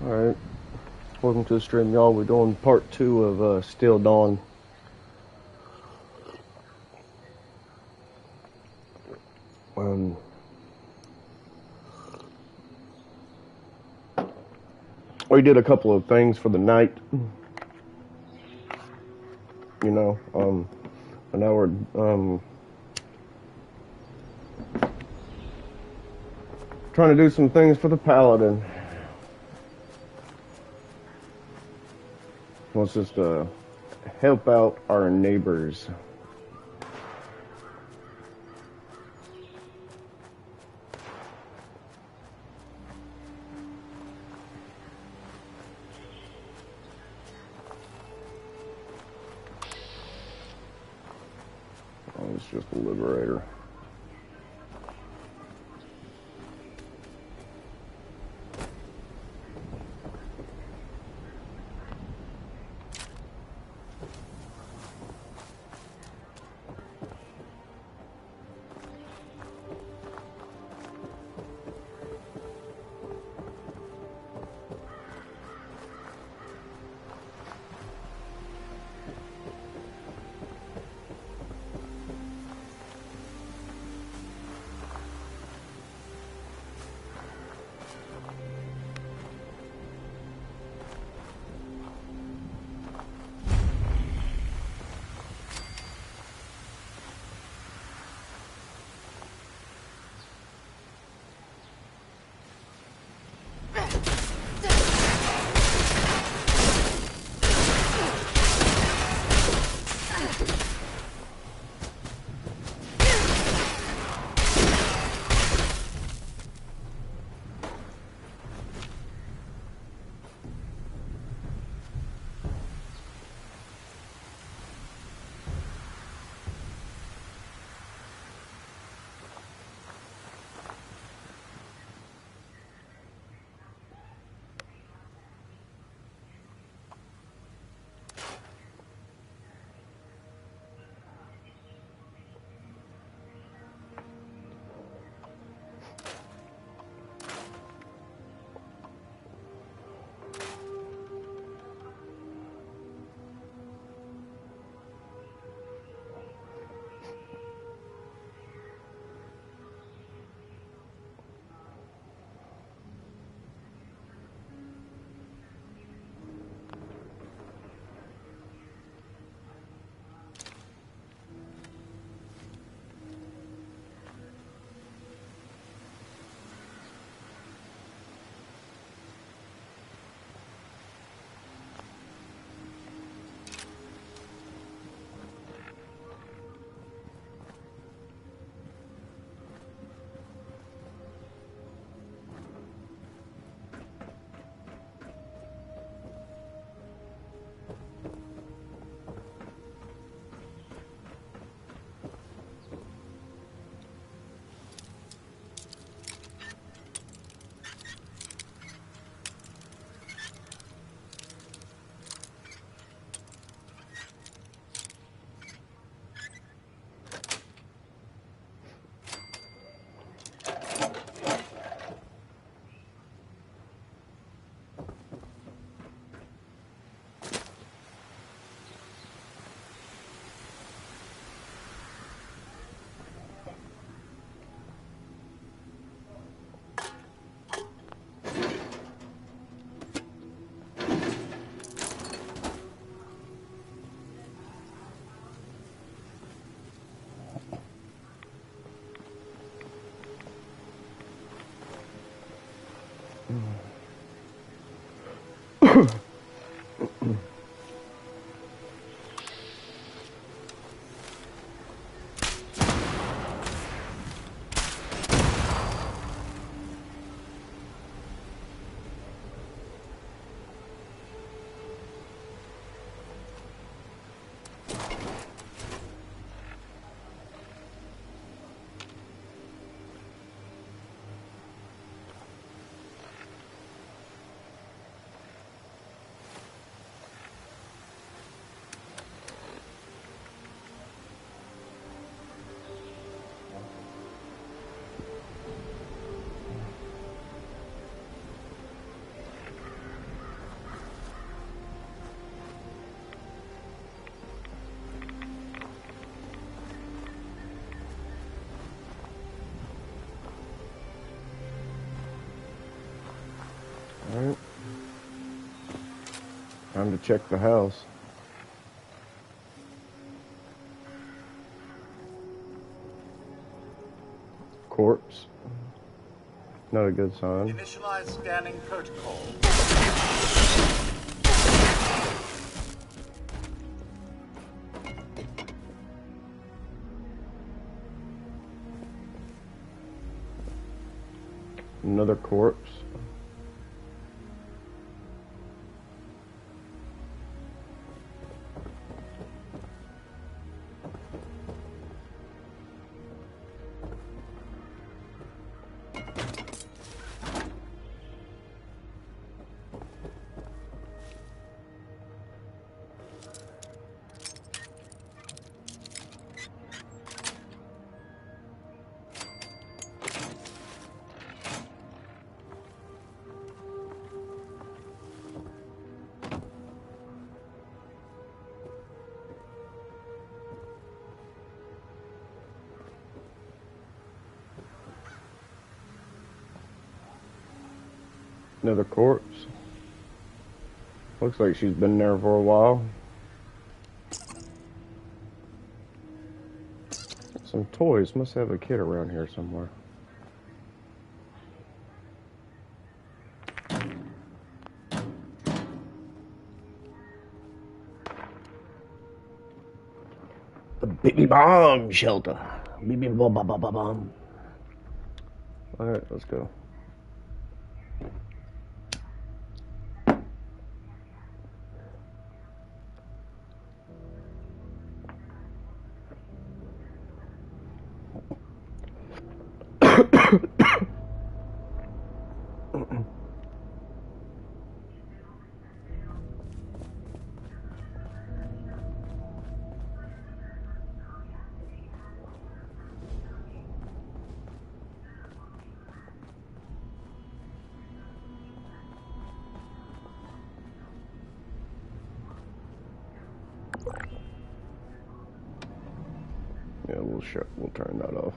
Alright, welcome to the stream, y'all. We're doing part 2 of Still Dawn. We did a couple of things for the night, you know, and now we're, trying to do some things for the Paladin. Wants us to help out our neighbors. Oh, it's just a liberator. Time to check the house. Corpse. Not a good sign. Initialize scanning protocol. Another corpse. Another corpse. Looks like she's been there for a while. Some toys. Must have a kid around here somewhere. The baby bomb shelter. Baby bomb. Alright, let's go. Yeah, we'll turn that off.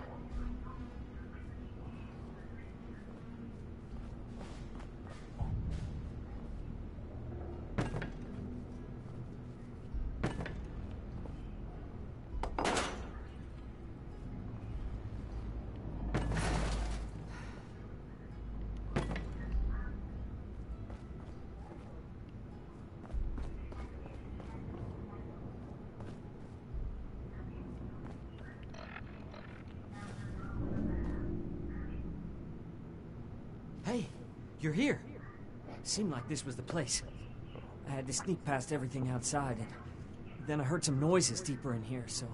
Hey, you're here. Seemed like this was the place. I had to sneak past everything outside, and then I heard some noises deeper in here, so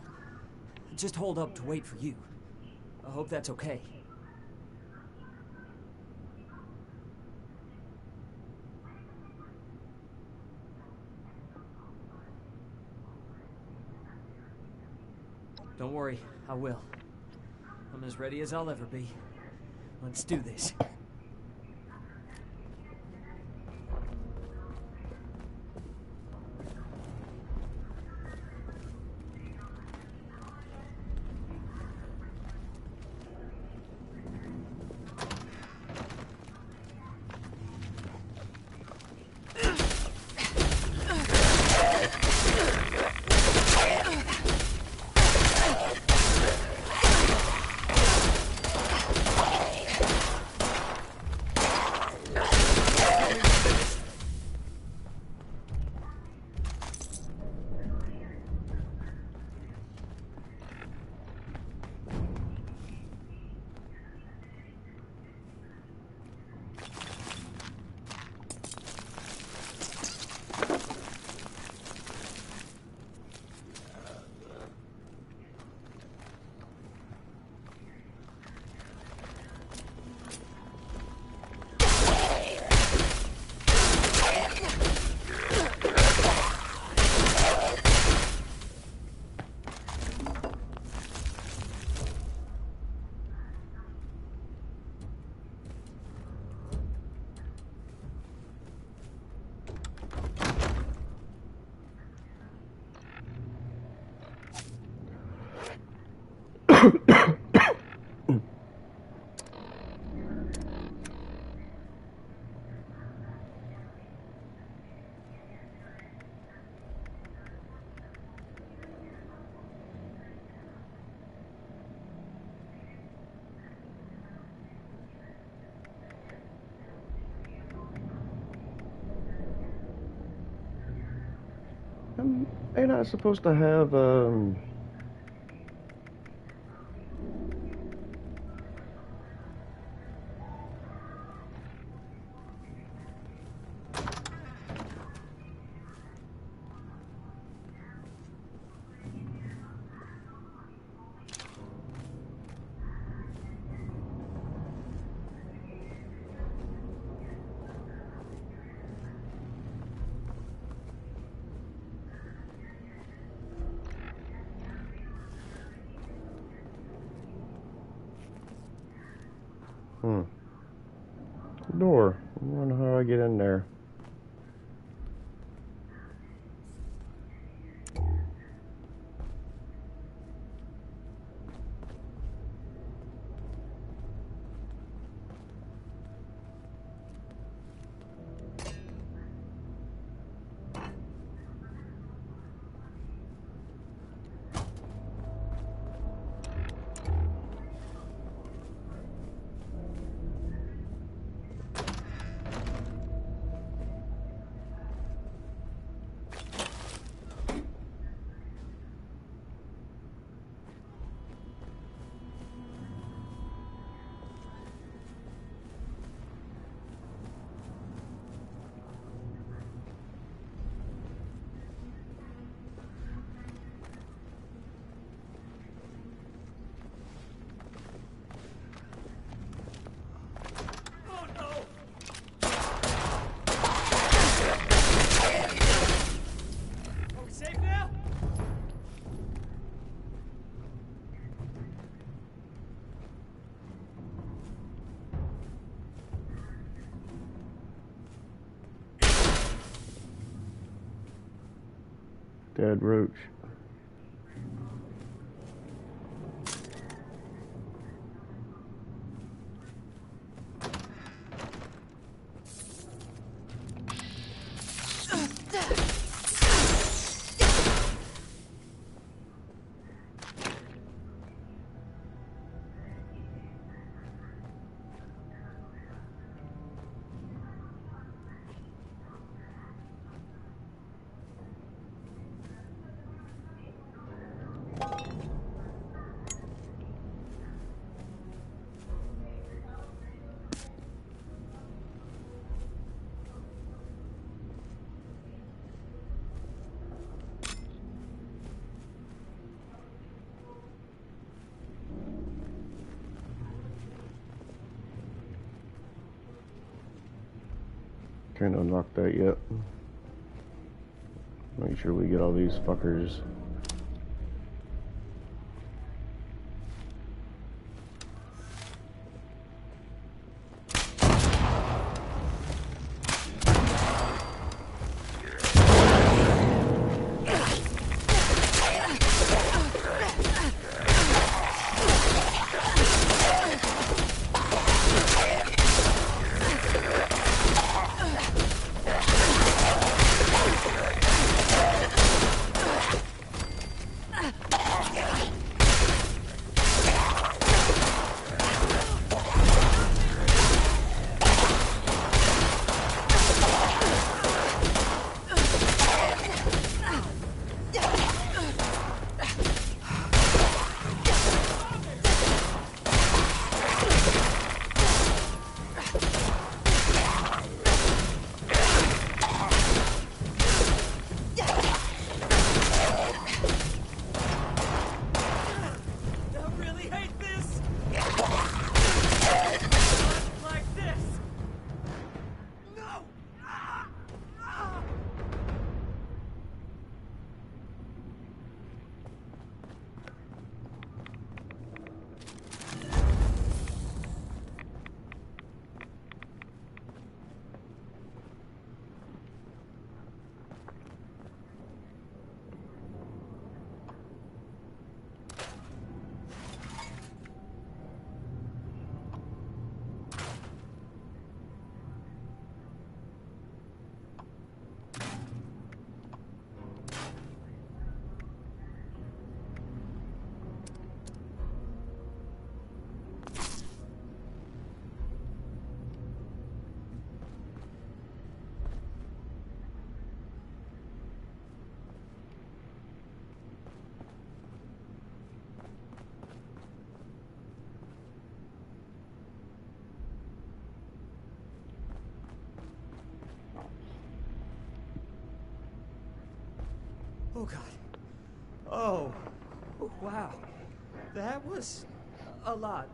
I just hold up to wait for you. I hope that's okay. Don't worry, I will. I'm as ready as I'll ever be. Let's do this. Ain't I supposed to have, door? I wonder how I get in there. Dead roach. Can't unlock that yet. Make sure we get all these fuckers. Oh, God. Oh. Wow. That was a lot.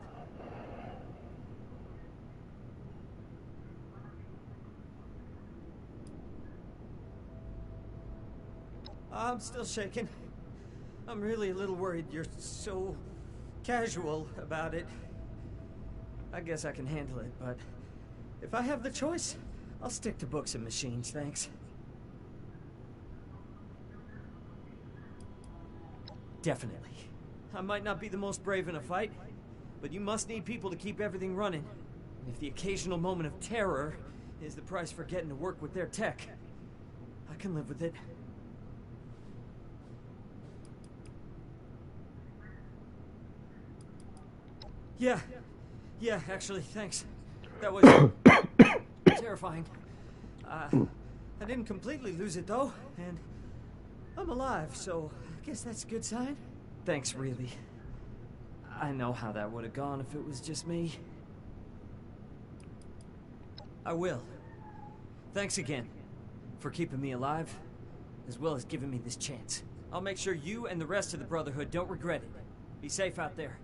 I'm still shaking. I'm really a little worried you're so casual about it. I guess I can handle it, but if I have the choice, I'll stick to books and machines, thanks. Definitely. I might not be the most brave in a fight, but you must need people to keep everything running. And if the occasional moment of terror is the price for getting to work with their tech, I can live with it. Yeah, actually, thanks. That was terrifying. I didn't completely lose it, though, and I'm alive, so I guess that's a good sign. Thanks, really. I know how that would have gone if it was just me. I will. Thanks again for keeping me alive, as well as giving me this chance. I'll make sure you and the rest of the Brotherhood don't regret it. Be safe out there.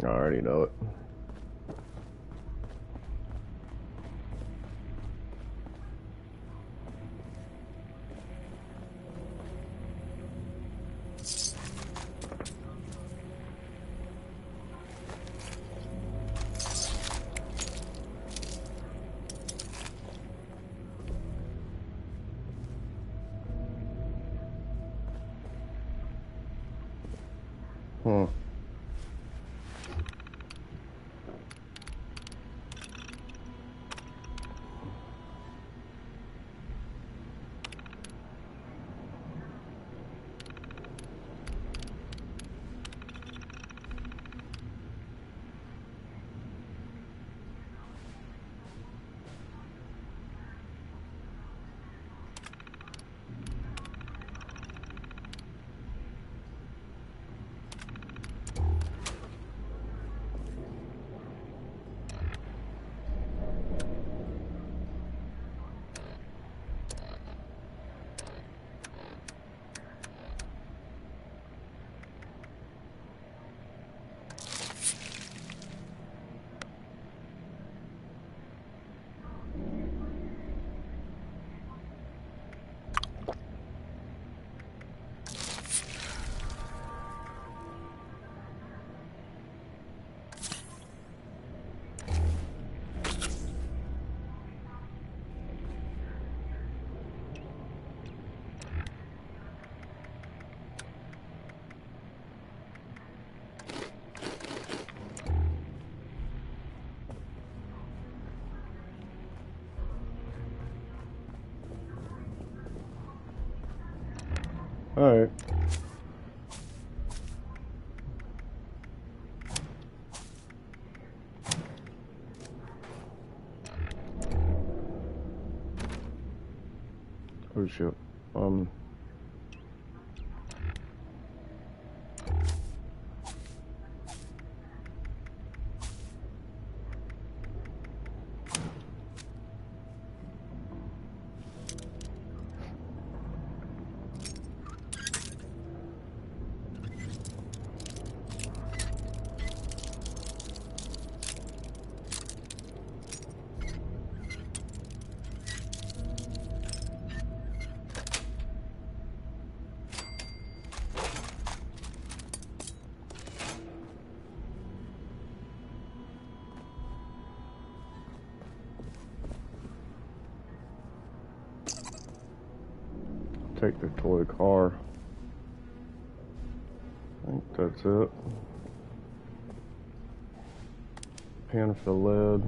I already know it. Alright. Oh shit. take the toy car. I think that's it. Pan for lead.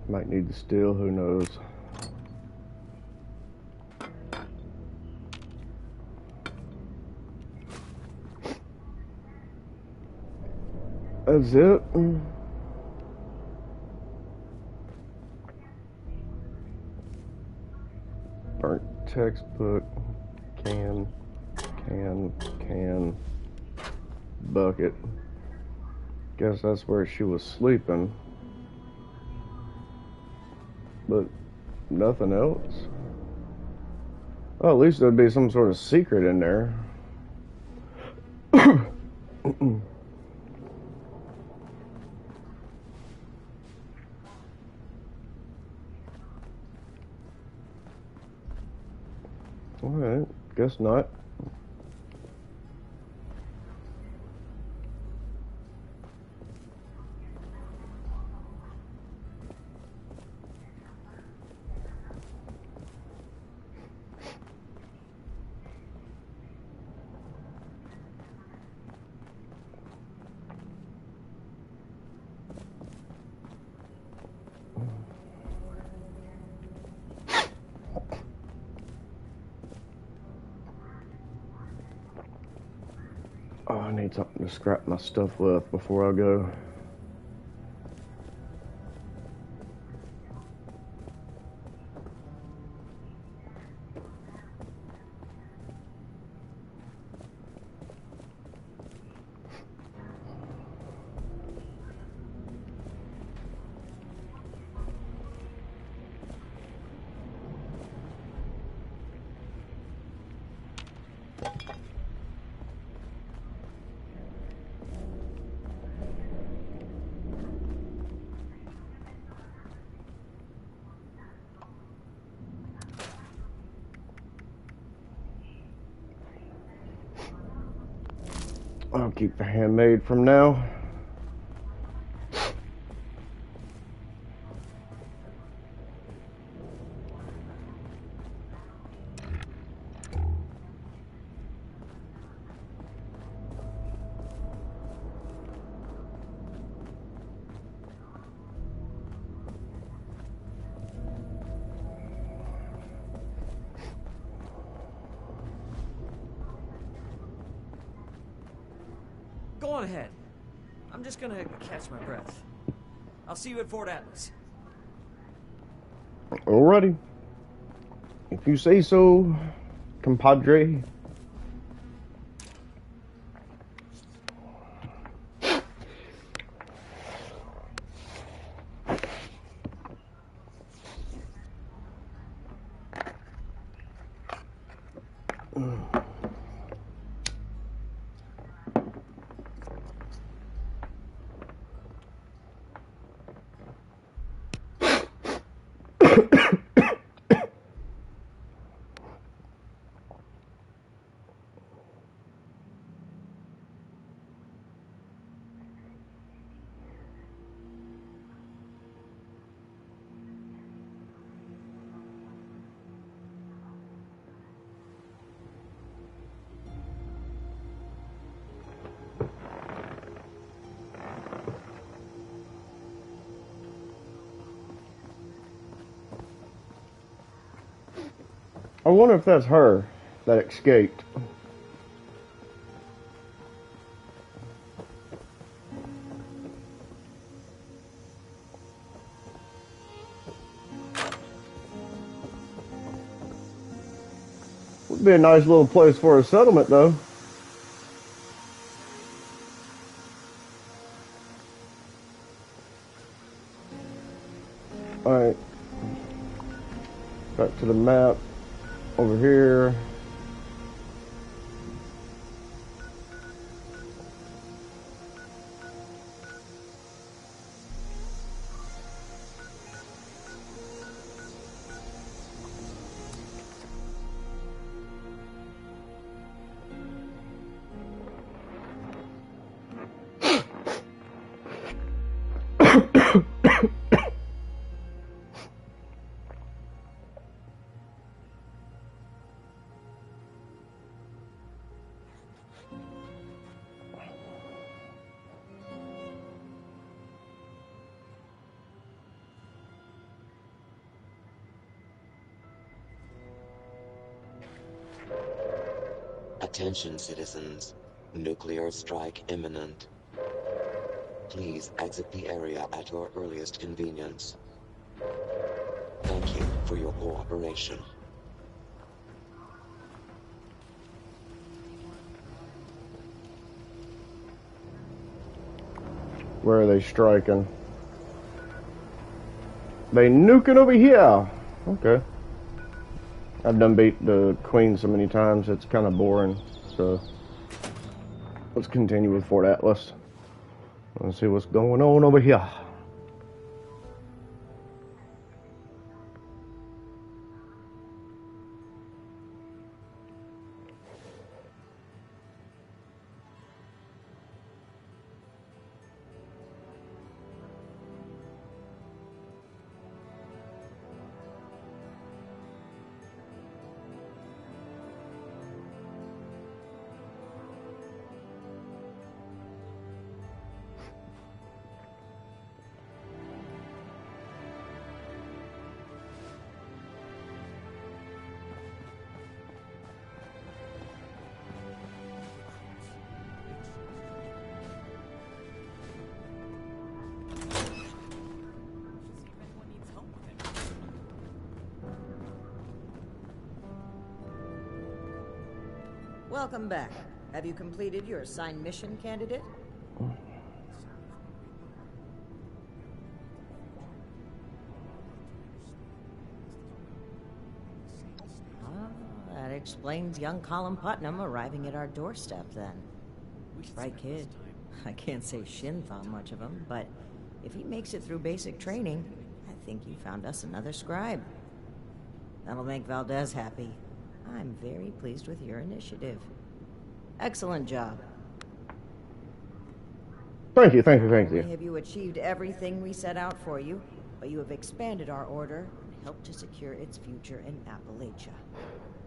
Might need to steal, who knows. That's it. Burnt textbook, can, bucket. Guess that's where she was sleeping. But nothing else. Well, at least there'd be some sort of secret in there. Alright, guess not. Oh, I need something to scrap my stuff with before I go. I'll keep the handmade from now. Go on ahead. I'm just gonna catch my breath. I'll see you at Fort Atlas. Alrighty. If you say so, compadre. I wonder if that's her that escaped. Would be a nice little place for a settlement, though. Alright. Back to the map. Over here. Attention, citizens. Nuclear strike imminent. Please exit the area at your earliest convenience. Thank you for your cooperation. Where are they striking? They nuking over here. Okay. I've done beat the Queen so many times, it's kind of boring. So, let's continue with Fort Atlas. Let's see what's going on over here. Welcome back. Have you completed your assigned mission, candidate? That explains young Colin Putnam arriving at our doorstep then. Right kid. I can't say Shin thought much of him, but if he makes it through basic training, I think he found us another scribe. That'll make Valdez happy. I'm very pleased with your initiative. Excellent job. Thank you, thank you, thank you. Have you achieved everything we set out for you, but you have expanded our order and helped to secure its future in Appalachia.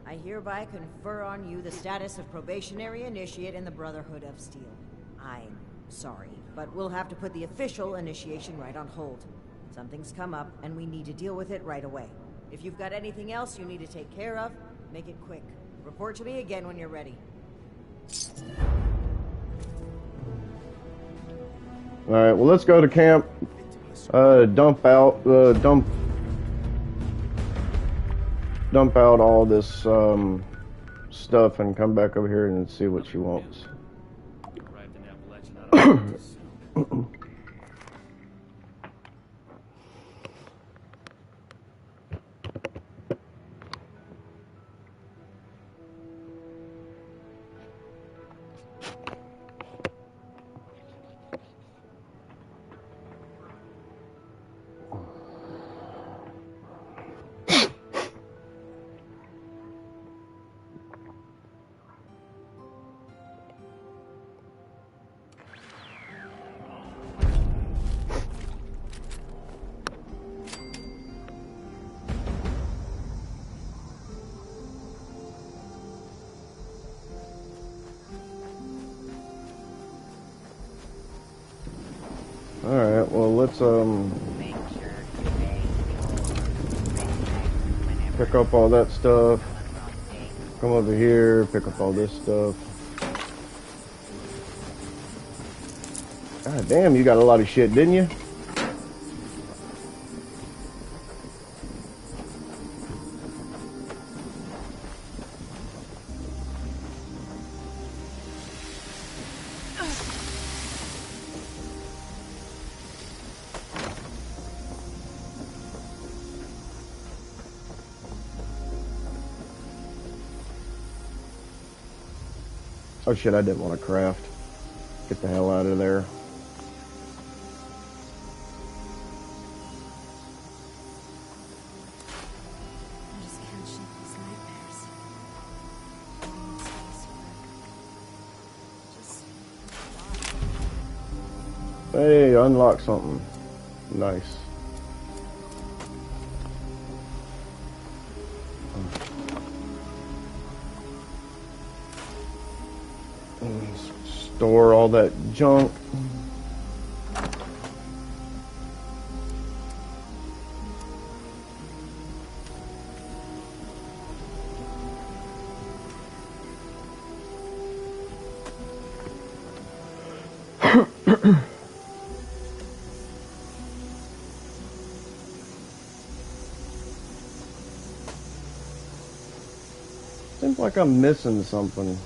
I hereby confer on you the status of probationary initiate in the Brotherhood of Steel. I'm sorry, but we'll have to put the official initiation right on hold. Something's come up, and we need to deal with it right away. If you've got anything else you need to take care of, make it quick. Report to me again when you're ready. Alright, well let's go to camp. Dump out all this stuff and come back over here and see what she wants. Alright, well let's pick up all that stuff. Come over here, pick up all this stuff. God damn, you got a lot of shit, didn't you? Oh shit, I didn't want to craft. Get the hell out of there. I just can't shake these nightmares. Living in space where just Hey, unlock something. Nice. Store all that junk. Seems like I'm missing something.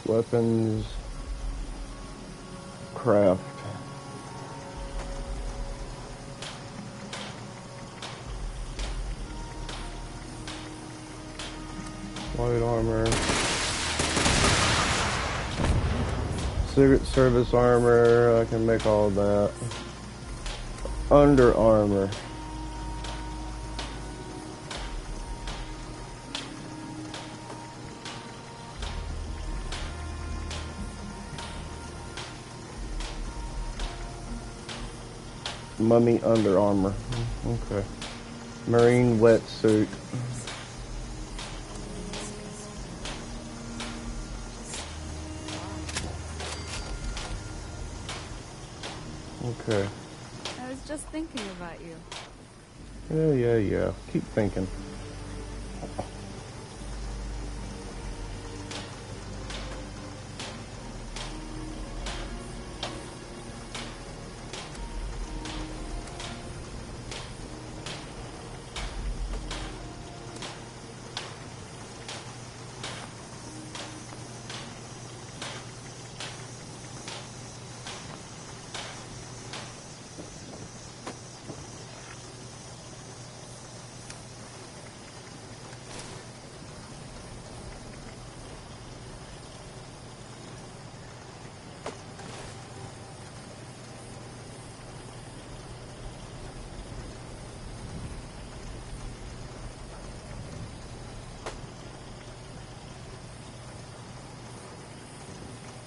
Weapons, craft. Light armor. Secret service armor, I can make all that. Under armor. Mummy under armor. Okay. Marine wetsuit. Okay. I was just thinking about you. Yeah. Keep thinking.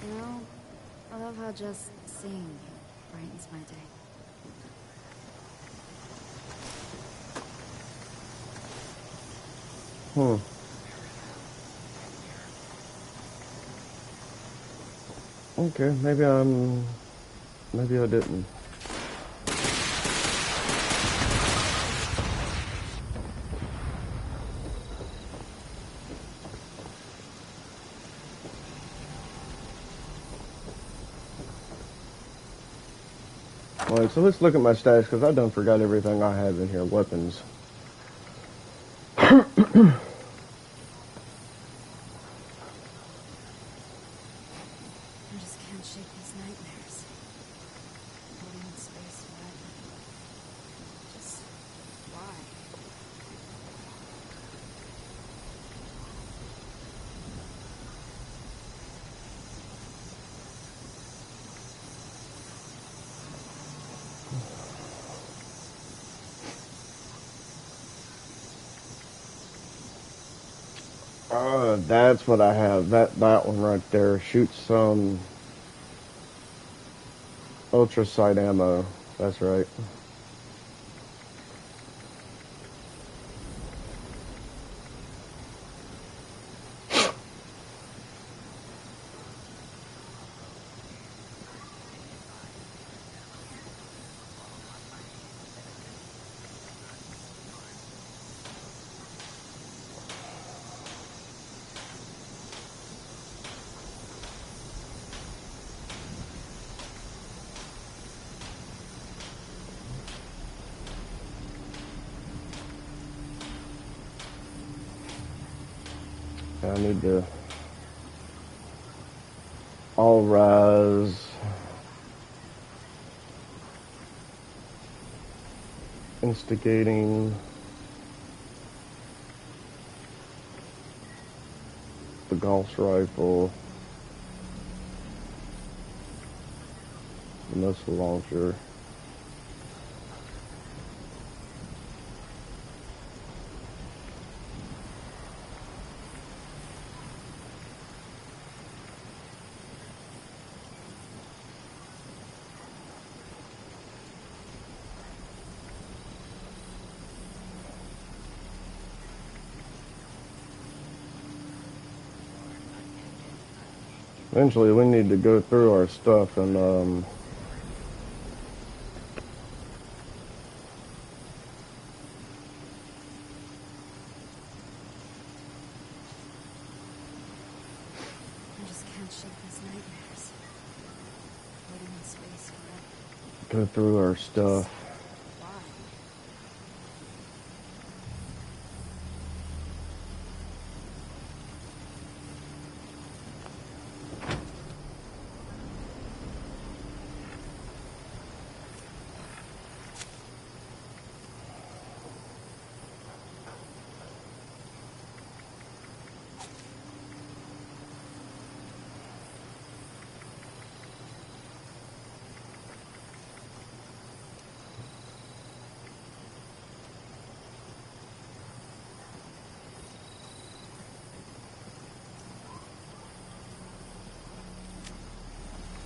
You know, I love how just seeing you brightens my day. Okay, maybe I didn't. Alright, so let's look at my stash, because I done forgot everything I have in here. Weapons. I just can't shake these nightmares. Living in space forever. Just why? That's what I have. That one right there shoots some ultra sight ammo. That's right. I need to all rise instigating the Gauss rifle, the missile launcher. Eventually, we need to go through our stuff and I just can't shake these nightmares. Floating in space forever. go through our stuff. Why?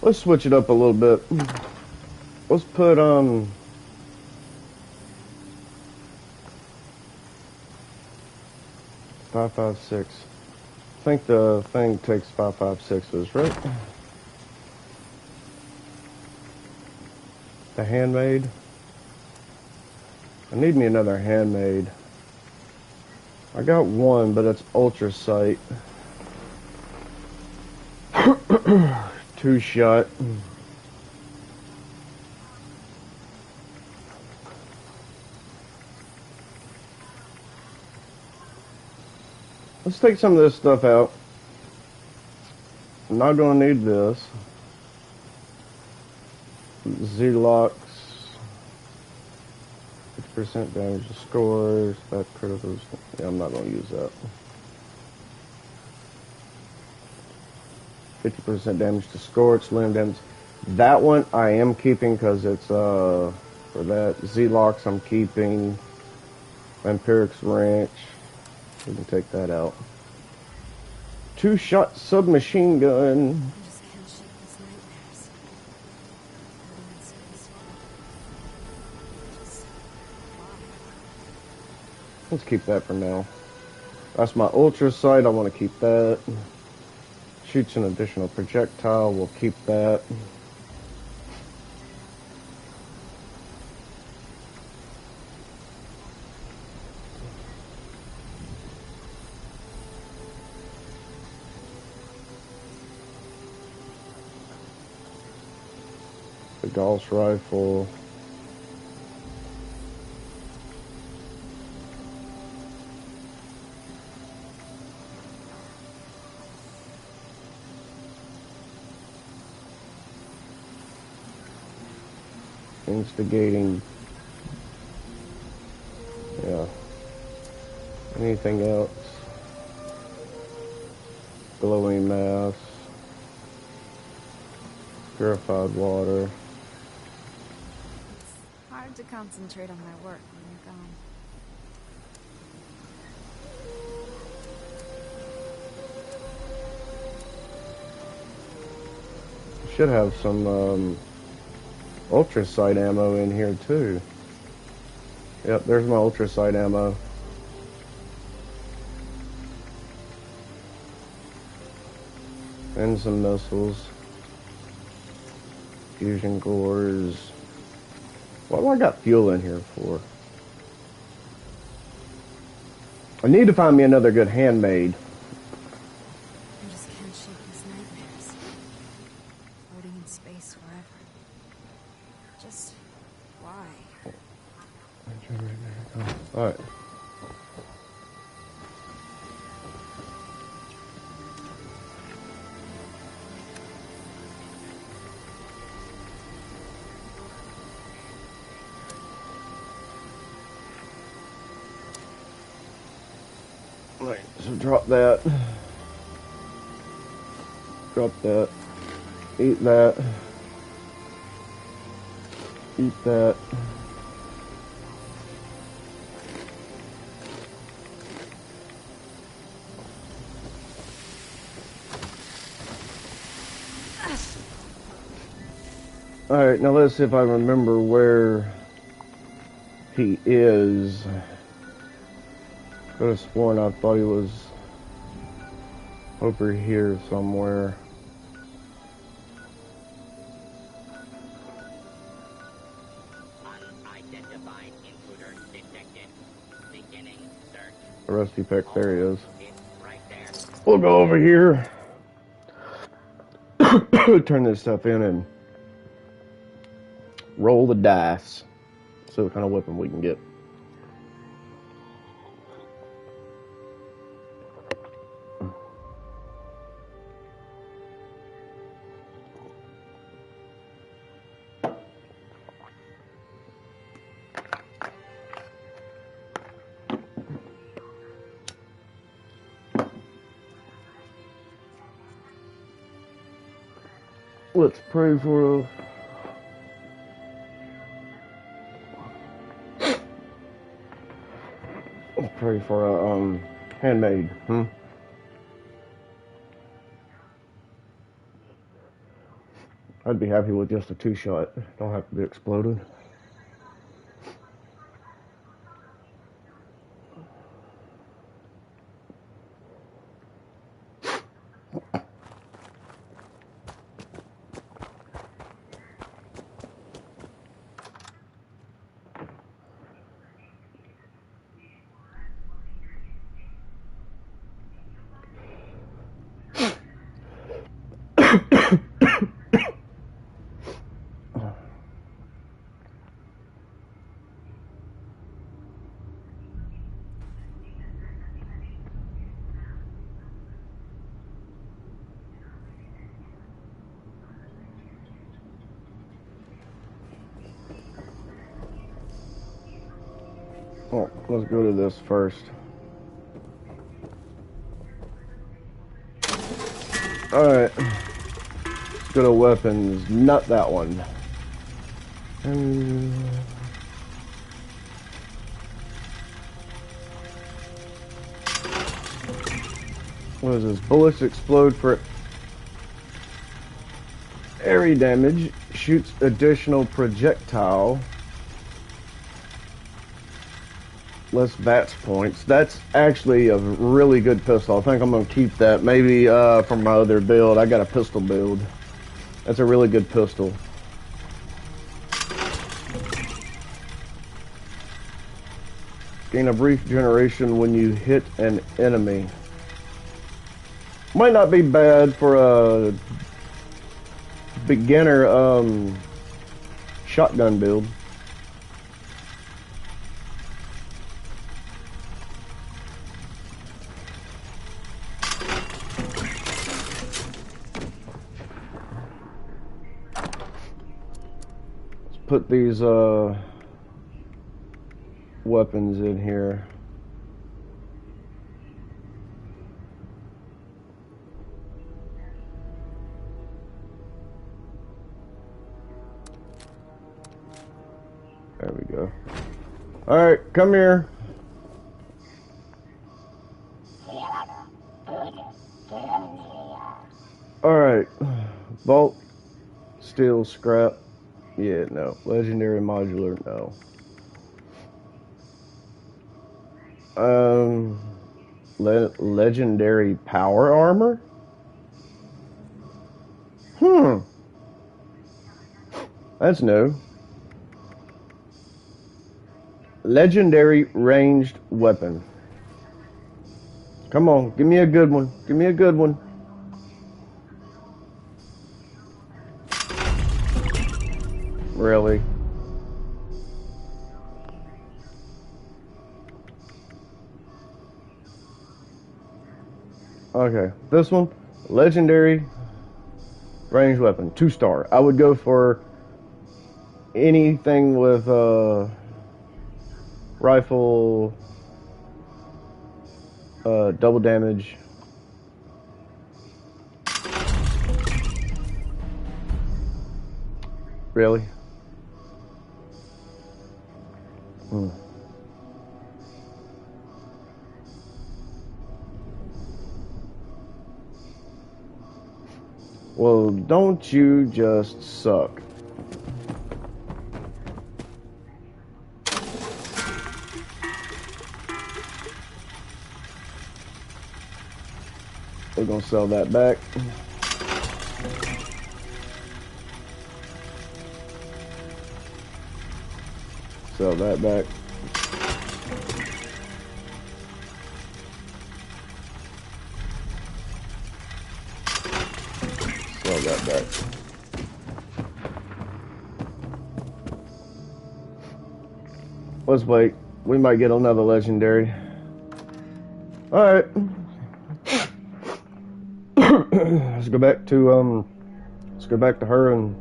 Let's switch it up a little bit. Let's put 5.56. I think the thing takes 5.56s, right? The handmade. I need me another handmade. I got one, but it's ultra sight. 2 shot. Let's take some of this stuff out. I'm not going to need this. Z-Locks. 50% damage to scores. That critical. Yeah, I'm not going to use that. 50% damage to score, it's limb damage. That one I am keeping because it's for that. Z-Locks I'm keeping. Vampiric's Wrench. We can take that out. 2-shot submachine gun. I just can't shake these nightmares. Floating in space forever. Just why? Let's keep that for now. That's my ultra sight. I want to keep that. Shoots an additional projectile. We'll keep that. The Gauss rifle. Instigating. Yeah. Anything else? Glowing mass. Purified water. It's hard to concentrate on my work when you're gone. Should have some ultra sight ammo in here too. Yep, there's my ultra sight ammo. And some missiles. Fusion cores. What do I got fuel in here for? I need to find me another good handmade. I just can't shake these nightmares. Floating in space forever. Just why? Alright. Right, so drop that. Drop that. Eat that. Eat that. Alright, now let's see if I remember where he is. Could have sworn I thought he was over here somewhere. Unidentified intruder detected. Beginning search. The rusty peck, there he is. It's right there. We'll go over here. Turn this stuff in and roll the dice. See what kind of weapon we can get. Let's pray for a... Let's pray for a, handmade, I'd be happy with just a 2-shot. Don't have to be exploded. Oh, let's go to this first. Alright. Let's go to weapons. Not that one. What is this? Bullets explode for area damage. Shoots additional projectile. Less VATS points. That's actually a really good pistol. I think I'm going to keep that. Maybe from my other build. I got a pistol build. That's a really good pistol. Gain a brief generation when you hit an enemy. Might not be bad for a beginner shotgun build. Put these weapons in here. There we go. All right, come here. All right, bolt, steel, scrap. Yeah, no. Legendary modular, no. Legendary power armor? That's new. Legendary ranged weapon. Come on, give me a good one. Give me a good one. Really? Okay, this one, legendary ranged weapon, 2-star. I would go for anything with rifle, double damage. Really? Well, don't you just suck. We're gonna sell that back. Sell that back. Sell that back. Let's wait. We might get another legendary. Alright. Let's go back to her and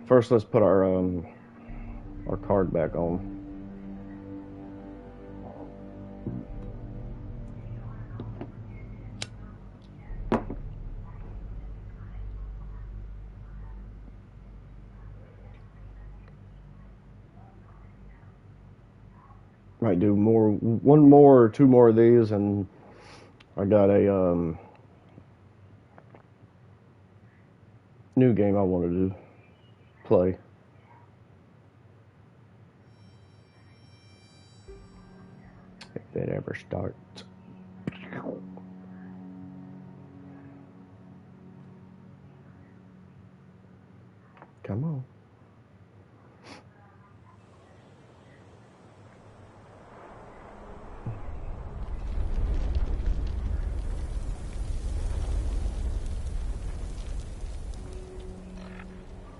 first let's put our card back on. Might do one more or two more of these, and I got a new game I wanted to play. If it ever starts. Come on.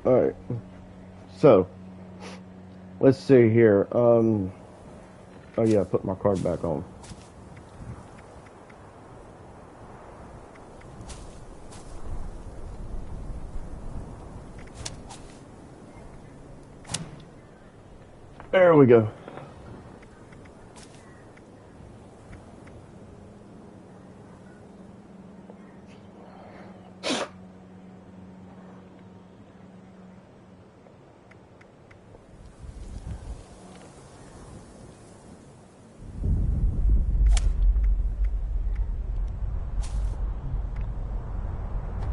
Alright, so let's see here. Oh yeah, put my card back on. There we go.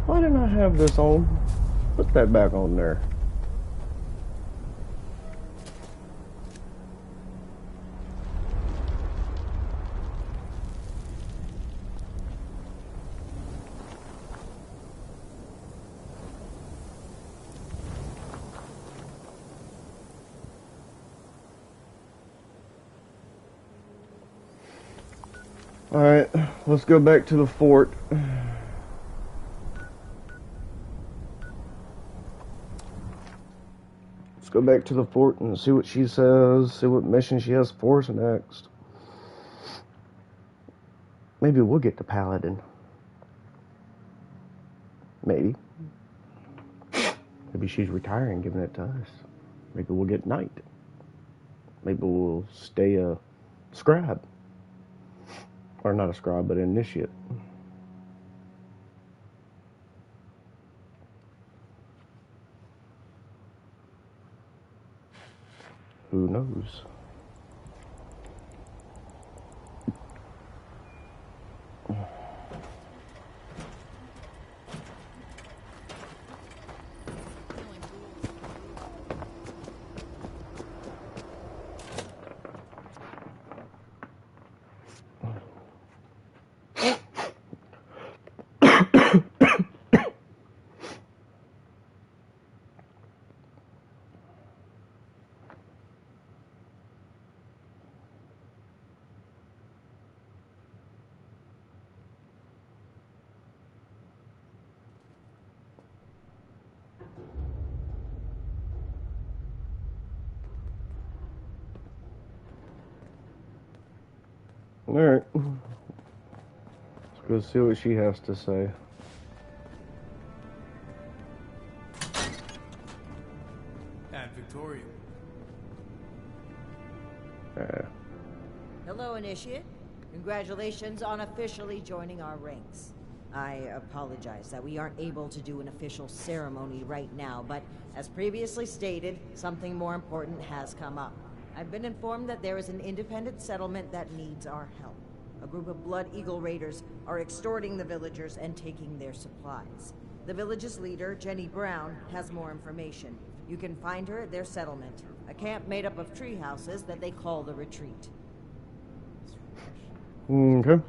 Why didn't I have this on? Put that back on there. Alright, let's go back to the fort. Let's go back to the fort and see what she says, see what mission she has for us next. Maybe we'll get the Paladin. Maybe. Maybe she's retiring, giving it to us. Maybe we'll get Knight. Maybe we'll stay a scribe. Or not a scribe, but an initiate. Who knows? Alright. Let's go see what she has to say. Ad Victoriam. Hello, Initiate. Congratulations on officially joining our ranks. I apologize that we aren't able to do an official ceremony right now, but as previously stated, something more important has come up. I've been informed that there is an independent settlement that needs our help. A group of Blood Eagle raiders are extorting the villagers and taking their supplies. The village's leader, Jenny Brown, has more information. You can find her at their settlement, a camp made up of tree houses that they call the Retreat. Okay.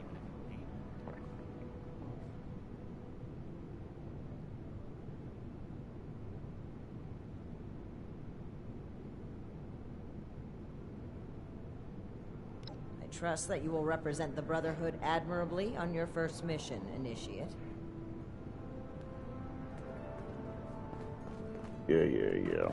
I trust that you will represent the Brotherhood admirably on your first mission, Initiate. Yeah.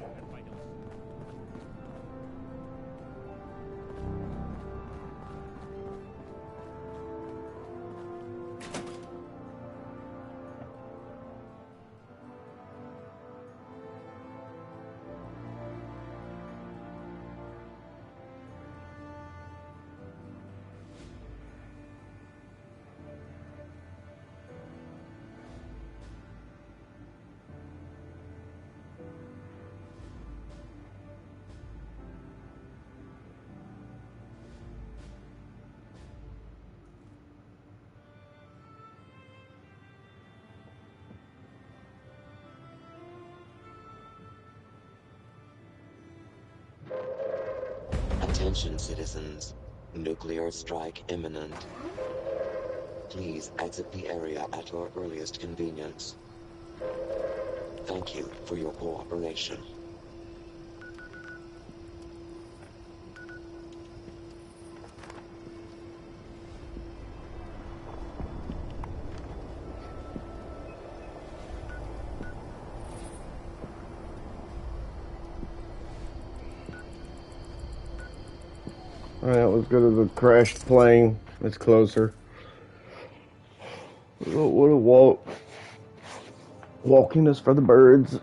Attention, citizens. Nuclear strike imminent. Please exit the area at your earliest convenience. Thank you for your cooperation. Alright, let's go to the crashed plane. It's closer. What a walk. Walking is for the birds.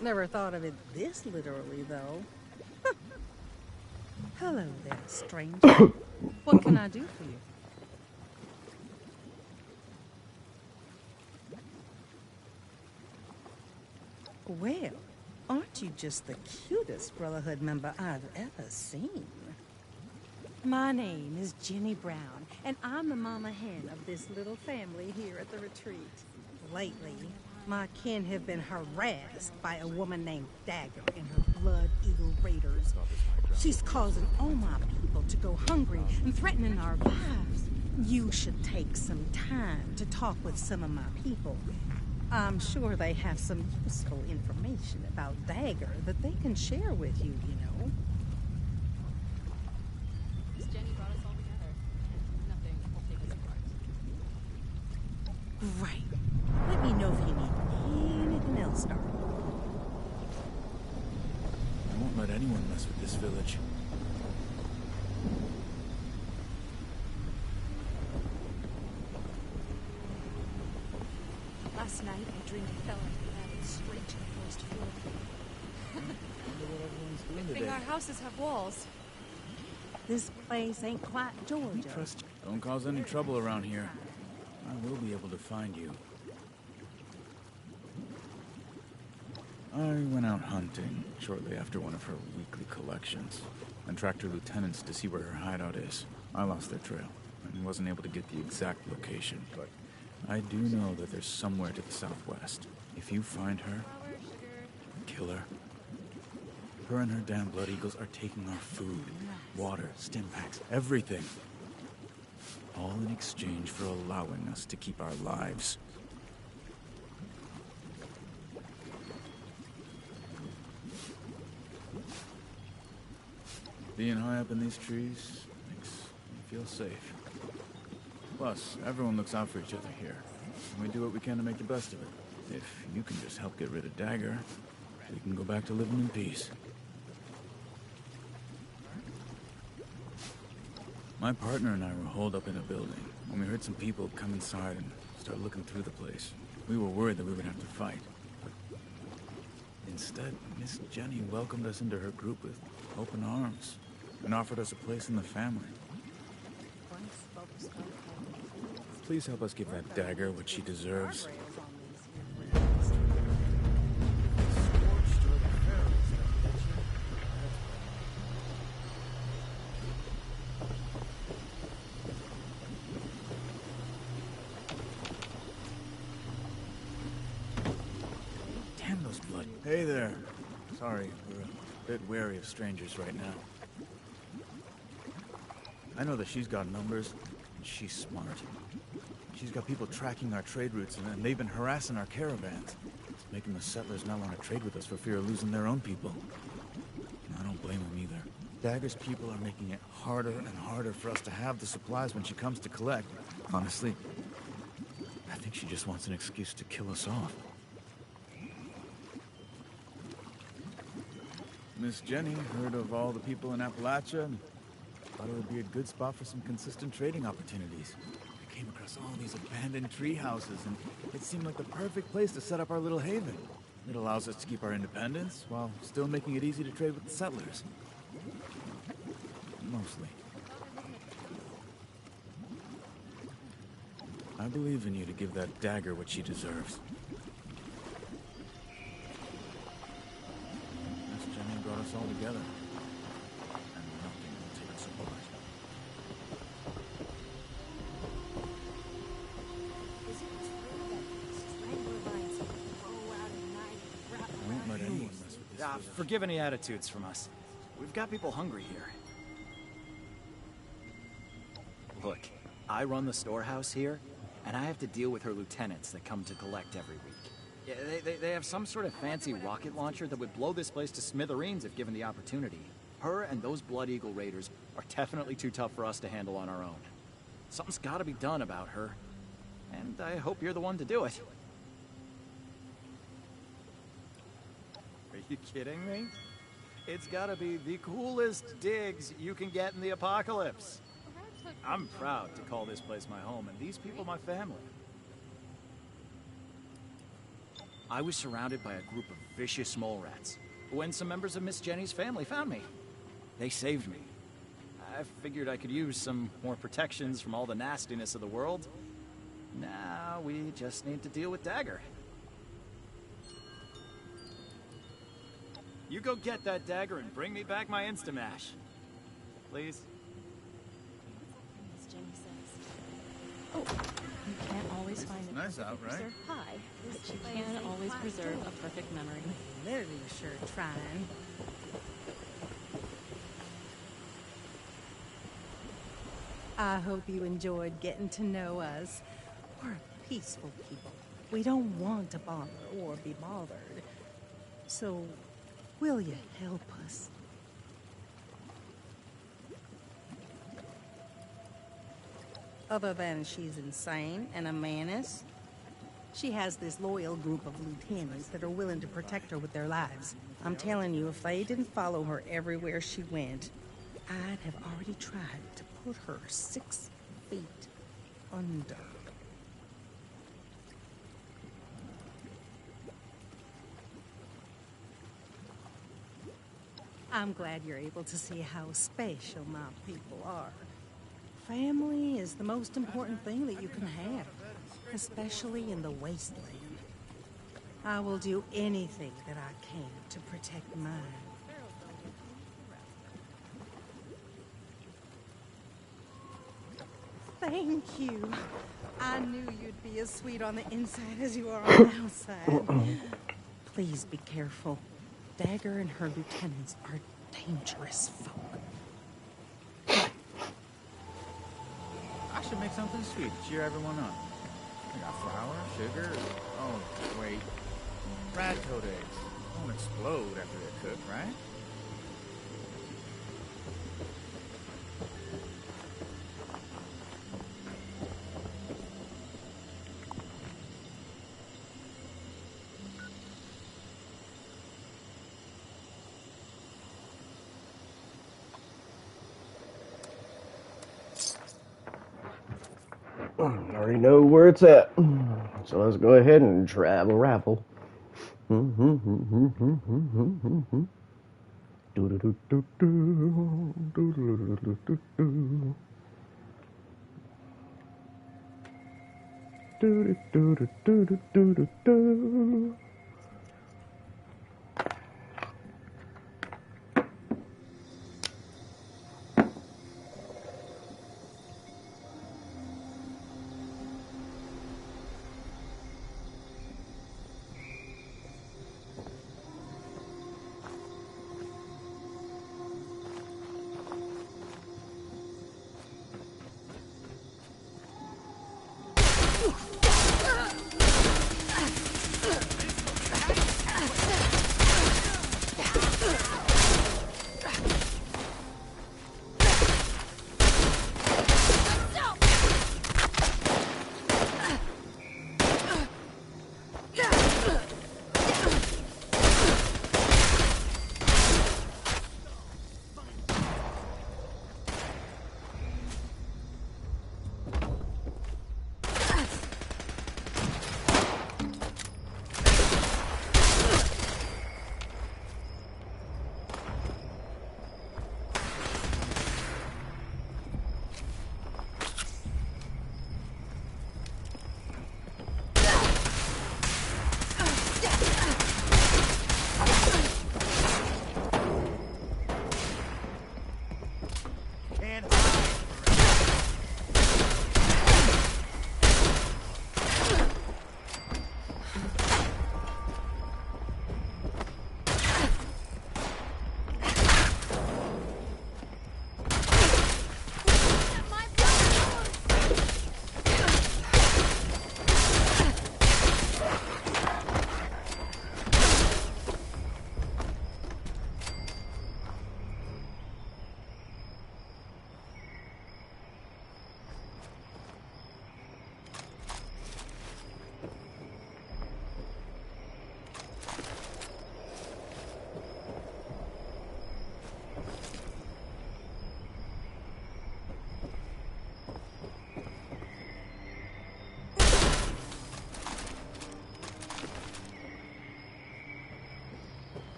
Never thought of it this literally, though. Hello there, stranger. What can I do for you? Well, aren't you just the cutest Brotherhood member I've ever seen? My name is Jenny Brown, and I'm the mama hen of this little family here at the retreat. Lately, my kin have been harassed by a woman named Dagger and her Blood Eagle raiders. She's causing all my people to go hungry and threatening our lives. You should take some time to talk with some of my people. I'm sure they have some useful information about Dagger that they can share with you, you know. Miss Jenny brought us all together, and nothing will take us apart. Great. Let me know if you need anything else, darling. I won't let anyone mess with this village. Last night, I dreamed I fell into the alley straight to the first floor. Good thing our houses have walls. This place ain't quite Georgia. Trust. Don't cause any trouble around here. I will be able to find you. I went out hunting shortly after one of her weekly collections and tracked her lieutenants to see where her hideout is. I lost their trail and wasn't able to get the exact location, but I do know that there's somewhere to the southwest. If you find her, kill her. Her and her damn Blood Eagles are taking our food, water, stim packs, everything. All in exchange for allowing us to keep our lives. Being high up in these trees makes me feel safe. Plus, everyone looks out for each other here, and we do what we can to make the best of it. If you can just help get rid of Dagger, we can go back to living in peace. My partner and I were holed up in a building when we heard some people come inside and start looking through the place. We were worried that we would have to fight, but instead, Miss Jenny welcomed us into her group with open arms and offered us a place in the family. Please help us give that Dagger what she deserves. Damn those blood. Hey there. Sorry, we're a bit wary of strangers right now. I know that she's got numbers, and she's smart. She's got people tracking our trade routes, and they've been harassing our caravans. It's making the settlers not want to trade with us for fear of losing their own people. And I don't blame them either. Dagger's people are making it harder and harder for us to have the supplies when she comes to collect. Honestly, I think she just wants an excuse to kill us off. Miss Jenny heard of all the people in Appalachia and thought it would be a good spot for some consistent trading opportunities. We came across all these abandoned tree houses, and it seemed like the perfect place to set up our little haven. It allows us to keep our independence while still making it easy to trade with the settlers. Mostly. I believe in you to give that Dagger what she deserves. Miss Jenny brought us all together, and nothing will take us apart. Is it true that strangler lines go out at night and wrap I won't let anyone mess with this village. Forgive any attitudes from us. We've got people hungry here. Look, I run the storehouse here, and I have to deal with her lieutenants that come to collect every week. Yeah, they have some sort of fancy rocket launcher that would blow this place to smithereens if given the opportunity. Her and those Blood Eagle raiders are definitely too tough for us to handle on our own. Something's got to be done about her, and I hope you're the one to do it. Are you kidding me? It's got to be the coolest digs you can get in the apocalypse. I'm proud to call this place my home, and these people my family. I was surrounded by a group of vicious mole rats when some members of Miss Jenny's family found me. They saved me. I figured I could use some more protections from all the nastiness of the world. Now we just need to deal with Dagger. You go get that Dagger and bring me back my Instamash. Please? Miss Jenny says. Oh, you can't always find a nice out, right? preserved pie, but you can always preserve a perfect memory. Very sure trying. I hope you enjoyed getting to know us. We're a peaceful people, We don't want to bother or be bothered. So, will you help us? Other than she's insane and a menace, she has this loyal group of lieutenants that are willing to protect her with their lives. I'm telling you, if they didn't follow her everywhere she went, I'd have already tried to put her 6 feet under. I'm glad you're able to see how special my people are. Family is the most important thing that you can have, especially in the wasteland. I will do anything that I can to protect mine. Thank you. I knew you'd be as sweet on the inside as you are on the outside. Please be careful. Dagger and her lieutenants are dangerous folk. I should make something sweet to cheer everyone up. I got flour, sugar. Oh, wait. Rat coat eggs. Won't explode after they're cooked, right? I already know where it's at. So let's go ahead and travel raffle.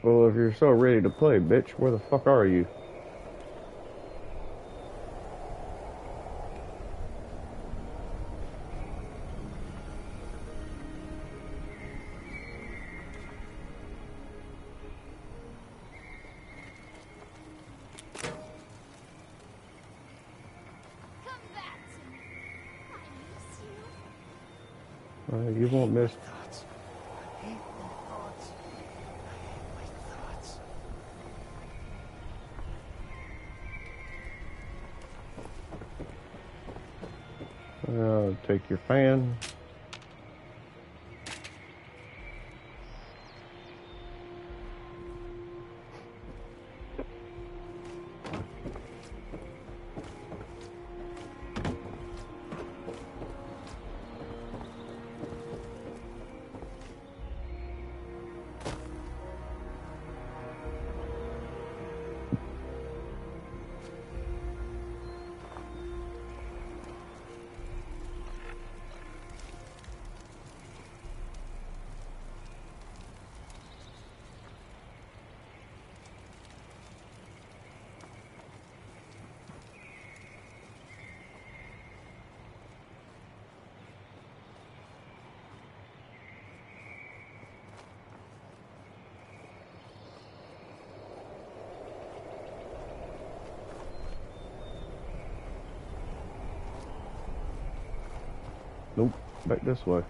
Well, if you're so ready to play, bitch, where the fuck are you? Come back to me. I miss you. You won't miss. Thoughts. I hate my thoughts. I hate my thoughts. Take your fan. Nope, back this way.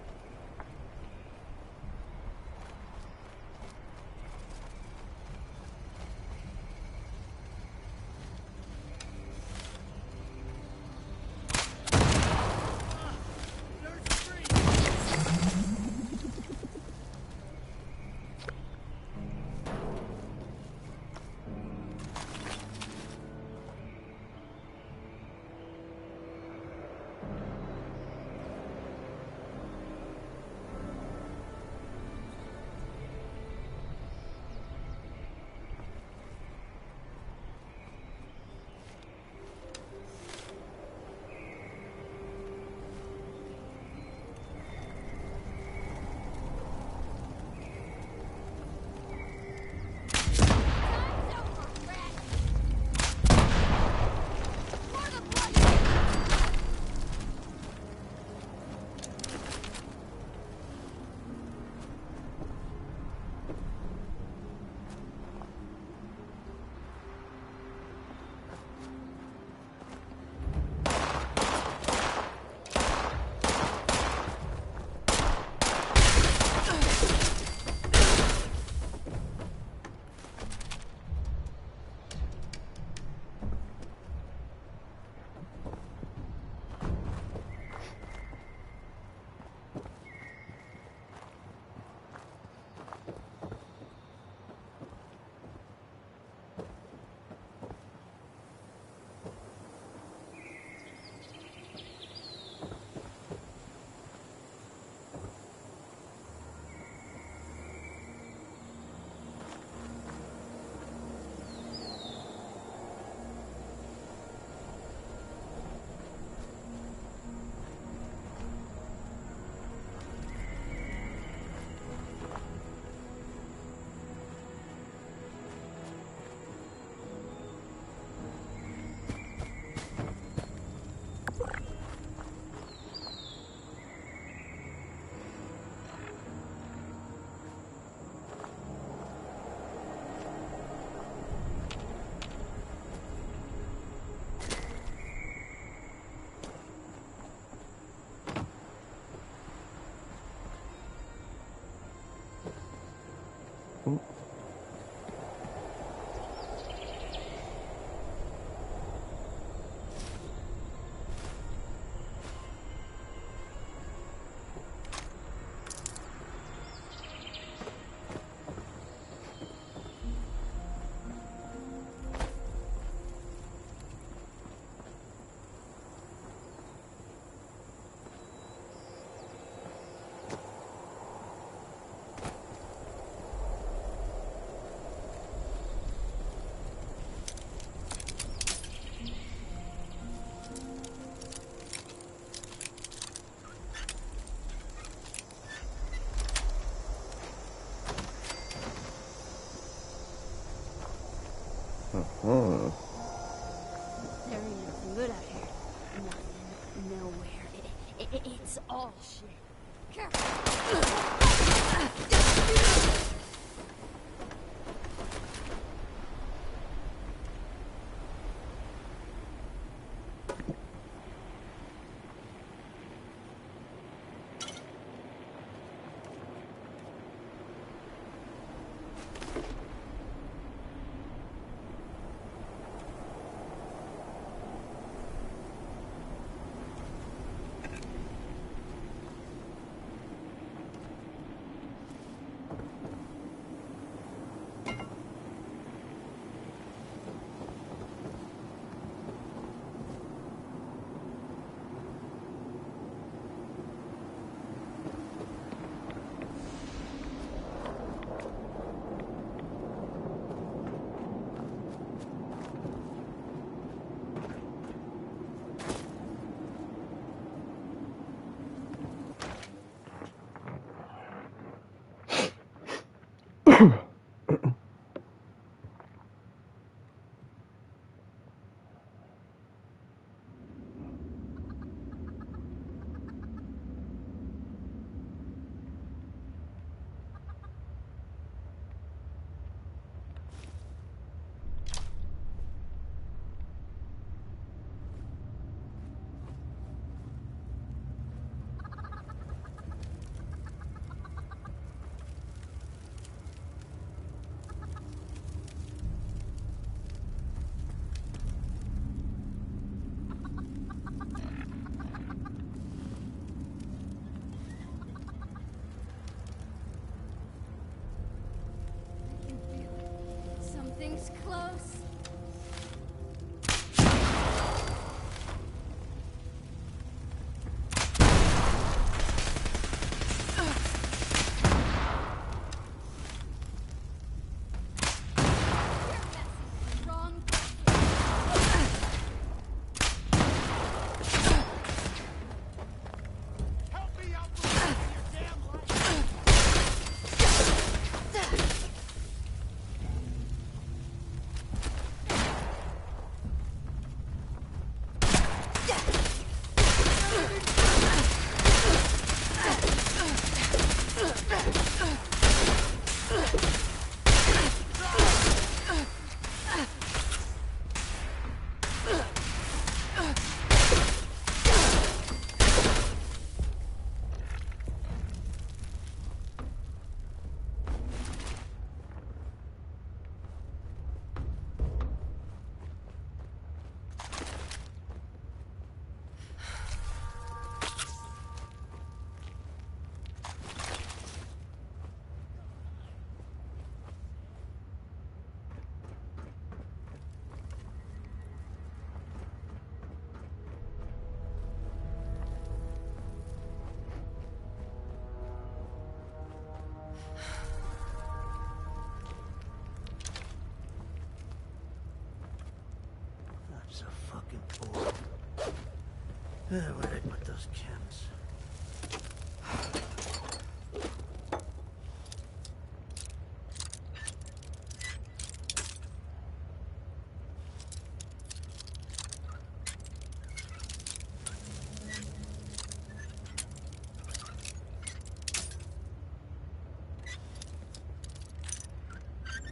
Uh-huh. There ain't nothing good out here. Nothing, nowhere. It's all shit. Careful. Something's close. So fucking bored. Where did I put those chems?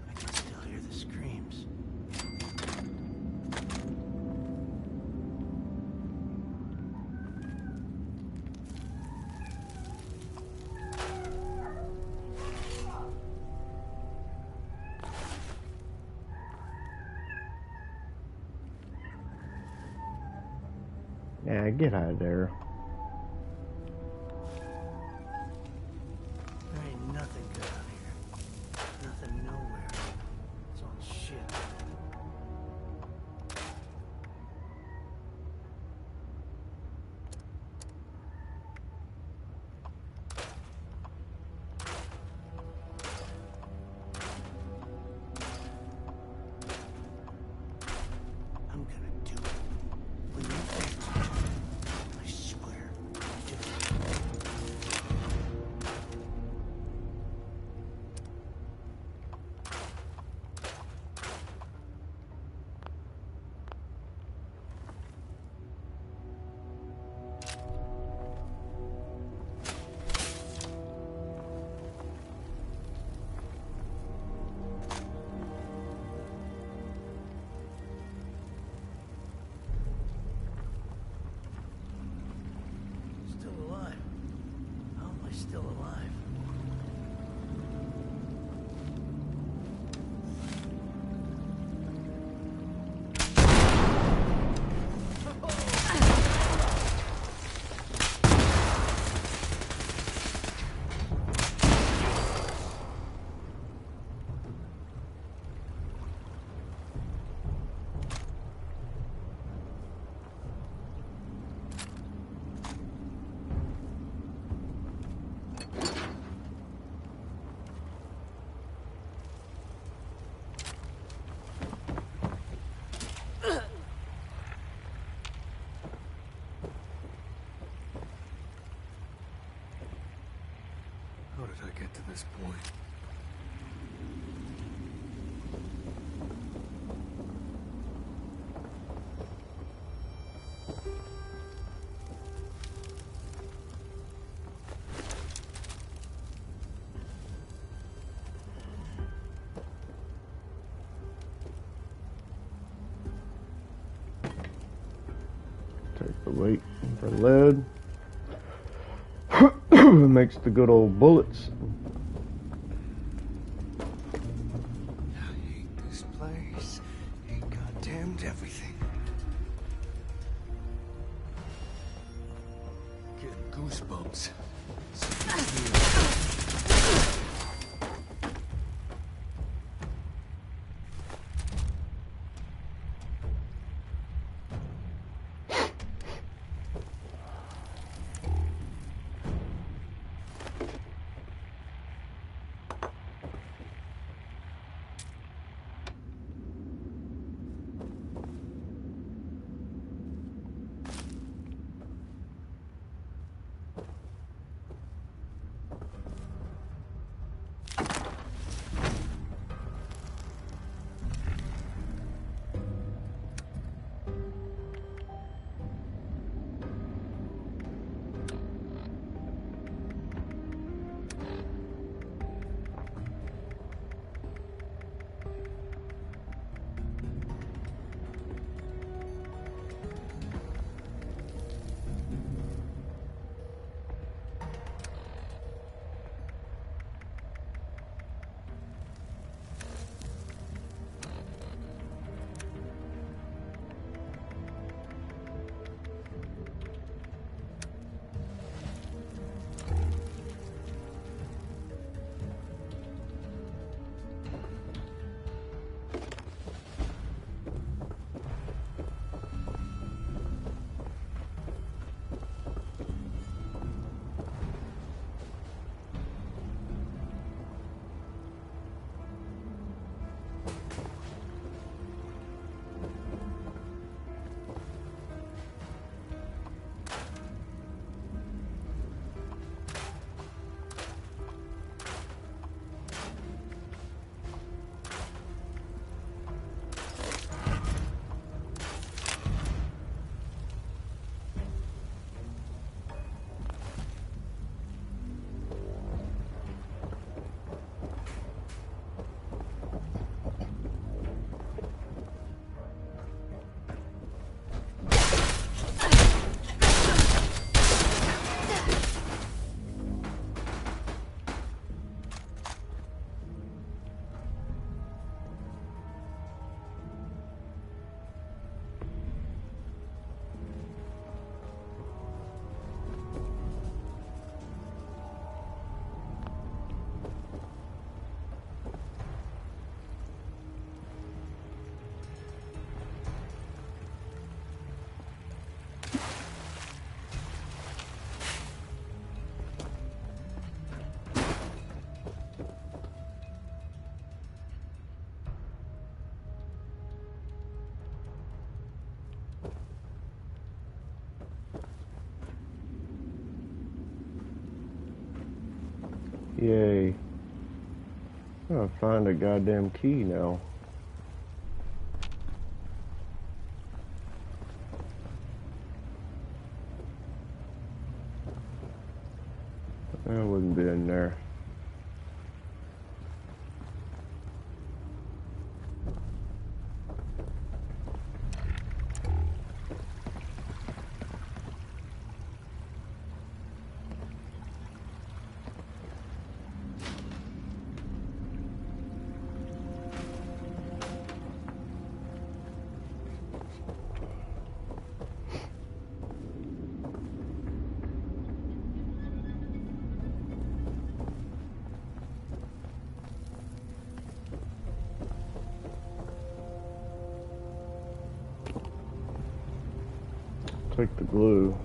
I can still hear the screams. Yeah, get out of there. There ain't nothing good out here. Nothing nowhere. It's all shit. I'm gonna do it. When you pay attention, I swear. to this point. Take the weight for lead. Makes the good old bullets. I hate this place. Hate goddamned everything. Getting goosebumps. Yay. I'll find a goddamn key now. That wouldn't be in there. Take the glue.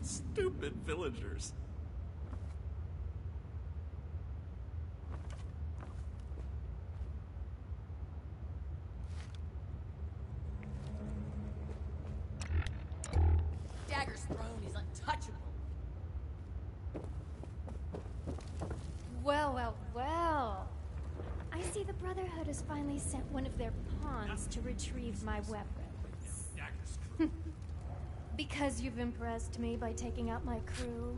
Stupid villagers. Dagger's throne is untouchable. Well, well, well. I see the Brotherhood has finally sent one of their pawns to retrieve my weapons. Because you've impressed me by taking out my crew,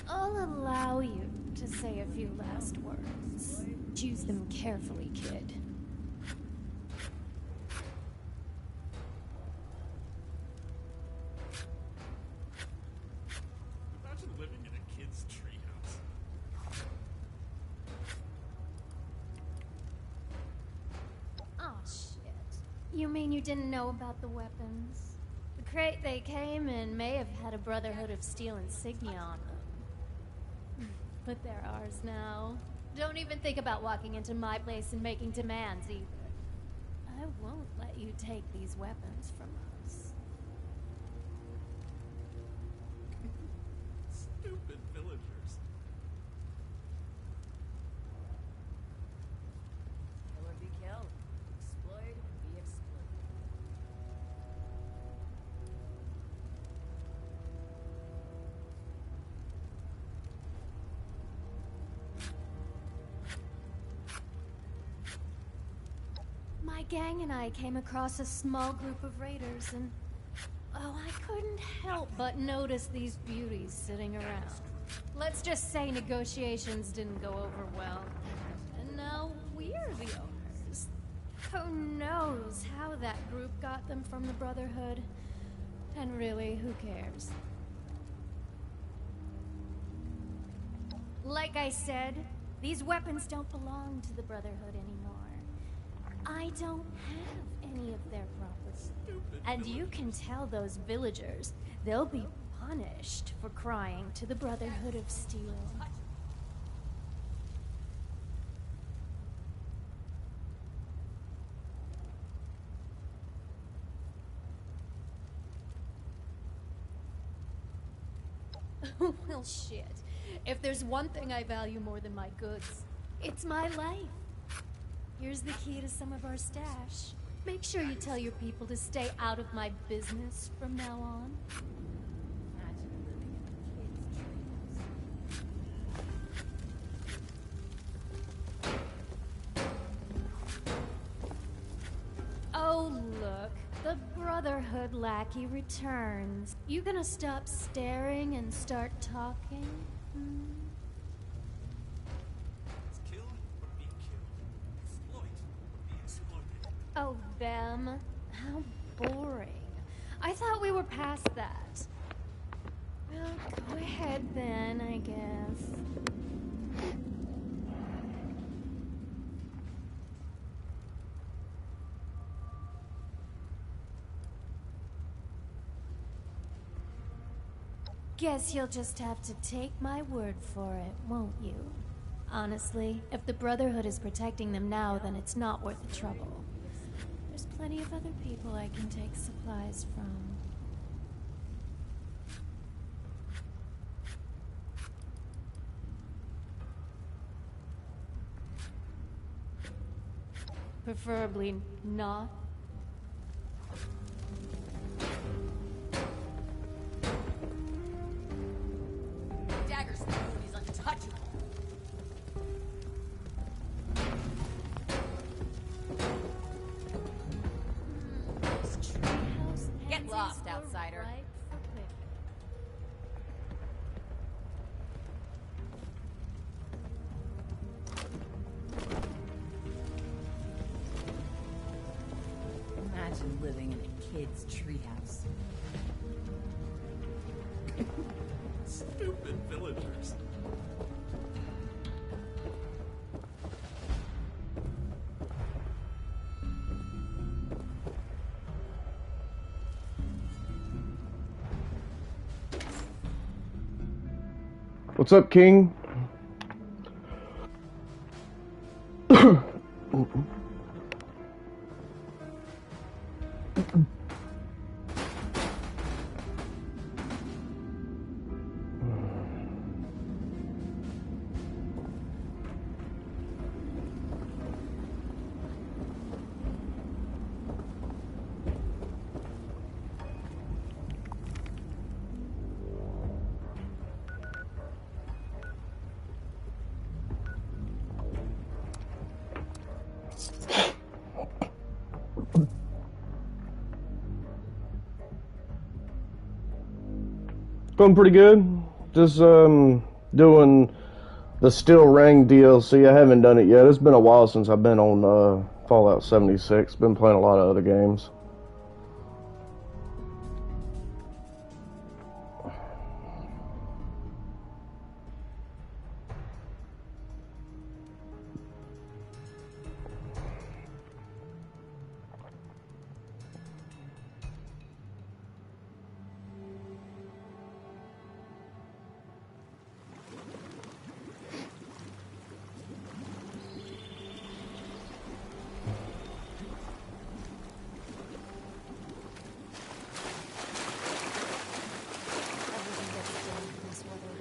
I'll allow you to say a few last words. Choose them carefully, kid. Imagine living in a kid's treehouse. Oh, shit. You mean you didn't know about the weapons? The crate they came in may have had a Brotherhood of Steel insignia on them. But they're ours now. Don't even think about walking into my place and making demands, either. I won't let you take these weapons from us. Stupid villagers. Kill or be killed. Exploit or be exploited. My gang and I came across a small group of raiders, and oh, I couldn't help but notice these beauties sitting around. Let's just say negotiations didn't go over well. And now we're the owners. Who knows how that group got them from the Brotherhood? And really, who cares? Like I said, these weapons don't belong to the Brotherhood anymore. I don't have any of their property. And you can tell those villagers they'll be punished for crying to the Brotherhood of Steel. Well, shit. If there's one thing I value more than my goods, it's my life. Here's the key to some of our stash. Make sure you tell your people to stay out of my business from now on. Oh, look. The Brotherhood lackey returns. You gonna stop staring and start talking? Hmm? Kill or be killed. Exploit or be exploited. Oh, them? How boring. I thought we were past that. Well, go ahead then, I guess. Guess you'll just have to take my word for it, won't you? Honestly, if the Brotherhood is protecting them now, then it's not worth the trouble. There's plenty of other people I can take supplies from. Preferably not. Dagger's throne Imagine living in a kid's treehouse. Stupid villagers. What's up, King? Going pretty good. Just doing the Steel Ring DLC. I haven't done it yet. It's been a while since I've been on Fallout 76. Been playing a lot of other games. Everything gets done in this weather.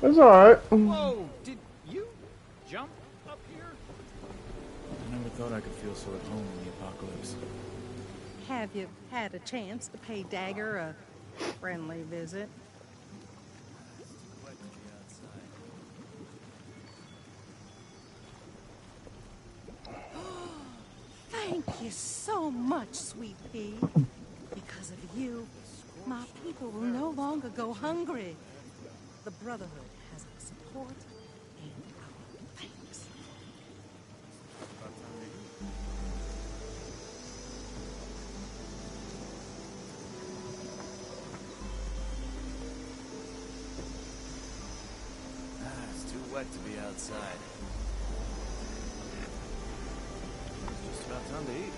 It's alright. Whoa! Did you jump up here? I never thought I could feel so at home in the apocalypse. Have you had a chance to pay Dagger a friendly visit? Thank you so much, Sweet Pea. Because of you, my people will no longer go hungry. The Brotherhood has our support and our thanks. It's too wet to be outside. It's just about time to eat.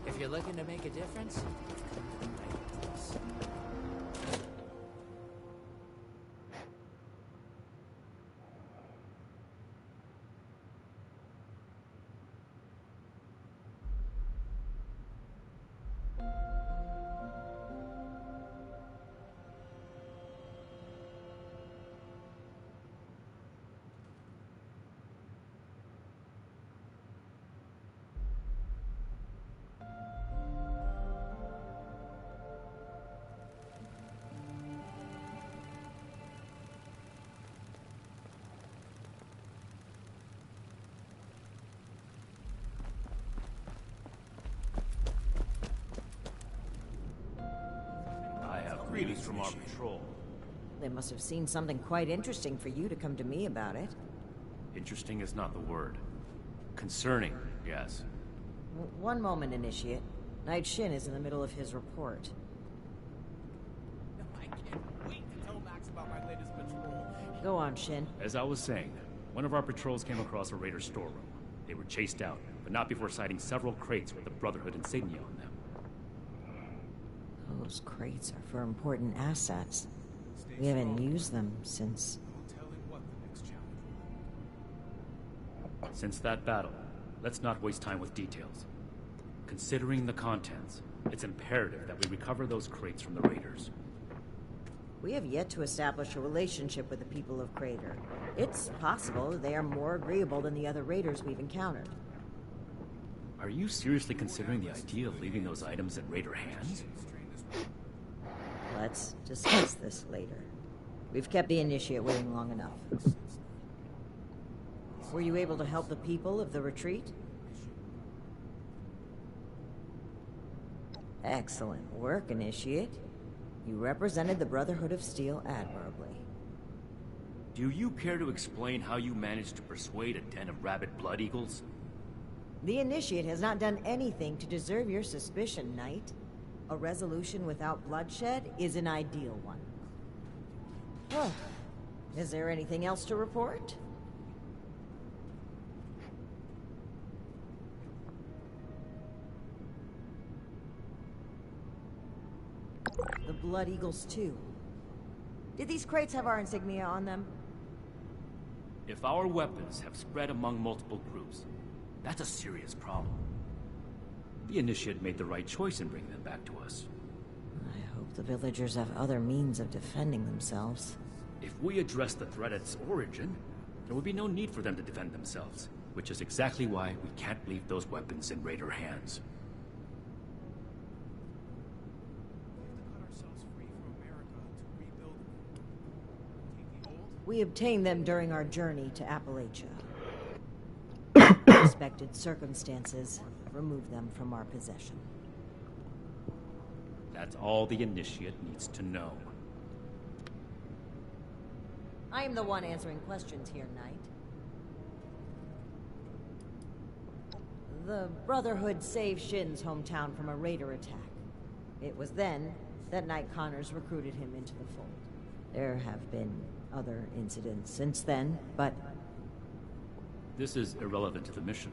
If you're looking to make a difference, Greetings from our patrol. They must have seen something quite interesting for you to come to me about it. Interesting is not the word. Concerning, yes. One moment, Initiate. Knight Shin is in the middle of his report. I can't wait to tell Max about my latest patrol. Go on, Shin. As I was saying, one of our patrols came across a raider storeroom. They were chased out, but not before sighting several crates with the Brotherhood insignia on them. Those crates are for important assets. We haven't used them since... Since that battle, let's not waste time with details. Considering the contents, it's imperative that we recover those crates from the raiders. We have yet to establish a relationship with the people of Crater. It's possible they are more agreeable than the other raiders we've encountered. Are you seriously considering the idea of leaving those items in raider hands? Let's discuss this later. We've kept the Initiate waiting long enough. Were you able to help the people of the retreat? Excellent work, Initiate. You represented the Brotherhood of Steel admirably. Do you care to explain how you managed to persuade a den of rabid blood eagles? The Initiate has not done anything to deserve your suspicion, Knight. A resolution without bloodshed is an ideal one. Oh, is there anything else to report? The Blood Eagles, too. Did these crates have our insignia on them? If our weapons have spread among multiple groups, that's a serious problem. The Initiate made the right choice in bringing them back to us. I hope the villagers have other means of defending themselves. If we address the threat at its origin, there would be no need for them to defend themselves, which is exactly why we can't leave those weapons in raider hands. We obtained them during our journey to Appalachia. Unexpected circumstances removed them from our possession. That's all the Initiate needs to know. I am the one answering questions here, Knight. The Brotherhood saved Shin's hometown from a raider attack. It was then that Knight Connors recruited him into the fold. There have been other incidents since then, but... This is irrelevant to the mission.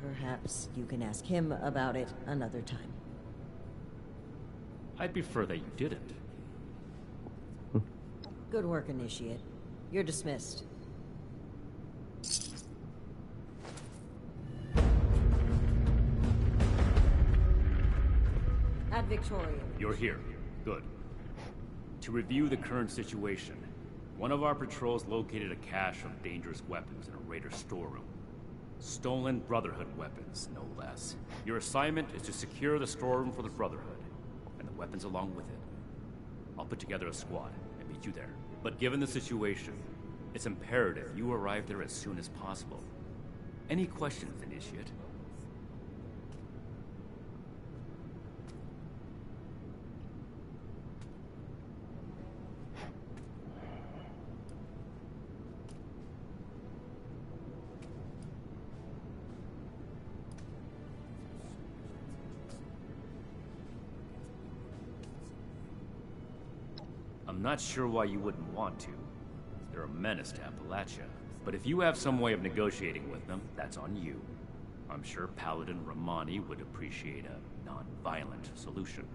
Perhaps you can ask him about it another time. I'd prefer that you didn't. Good work, Initiate. You're dismissed. At Victoria. You're here. Good. To review the current situation, one of our patrols located a cache of dangerous weapons in a raider storeroom. Stolen Brotherhood weapons, no less. Your assignment is to secure the storeroom for the Brotherhood, and the weapons along with it. I'll put together a squad and meet you there. But given the situation, it's imperative you arrive there as soon as possible. Any questions, Initiate? I'm not sure why you wouldn't want to. They're a menace to Appalachia. But if you have some way of negotiating with them, that's on you. I'm sure Paladin Romani would appreciate a non-violent solution.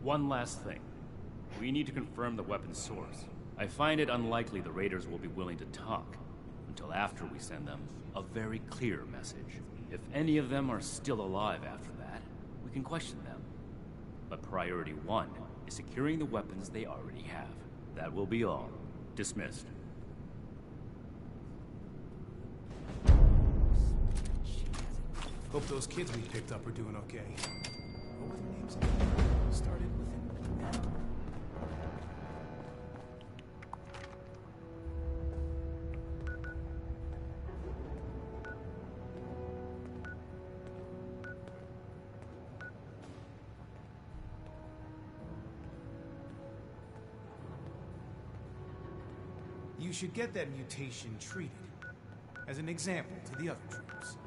One last thing. We need to confirm the weapon's source. I find it unlikely the raiders will be willing to talk until after we send them a very clear message. If any of them are still alive after that, we can question them. But priority one is securing the weapons they already have. That will be all. Dismissed. Hope those kids we picked up are doing okay. What were their names again? Started with an M. You should get that mutation treated as an example to the other troops.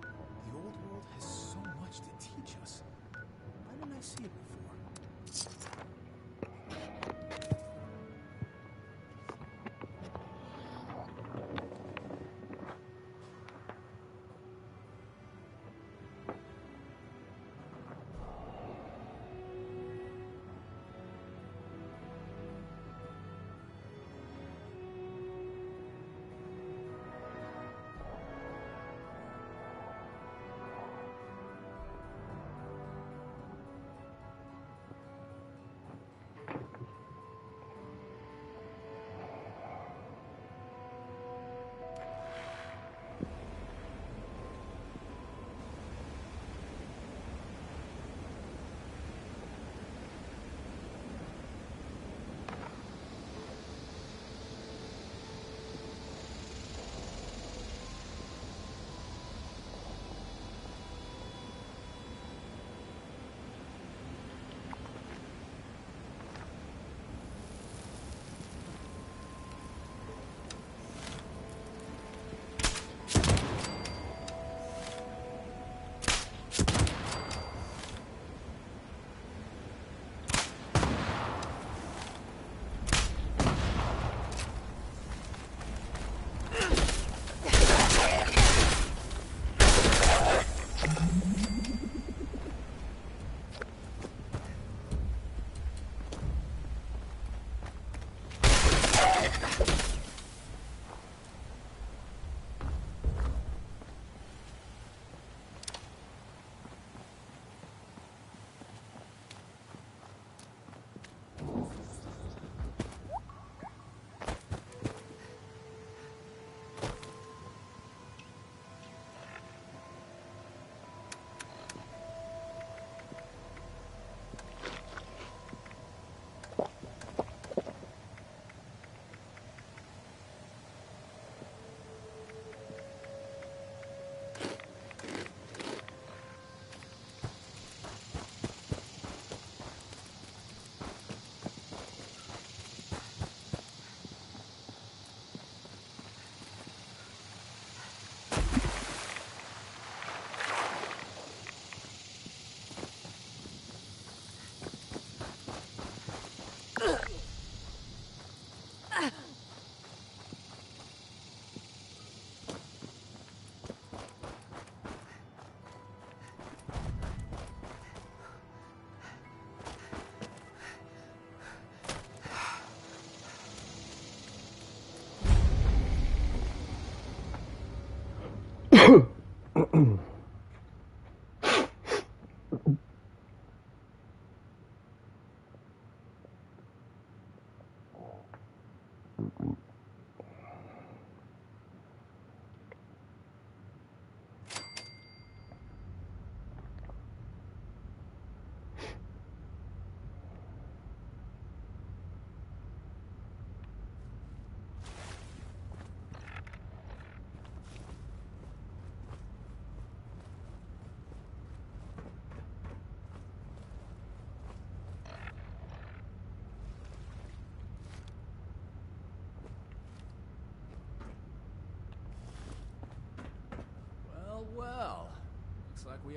The old world has so much to teach us. Why didn't I see it before?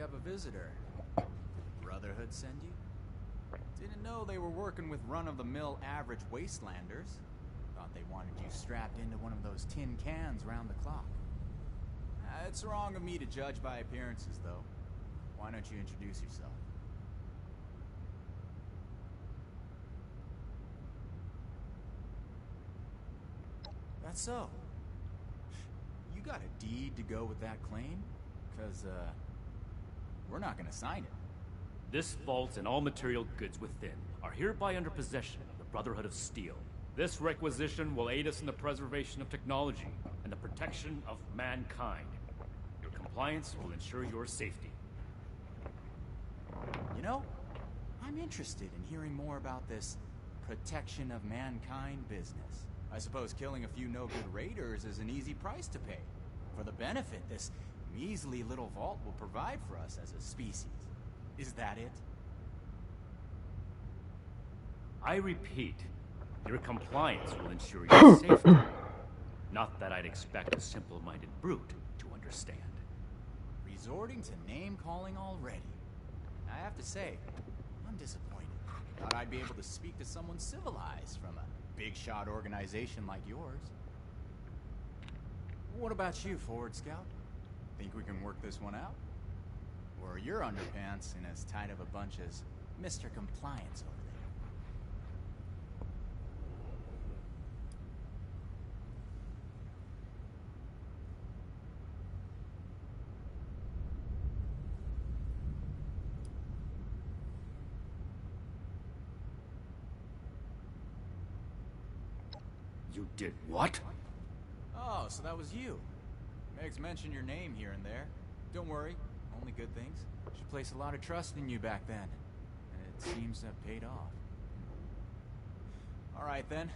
have a visitor. Brotherhood send you? Didn't know they were working with run-of-the-mill average wastelanders. Thought they wanted you strapped into one of those tin cans round the clock. It's wrong of me to judge by appearances, though. Why don't you introduce yourself? That's so. You got a deed to go with that claim? 'Cause, we're not gonna sign it. This vault and all material goods within are hereby under possession of the Brotherhood of Steel. This requisition will aid us in the preservation of technology and the protection of mankind. Your compliance will ensure your safety. You know, I'm interested in hearing more about this protection of mankind business. I suppose killing a few no-good raiders is an easy price to pay for the benefit this measly little vault will provide for us as a species. Is that it? I repeat, your compliance will ensure your safety. Not that I'd expect a simple-minded brute to understand. Resorting to name-calling already. I have to say, I'm disappointed. Thought I'd be able to speak to someone civilized from a big-shot organization like yours. What about you, Forward Scout? Think we can work this one out? Or are your underpants in as tight of a bunch as Mr. Compliance over there? You did what? Oh, so that was you. Meg's mentioned your name here and there. Don't worry, only good things. She placed a lot of trust in you back then, and it seems to have paid off. Alright then.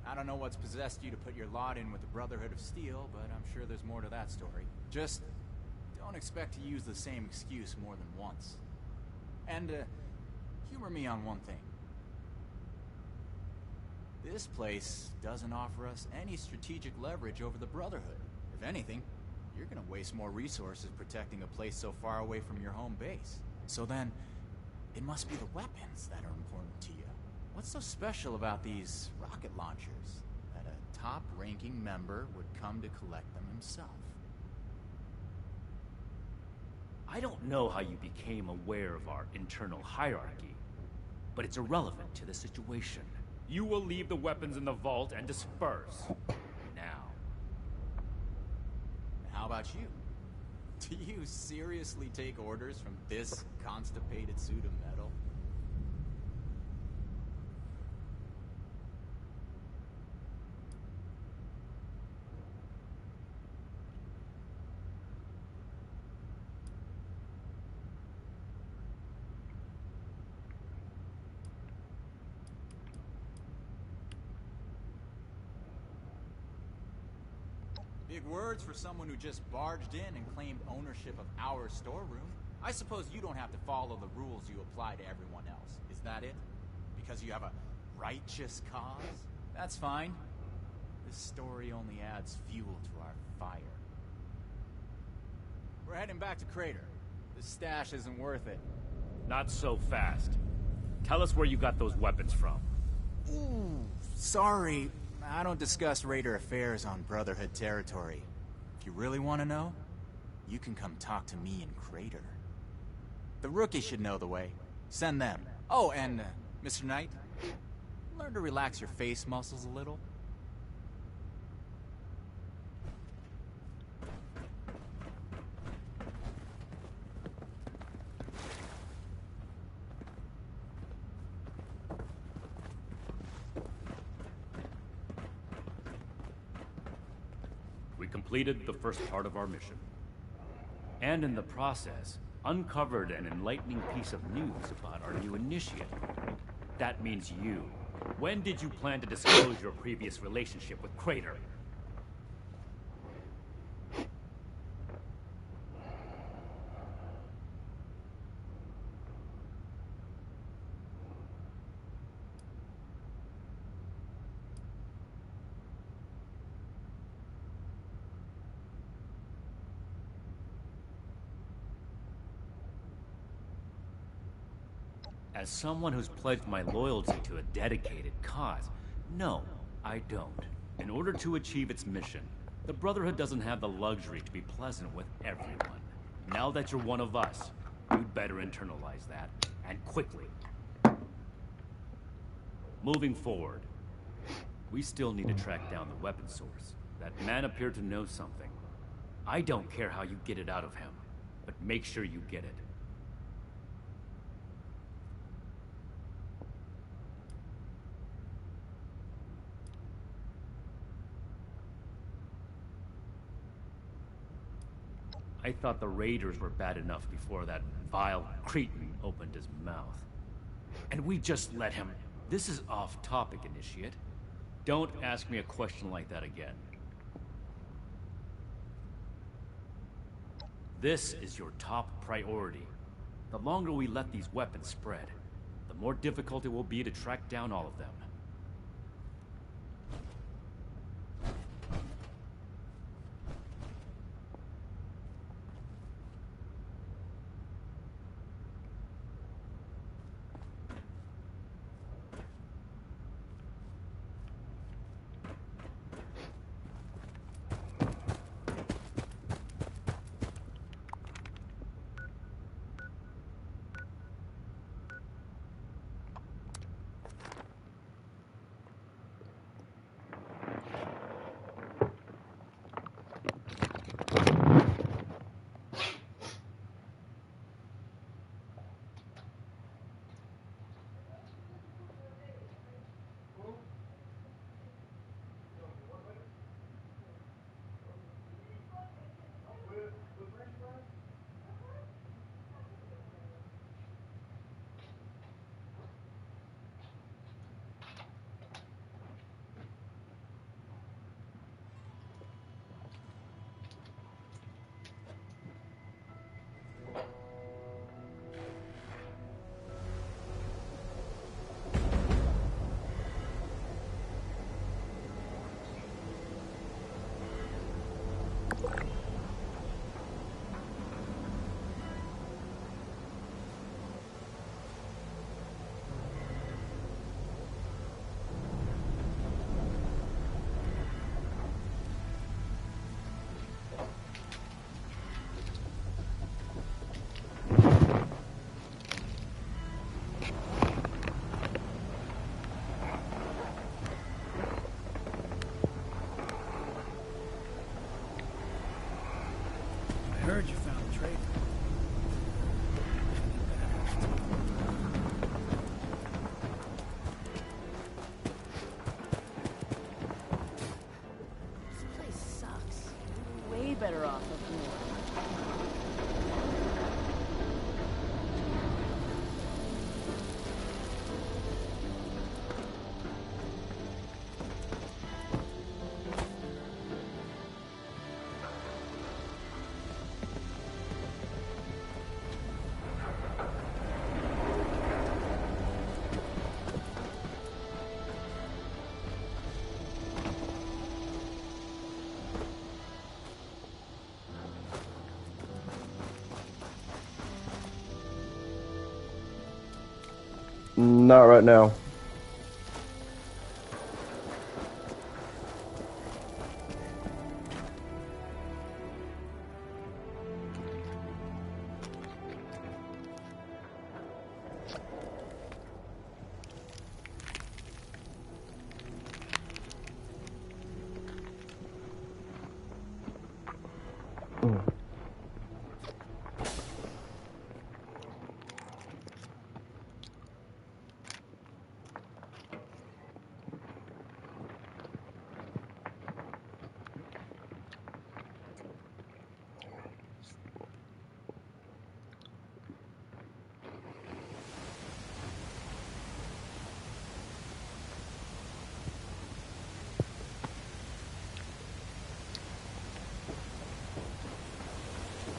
I don't know what's possessed you to put your lot in with the Brotherhood of Steel, but I'm sure there's more to that story. Just don't expect to use the same excuse more than once. And, humor me on one thing. This place doesn't offer us any strategic leverage over the Brotherhood. If anything, you're gonna waste more resources protecting a place so far away from your home base. So then, it must be the weapons that are important to you. What's so special about these rocket launchers that a top-ranking member would come to collect them himself? I don't know how you became aware of our internal hierarchy, but it's irrelevant to the situation. You will leave the weapons in the vault and disperse. Now. How about you? Do you seriously take orders from this constipated suit of metal? Big words for someone who just barged in and claimed ownership of our storeroom. I suppose you don't have to follow the rules you apply to everyone else. Is that it? Because you have a righteous cause? That's fine. This story only adds fuel to our fire. We're heading back to Crater. This stash isn't worth it. Not so fast. Tell us where you got those weapons from. Ooh, sorry. I don't discuss Raider affairs on Brotherhood territory. If you really want to know, you can come talk to me in Crater. The rookie should know the way. Send them. Oh, and, Mr. Knight, learn to relax your face muscles a little. We completed the first part of our mission. And in the process, uncovered an enlightening piece of news about our new initiate. That means you. When did you plan to disclose your previous relationship with Crater? As someone who's pledged my loyalty to a dedicated cause, no, I don't. In order to achieve its mission, the Brotherhood doesn't have the luxury to be pleasant with everyone. Now that you're one of us, you'd better internalize that, and quickly. Moving forward, we still need to track down the weapon source. That man appeared to know something. I don't care how you get it out of him, but make sure you get it. I thought the Raiders were bad enough before that vile cretin opened his mouth. And we just let him. This is off topic, Initiate. Don't ask me a question like that again. This is your top priority. The longer we let these weapons spread, the more difficult it will be to track down all of them. Heard you found a traitor. This place sucks. Way better off up north. Not right now.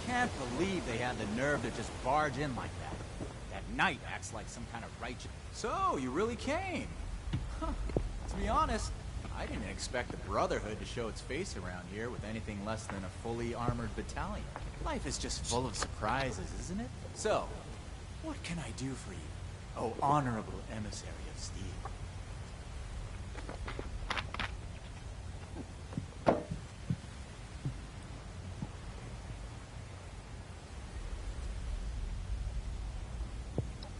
Can't believe they had the nerve to just barge in like that. That knight acts like some kind of righteous. So, you really came? Huh. To be honest, I didn't expect the Brotherhood to show its face around here with anything less than a fully armored battalion. Life is just full of surprises, isn't it? So, what can I do for you? Oh, honorable emissary of steel.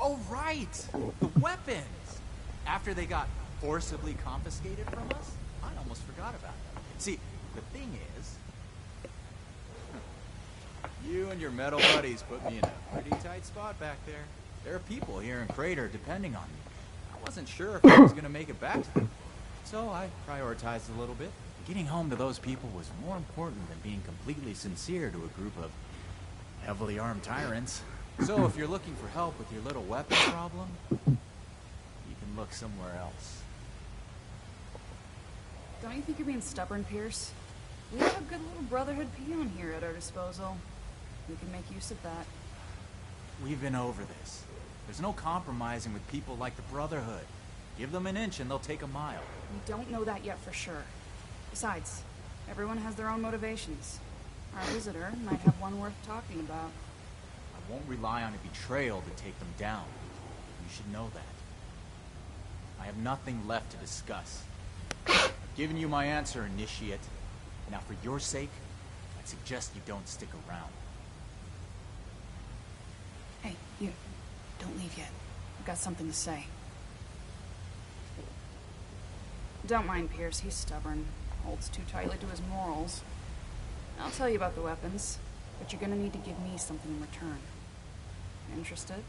Oh, right! The weapons! After they got forcibly confiscated from us, I almost forgot about them. See, the thing is, you and your metal buddies put me in a pretty tight spot back there. There are people here in Crater depending on me. I wasn't sure if I was gonna make it back to them. So I prioritized a little bit. Getting home to those people was more important than being completely sincere to a group of heavily armed tyrants. So if you're looking for help with your little weapon problem, you can look somewhere else. Don't you think you're being stubborn, Pierce? We have a good little Brotherhood peon here at our disposal. We can make use of that. We've been over this. There's no compromising with people like the Brotherhood. Give them an inch and they'll take a mile. We don't know that yet for sure. Besides, everyone has their own motivations. Our visitor might have one worth talking about. I won't rely on a betrayal to take them down. You should know that. I have nothing left to discuss. I've given you my answer, Initiate. Now for your sake, I'd suggest you don't stick around. Hey, you. Don't leave yet. I've got something to say. Don't mind Pierce, he's stubborn. Holds too tightly to his morals. I'll tell you about the weapons, but you're gonna need to give me something in return. Interested?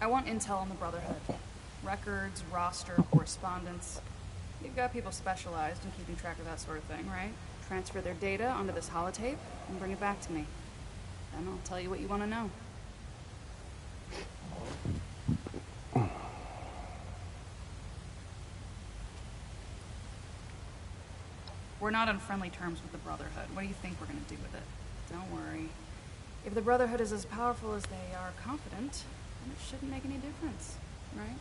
I want intel on the Brotherhood. Records, roster, correspondence. You've got people specialized in keeping track of that sort of thing, right? Transfer their data onto this holotape and bring it back to me. Then I'll tell you what you want to know. We're not on friendly terms with the Brotherhood. What do you think we're going to do with it? Don't worry. If the Brotherhood is as powerful as they are confident, then it shouldn't make any difference, right?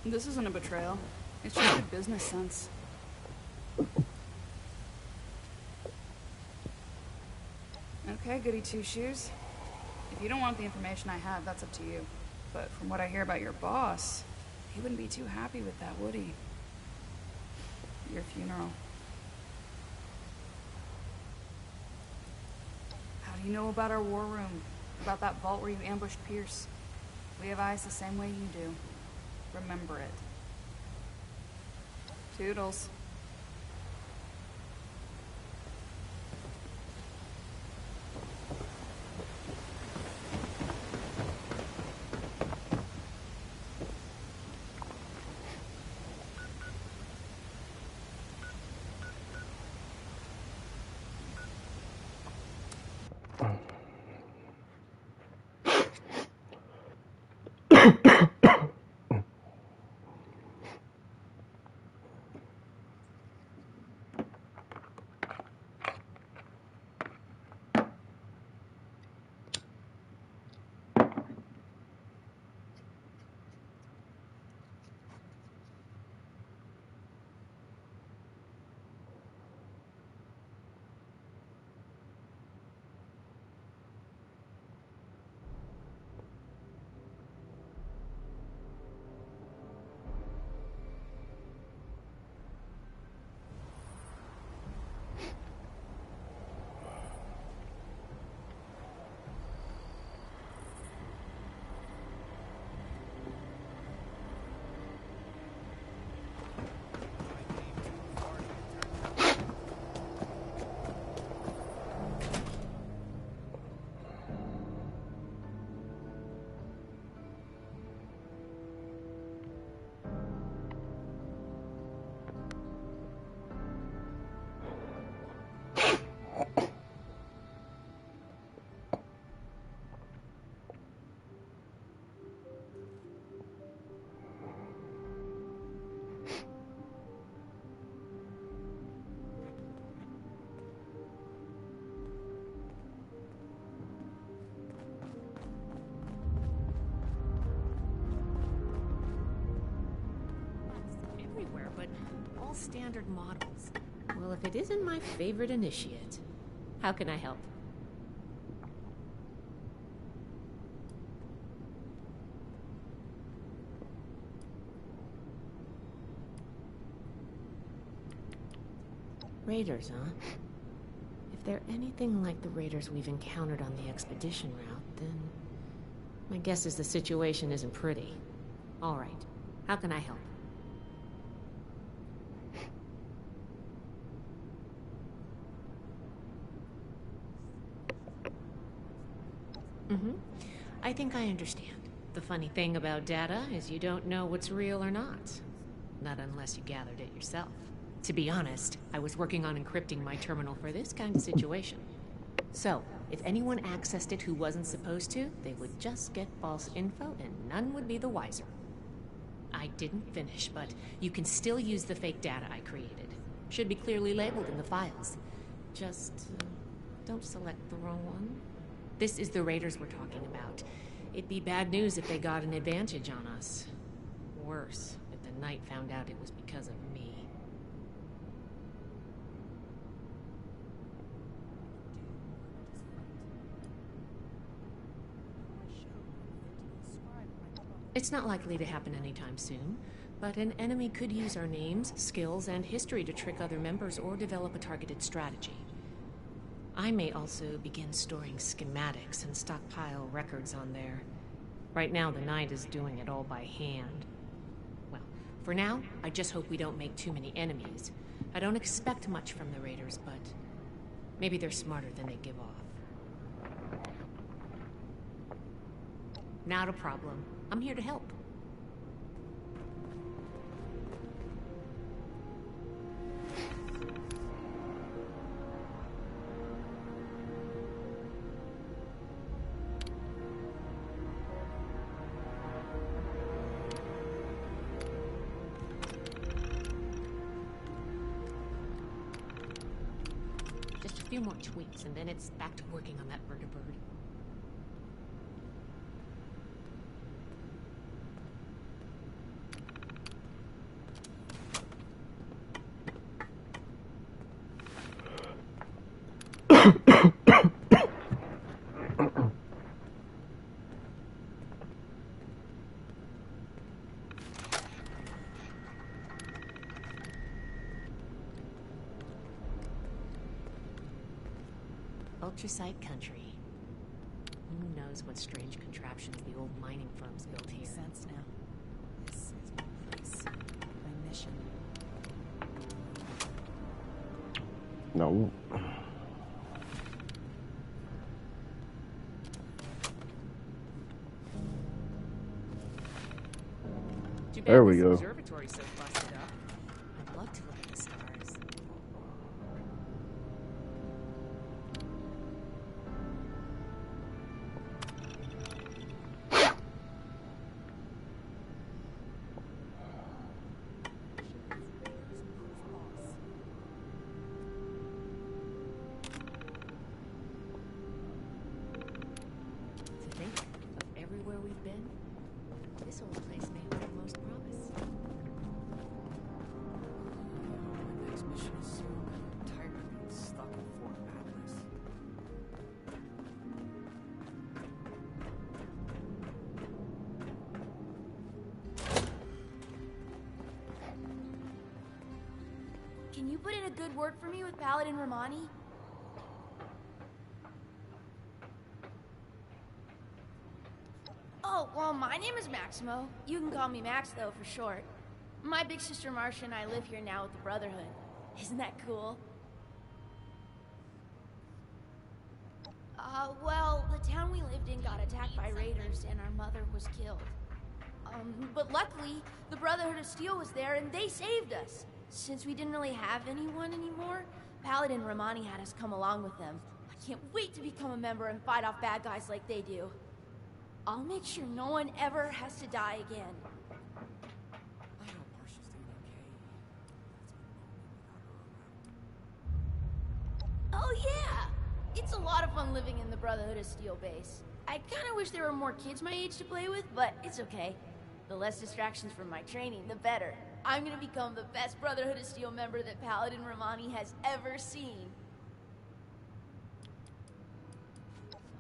This isn't a betrayal. It's just good business sense. Okay, goody two-shoes. If you don't want the information I have, that's up to you. But from what I hear about your boss, he wouldn't be too happy with that, would he? Your funeral. How do you know about our war room? About that vault where you ambushed Pierce? We have eyes the same way you do. Remember it. Toodles. all standard models. Well, if it isn't my favorite initiate, how can I help? Raiders, huh? If they're anything like the raiders we've encountered on the expedition route, then my guess is the situation isn't pretty. All right, how can I help? I think I understand. The funny thing about data is you don't know what's real or not. Not unless you gathered it yourself. To be honest, I was working on encrypting my terminal for this kind of situation. So, if anyone accessed it who wasn't supposed to, they would just get false info and none would be the wiser. I didn't finish, but you can still use the fake data I created. Should be clearly labeled in the files. Just don't select the wrong one. This is the raiders we're talking about. It'd be bad news if they got an advantage on us. Worse, if the Knight found out it was because of me. It's not likely to happen anytime soon, but an enemy could use our names, skills, and history to trick other members or develop a targeted strategy. I may also begin storing schematics and stockpile records on there. Right now, the Knight is doing it all by hand. Well, for now, I just hope we don't make too many enemies. I don't expect much from the raiders, but maybe they're smarter than they give off. Not a problem. I'm here to help. Just a few more tweaks, and then it's back to working on that vertibird. Ultrasite country. Who knows what strange contraptions the old mining firms built here? Makes sense now. This is my place. My mission. No. There we go. Observatory's so busted up. I'd love to look at the stars. To think of everywhere we've been, this old place may hold the most promise. My next mission is soon. I'm tired of being stuck in Fort Atlas. Can you put in a good word for me with Paladin Romani? Oh, well, my name is Maximo. You can call me Max, though, for short. My big sister Marcia and I live here now with the Brotherhood. Isn't that cool? Well, the town we lived in got attacked by raiders and our mother was killed. But luckily, the Brotherhood of Steel was there and they saved us. Since we didn't really have anyone anymore, Paladin Romani had us come along with them. I can't wait to become a member and fight off bad guys like they do. I'll make sure no one ever has to die again. I hope Marcia's doing okay. Oh yeah! It's a lot of fun living in the Brotherhood of Steel base. I kinda wish there were more kids my age to play with, but it's okay. The less distractions from my training, the better. I'm gonna become the best Brotherhood of Steel member that Paladin Romani has ever seen.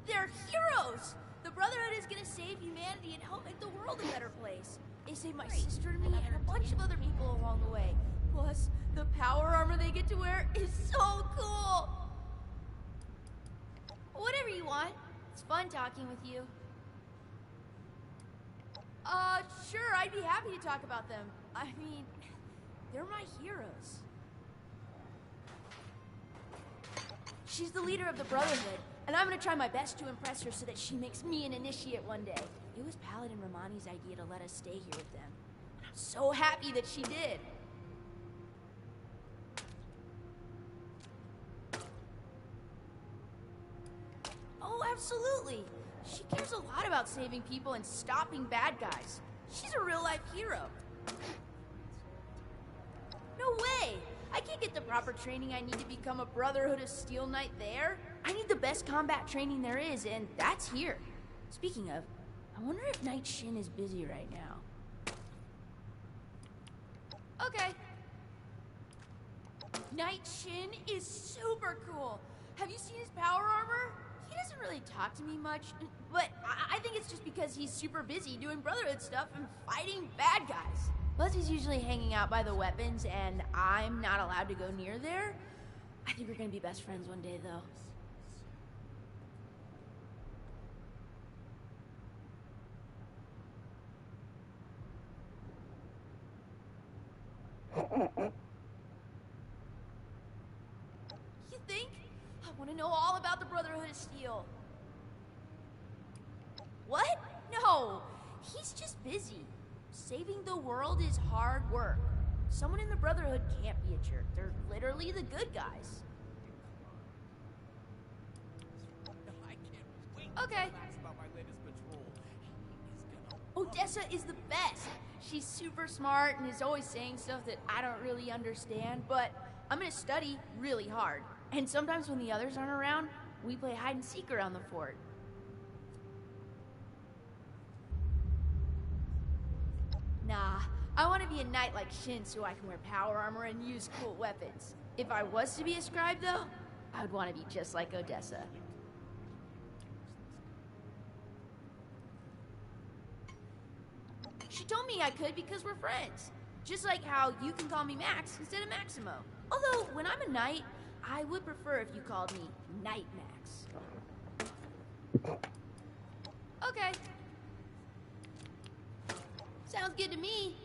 They're heroes! The Brotherhood is gonna save humanity and help make the world a better place. They saved my sister and me and a bunch of other people along the way. Plus, the power armor they get to wear is so cool! Whatever you want. It's fun talking with you. Sure, I'd be happy to talk about them. I mean, they're my heroes. She's the leader of the Brotherhood, and I'm gonna try my best to impress her so that she makes me an initiate one day. It was Paladin Romani's idea to let us stay here with them, and I'm so happy that she did. Oh, absolutely. She cares a lot about saving people and stopping bad guys. She's a real-life hero. No way! I can't get the proper training I need to become a Brotherhood of Steel Knight there. I need the best combat training there is, and that's here. Speaking of, I wonder if Knight Shin is busy right now. Okay. Knight Shin is super cool. Have you seen his power armor? He doesn't really talk to me much, but I think it's just because he's super busy doing Brotherhood stuff and fighting bad guys. Plus, he's usually hanging out by the weapons, and I'm not allowed to go near there. I think we're gonna be best friends one day, though. You think? I want to know all about the Brotherhood of Steel. What? No, he's just busy. Saving the world is hard work. Someone in the Brotherhood can't be a jerk. They're literally the good guys. Okay. Odessa is the best. She's super smart and is always saying stuff that I don't really understand, but I'm gonna study really hard. And sometimes when the others aren't around, we play hide and seek around the fort. Nah, I want to be a knight like Shin so I can wear power armor and use cool weapons. If I was to be a scribe, though, I would want to be just like Odessa. She told me I could because we're friends. Just like how you can call me Max instead of Maximo. Although, when I'm a knight, I would prefer if you called me Knight Max. Okay. Sounds good to me.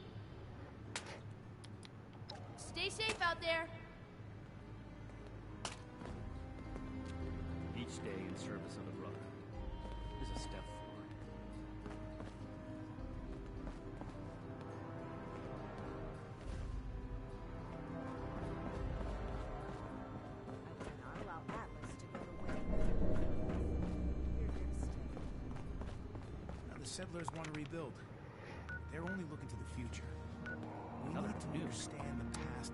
Stay safe out there. Each day in service of the Brotherhood is a step forward. I will not allow Atlas to go away. We're here to stay. Now the settlers want to rebuild. They're only looking to the future. We need to understand the past.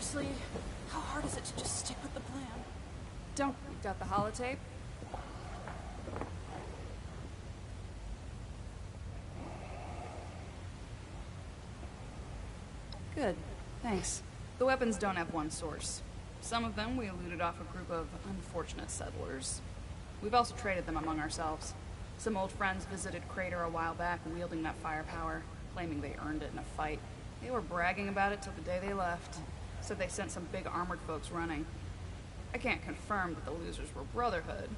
Seriously, how hard is it to just stick with the plan? Don't. You've got the holotape? Good. Thanks. The weapons don't have one source. Some of them we looted off a group of unfortunate settlers. We've also traded them among ourselves. Some old friends visited Crater a while back wielding that firepower, claiming they earned it in a fight. They were bragging about it till the day they left. Said they sent some big armored folks running. I can't confirm that the losers were Brotherhood,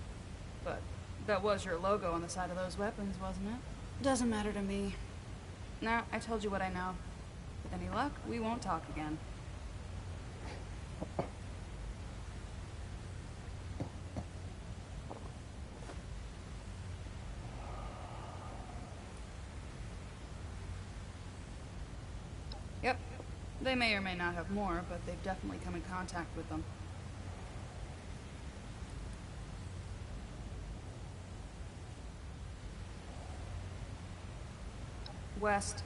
but that was your logo on the side of those weapons, wasn't it? Doesn't matter to me. Nah, I told you what I know. With any luck, we won't talk again. Yep. They may or may not have more, but they've definitely come in contact with them. West.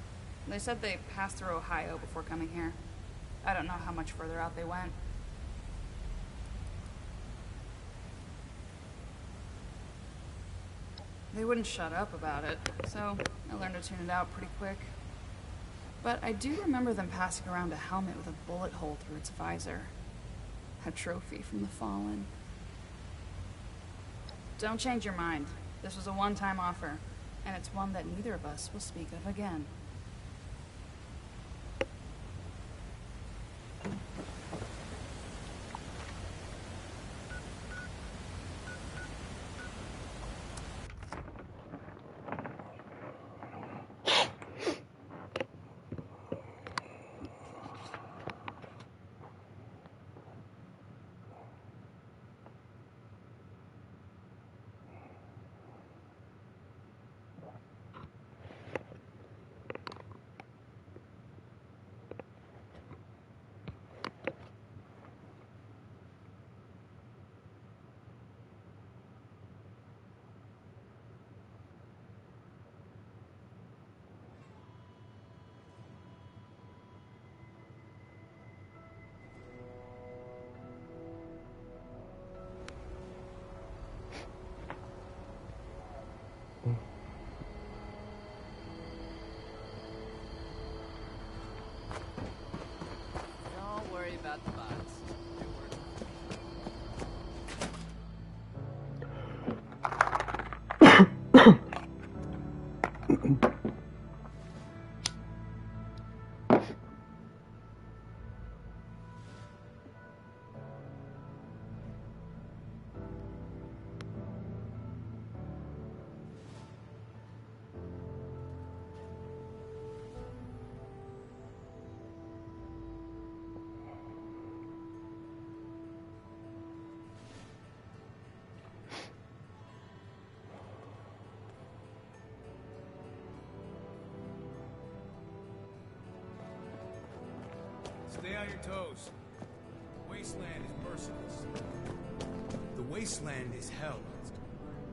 They said they passed through Ohio before coming here. I don't know how much further out they went. They wouldn't shut up about it, so I learned to tune it out pretty quick. But I do remember them passing around a helmet with a bullet hole through its visor. A trophy from the Fallen. Don't change your mind. This was a one-time offer, and it's one that neither of us will speak of again. Don't worry about the bots. Stay on your toes. The wasteland is merciless. The wasteland is hell.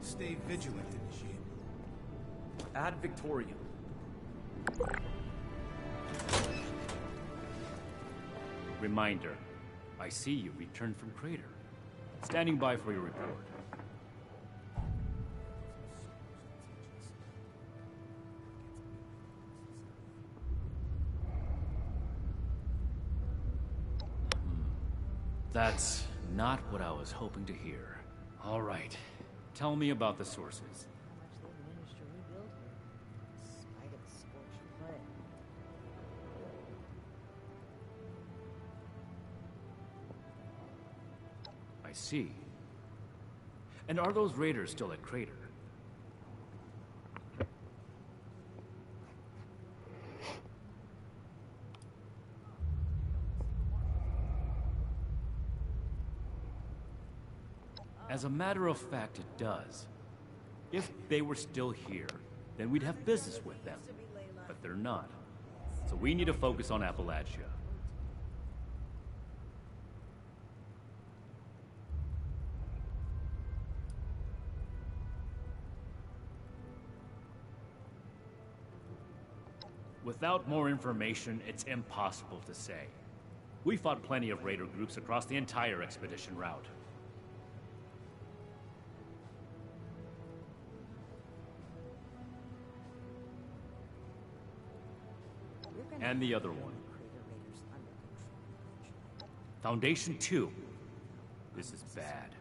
Stay vigilant, Initiate. Ad Victoriam. Reminder. I see you returned from Crater. Standing by for your report. That's not what I was hoping to hear. All right. Tell me about the sources. How much they've managed to rebuild here, in spite of the scorched earth. I see. And are those raiders still at Crater? As a matter of fact, it does. If they were still here, then we'd have business with them. But they're not. So we need to focus on Appalachia. Without more information, it's impossible to say. We fought plenty of raider groups across the entire expedition route. And the other one. Foundation 2. This is bad.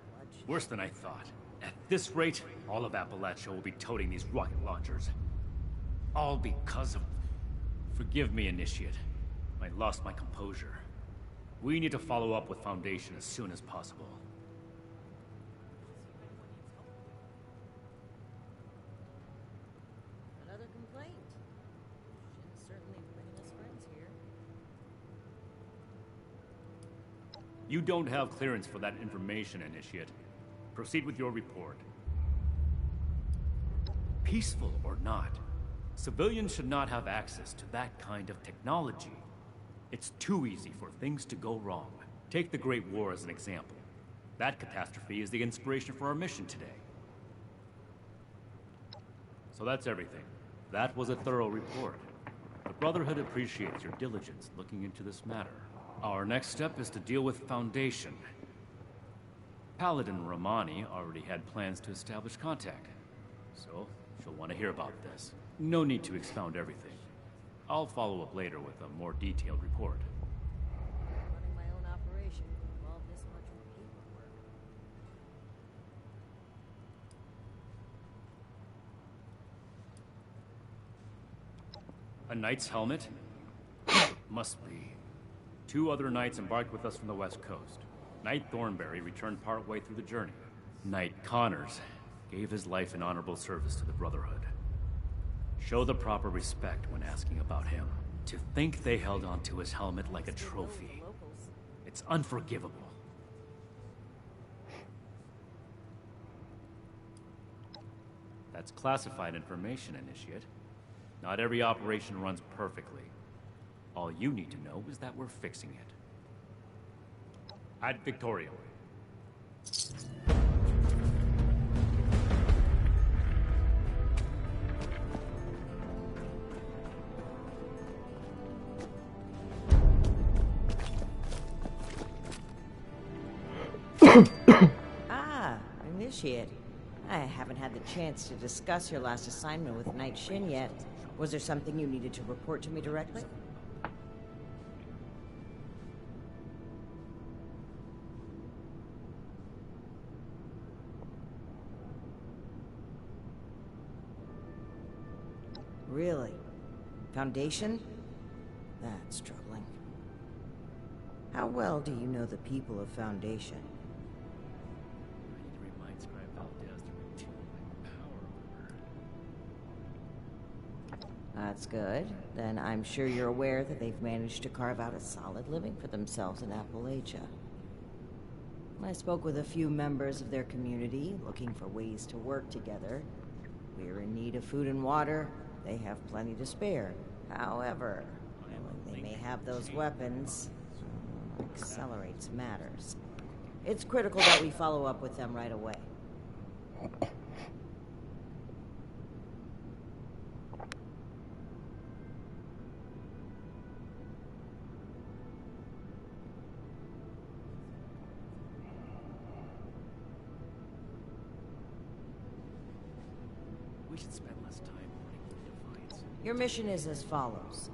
Worse than I thought. At this rate, all of Appalachia will be toting these rocket launchers. All because of... Forgive me, Initiate. I lost my composure. We need to follow up with Foundation as soon as possible. Another complaint. Shin's certainly bringing us friends here. You don't have clearance for that information, Initiate. Proceed with your report. Peaceful or not, civilians should not have access to that kind of technology. It's too easy for things to go wrong. Take the Great War as an example. That catastrophe is the inspiration for our mission today. So that's everything. That was a thorough report. The Brotherhood appreciates your diligence looking into this matter. Our next step is to deal with Foundation. Paladin Romani already had plans to establish contact, so she'll want to hear about this. No need to expound everything. I'll follow up later with a more detailed report. Running my own operation would involve this much paperwork. A knight's helmet? Must be. 2 other knights embarked with us from the west coast. Knight Thornberry returned partway through the journey. Knight Connors gave his life in honorable service to the Brotherhood. Show the proper respect when asking about him. To think they held onto his helmet like a trophy. It's unforgivable. That's classified information, Initiate. Not every operation runs perfectly. All you need to know is that we're fixing it. Ad Victoriam. Initiate. I haven't had the chance to discuss your last assignment with Knight Shin yet. Was there something you needed to report to me directly? Really? Foundation? That's troubling. How well do you know the people of Foundation? That's good. Then I'm sure you're aware that they've managed to carve out a solid living for themselves in Appalachia. I spoke with a few members of their community, looking for ways to work together. We're in need of food and water. They have plenty to spare. However, knowing they may have those weapons accelerates matters. It's critical that we follow up with them right away. We should spend less time running from Defiance. Your mission is as follows.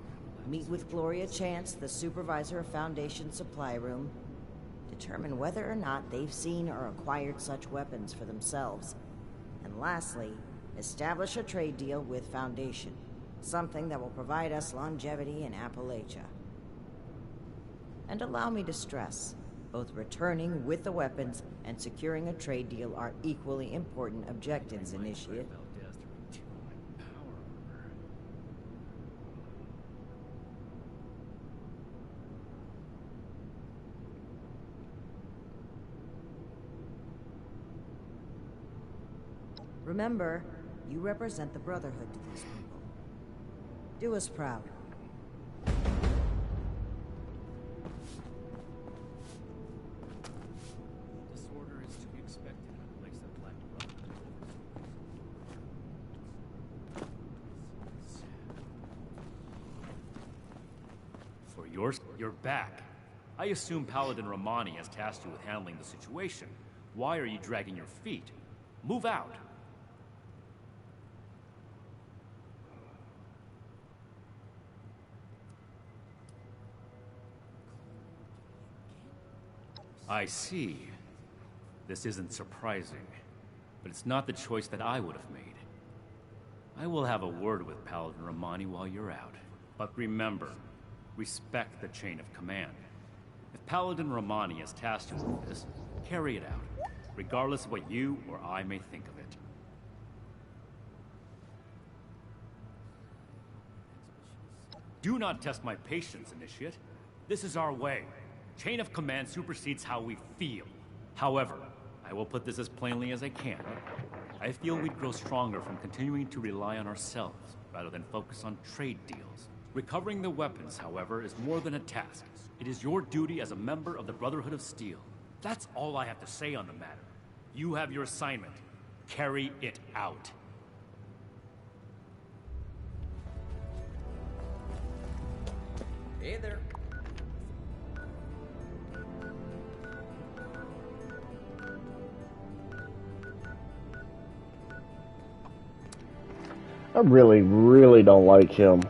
Meet with Gloria Chance, the supervisor of Foundation Supply Room. Determine whether or not they've seen or acquired such weapons for themselves. And lastly, establish a trade deal with Foundation. Something that will provide us longevity in Appalachia. And allow me to stress, both returning with the weapons and securing a trade deal are equally important objectives, Initiate. Remember, you represent the Brotherhood to these people. Do us proud. Disorder is to be expected in a place that Black Brotherhood. For yours, you're back. I assume Paladin Romani has tasked you with handling the situation. Why are you dragging your feet? Move out. I see. This isn't surprising, but it's not the choice that I would have made. I will have a word with Paladin Romani while you're out. But remember, respect the chain of command. If Paladin Romani has tasked you with this, carry it out, regardless of what you or I may think of it. Do not test my patience, Initiate. This is our way. Chain of command supersedes how we feel. However, I will put this as plainly as I can. I feel we'd grow stronger from continuing to rely on ourselves, rather than focus on trade deals. Recovering the weapons, however, is more than a task. It is your duty as a member of the Brotherhood of Steel. That's all I have to say on the matter. You have your assignment. Carry it out. Hey there. I really, really don't like him.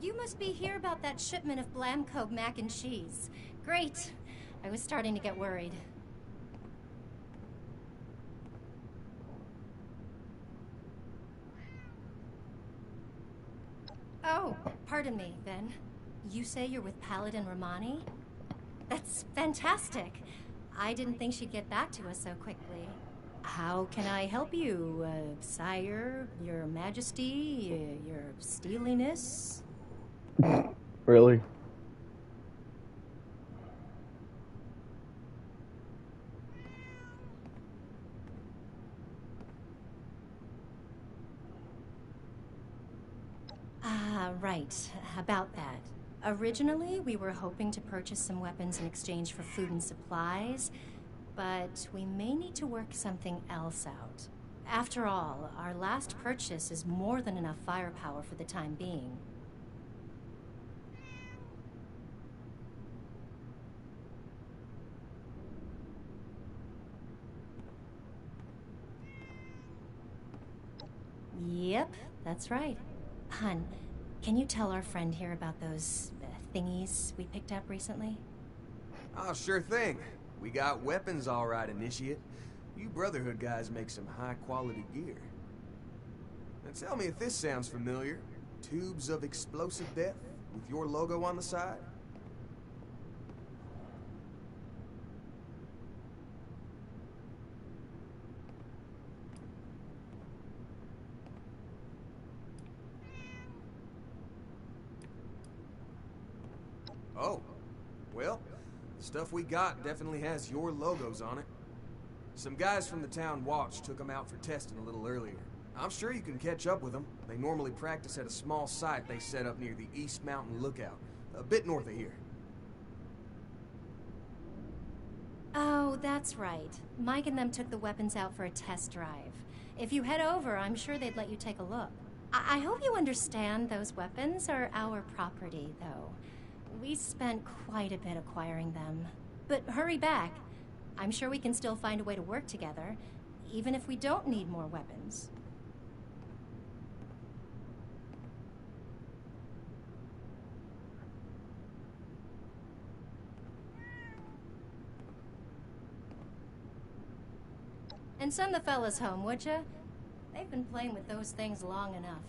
You must be here about that shipment of Blamco mac and cheese. Great. I was starting to get worried. Oh, pardon me, Ben. You say you're with Paladin Romani? That's fantastic. I didn't think she'd get back to us so quickly. How can I help you, sire, your majesty, your steeliness? Really? Right. About that. Originally, we were hoping to purchase some weapons in exchange for food and supplies, but we may need to work something else out. After all, our last purchase is more than enough firepower for the time being. Yep, that's right. Hun, can you tell our friend here about those thingies we picked up recently? Oh, sure thing. We got weapons all right, Initiate. You Brotherhood guys make some high-quality gear. Now tell me if this sounds familiar. Tubes of explosive death with your logo on the side? Oh, well, the stuff we got definitely has your logos on it. Some guys from the town watch took them out for testing a little earlier. I'm sure you can catch up with them. They normally practice at a small site they set up near the East Mountain Lookout, a bit north of here. Oh, that's right. Mike and them took the weapons out for a test drive. If you head over, I'm sure they'd let you take a look. I hope you understand those weapons are our property, though. We spent quite a bit acquiring them. But hurry back. I'm sure we can still find a way to work together, even if we don't need more weapons. And send the fellas home, would ya? They've been playing with those things long enough.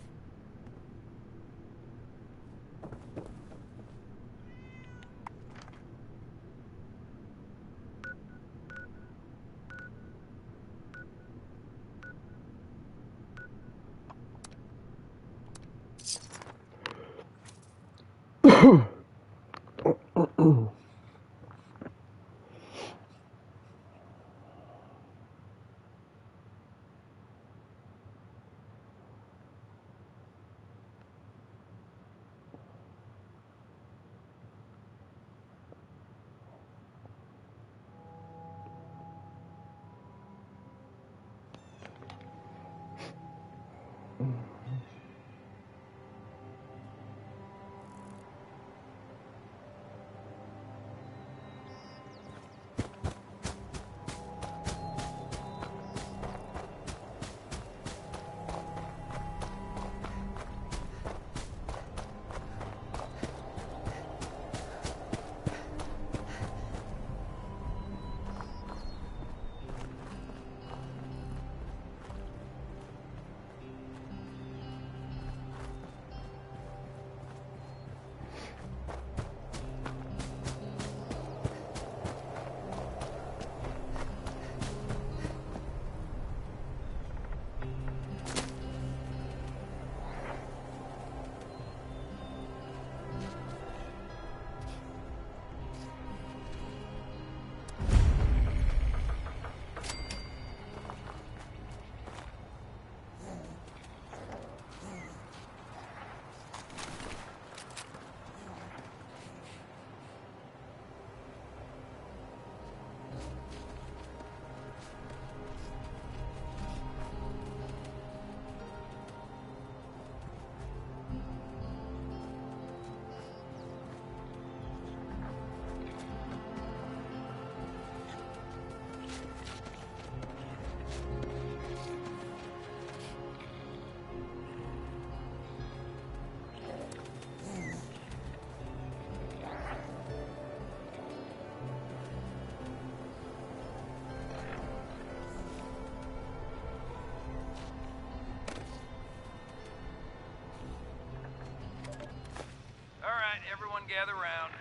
everyone gather round.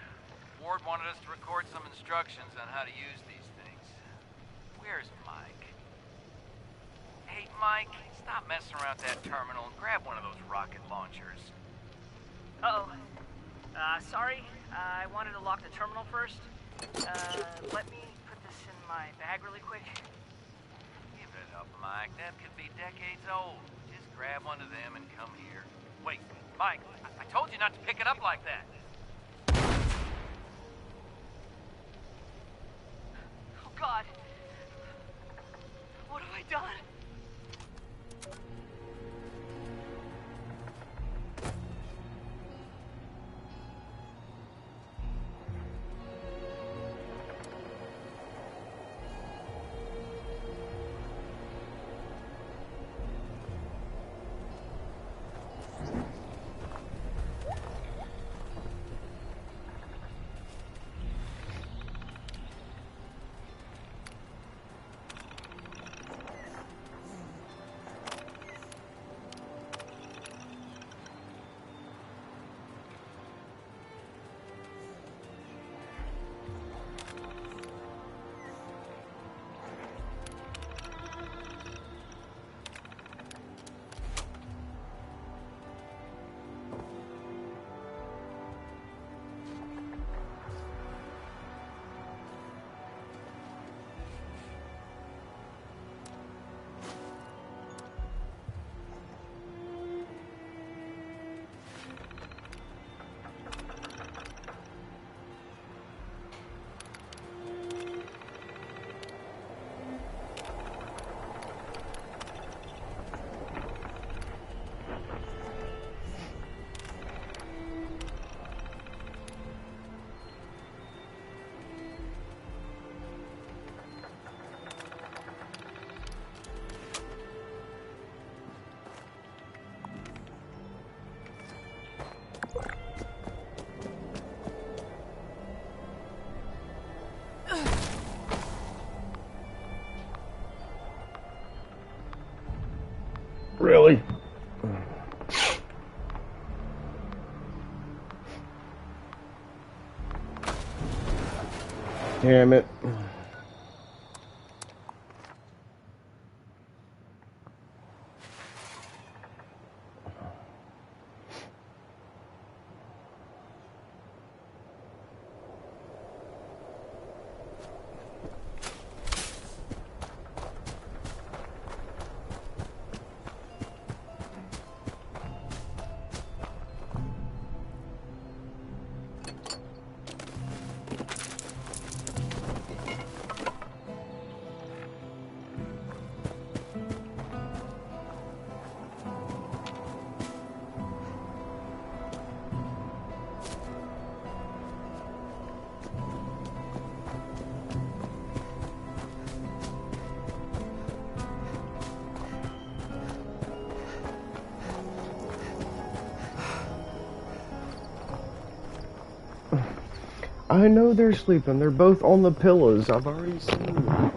Ward wanted us to record some instructions on how to use these things. Where's Mike? Hey, Mike, stop messing around with that terminal and grab one of those rocket launchers. Uh-oh. Sorry. I wanted to lock the terminal first. Let me put this in my bag really quick. Give it up, Mike. That could be decades old. Just grab one of them and come here. Wait, Mike, I told you not to pick it up like that. Oh, God. What have I done? Really? Damn it. I know they're sleeping. They're both on the pillows. I've already seen them.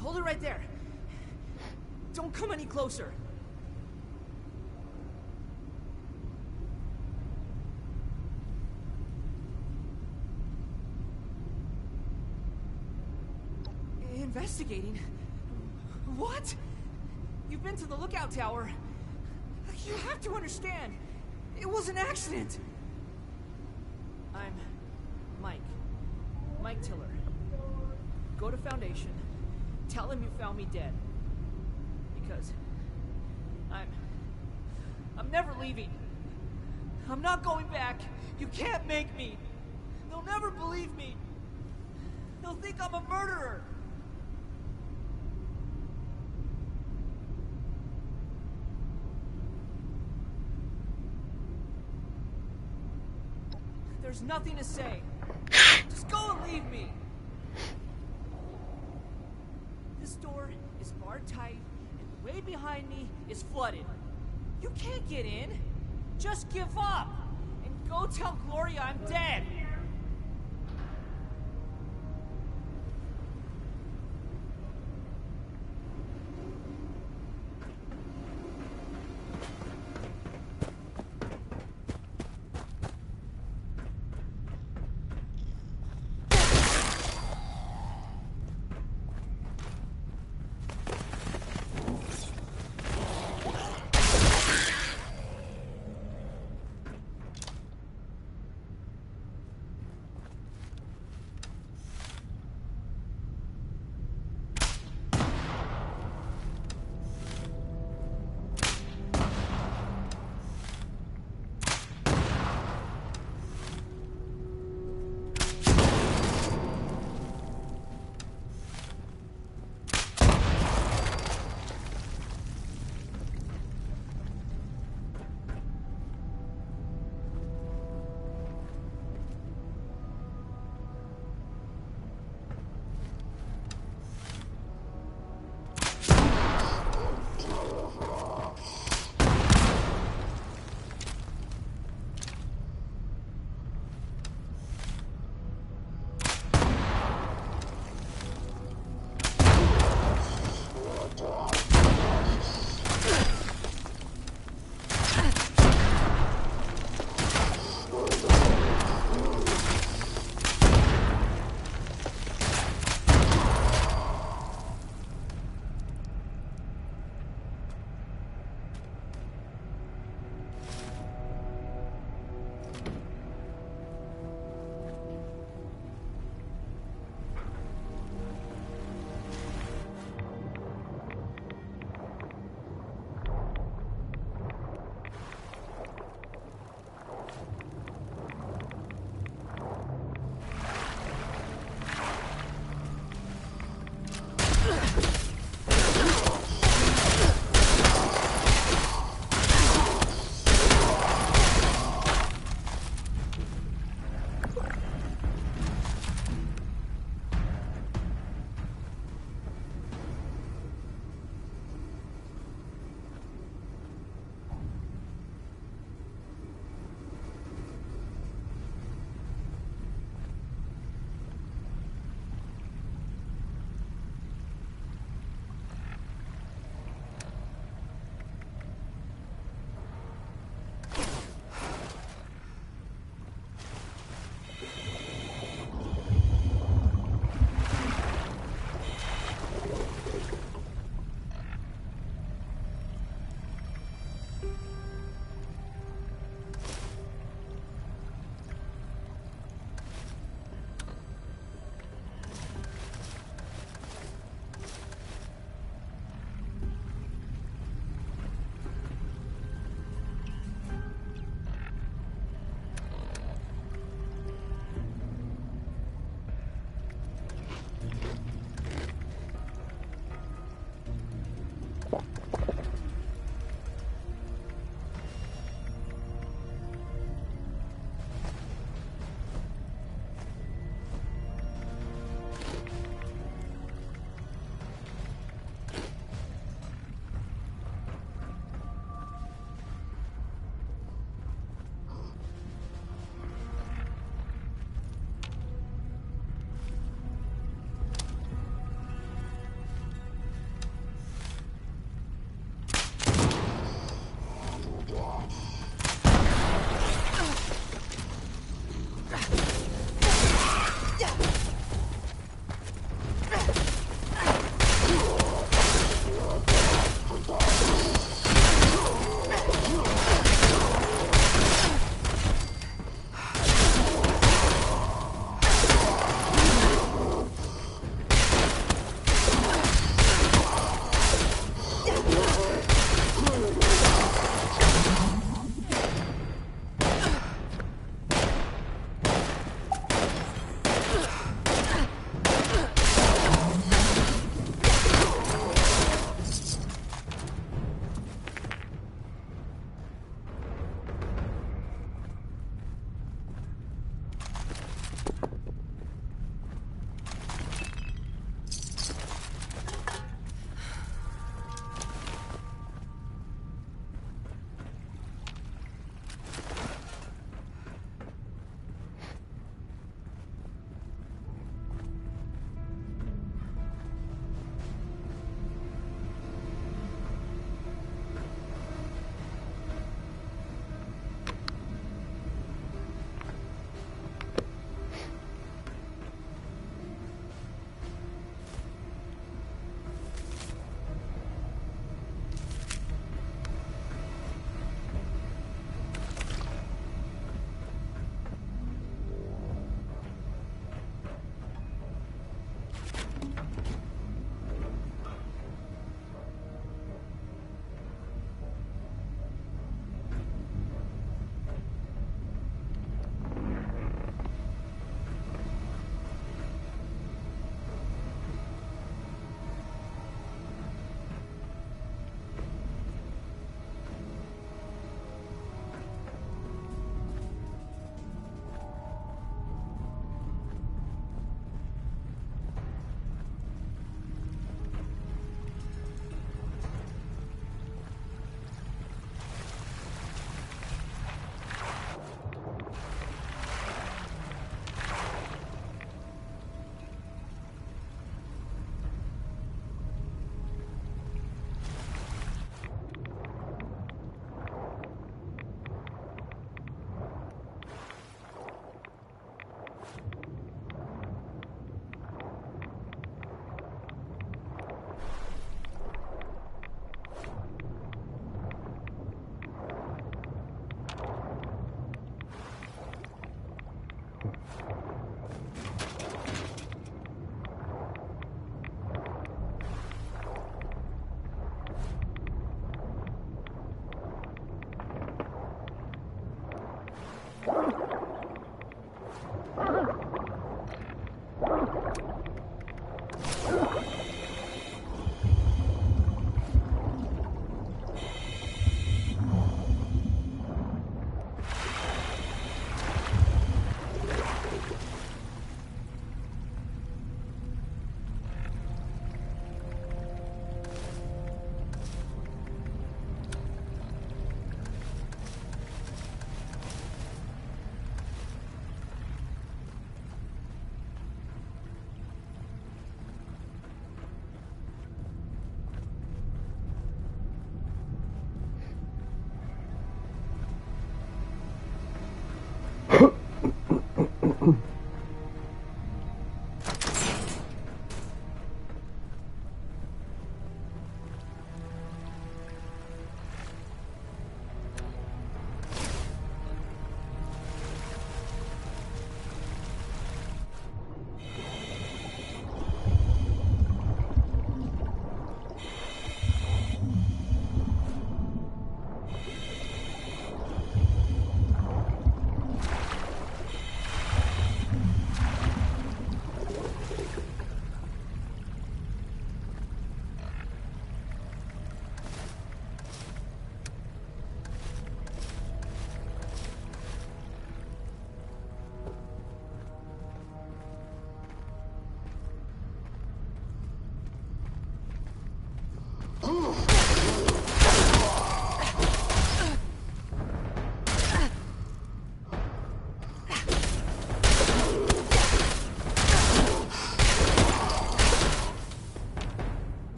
Hold it right there. Don't come any closer. Investigating? What? You've been to the lookout tower. You have to understand. It was an accident. I'm Mike. Mike Tiller. Go to Foundation. Tell him you found me dead. Because I'm never leaving. I'm not going back. You can't make me. They'll never believe me. They'll think I'm a murderer. There's nothing to say. Just go and leave me. This door is barred tight, and the way behind me is flooded. You can't get in. Just give up, and go tell Gloria I'm dead.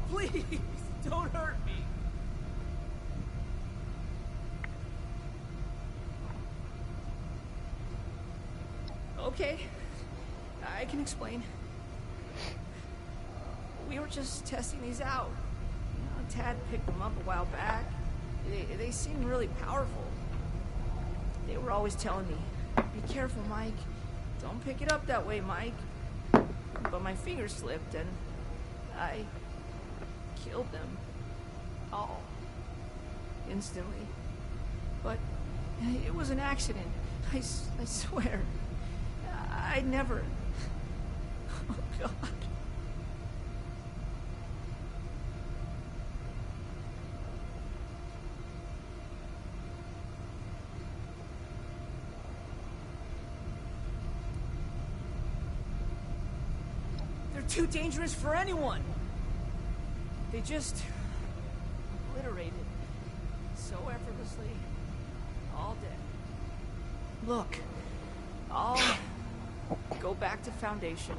Please, don't hurt me. Okay, I can explain. We were just testing these out. You know, Tad picked them up a while back. They seemed really powerful. They were always telling me, be careful, Mike. Don't pick it up that way, Mike. But my fingers slipped and I killed them. All. Instantly. But it was an accident. I swear. I'd never... Oh, God. They're too dangerous for anyone. They just obliterated so effortlessly. All dead. Look, I'll go back to Foundation,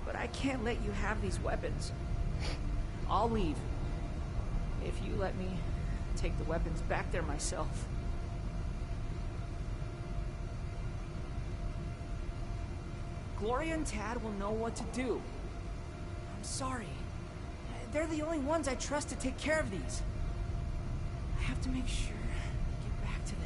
but I can't let you have these weapons. I'll leave if you let me take the weapons back there myself. Gloria and Tad will know what to do. I'm sorry. They're the only ones I trust to take care of these. I have to make sure I get back to them.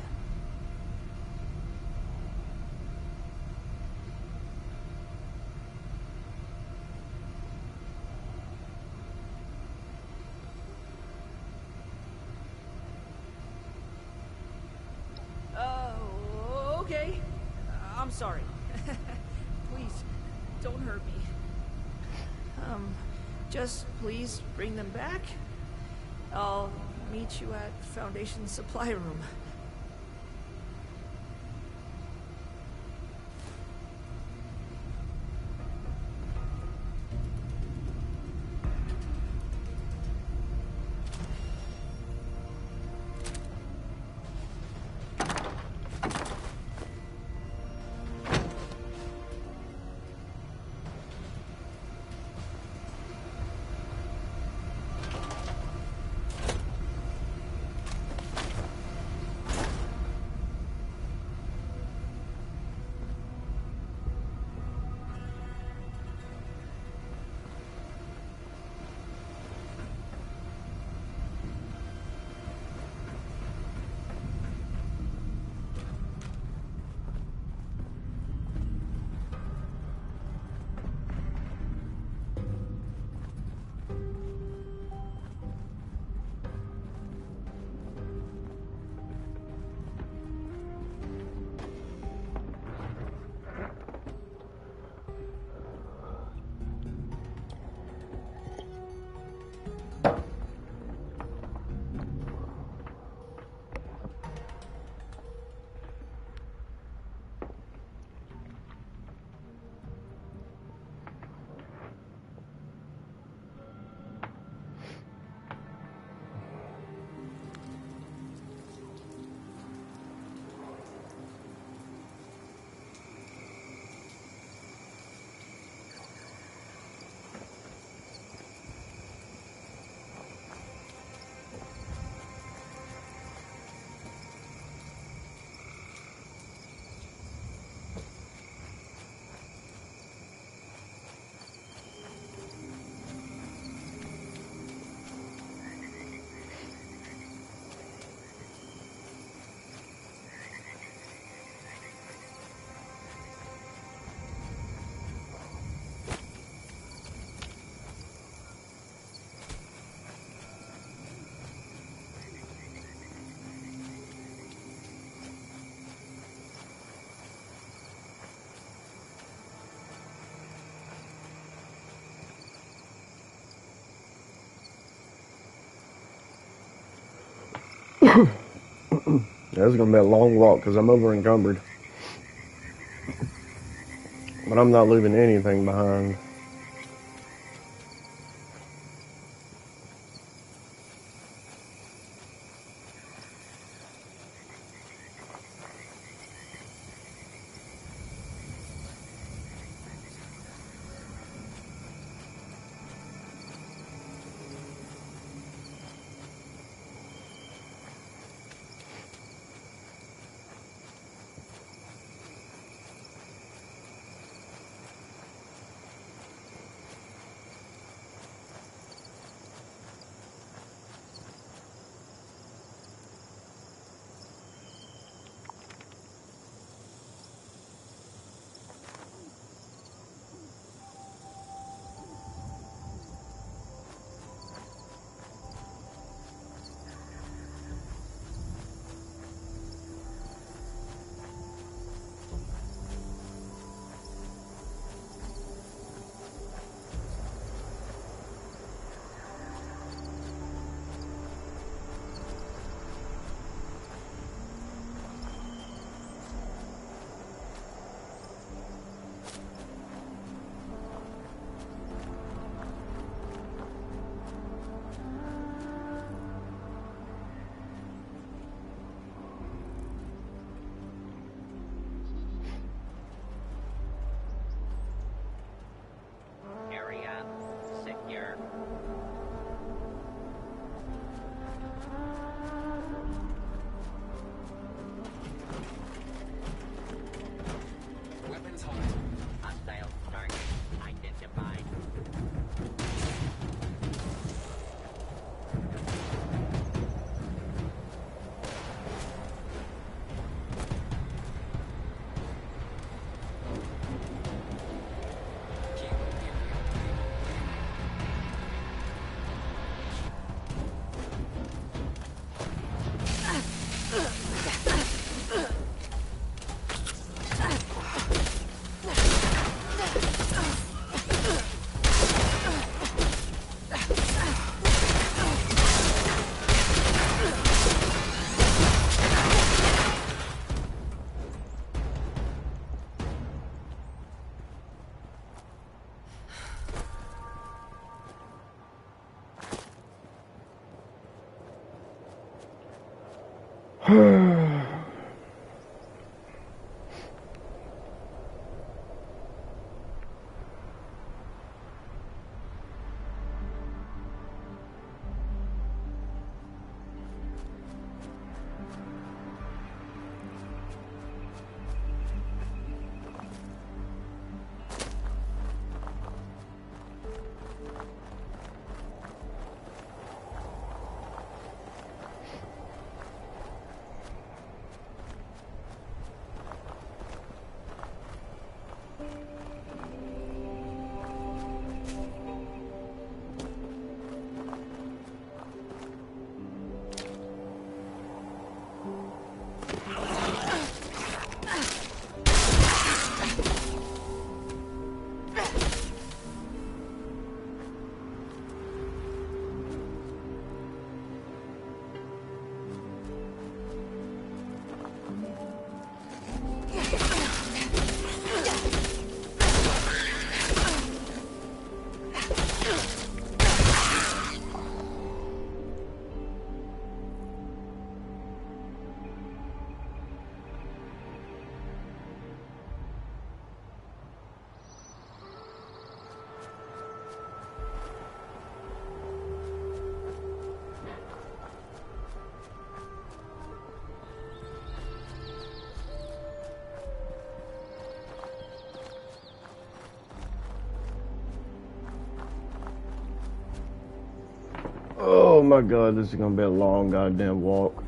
Okay. I'm sorry. Please, don't hurt me. Just please bring them back. I'll meet you at Foundation Supply Room. This is gonna be a long walk because I'm over encumbered. But I'm not leaving anything behind. Oh my god, this is gonna be a long goddamn walk.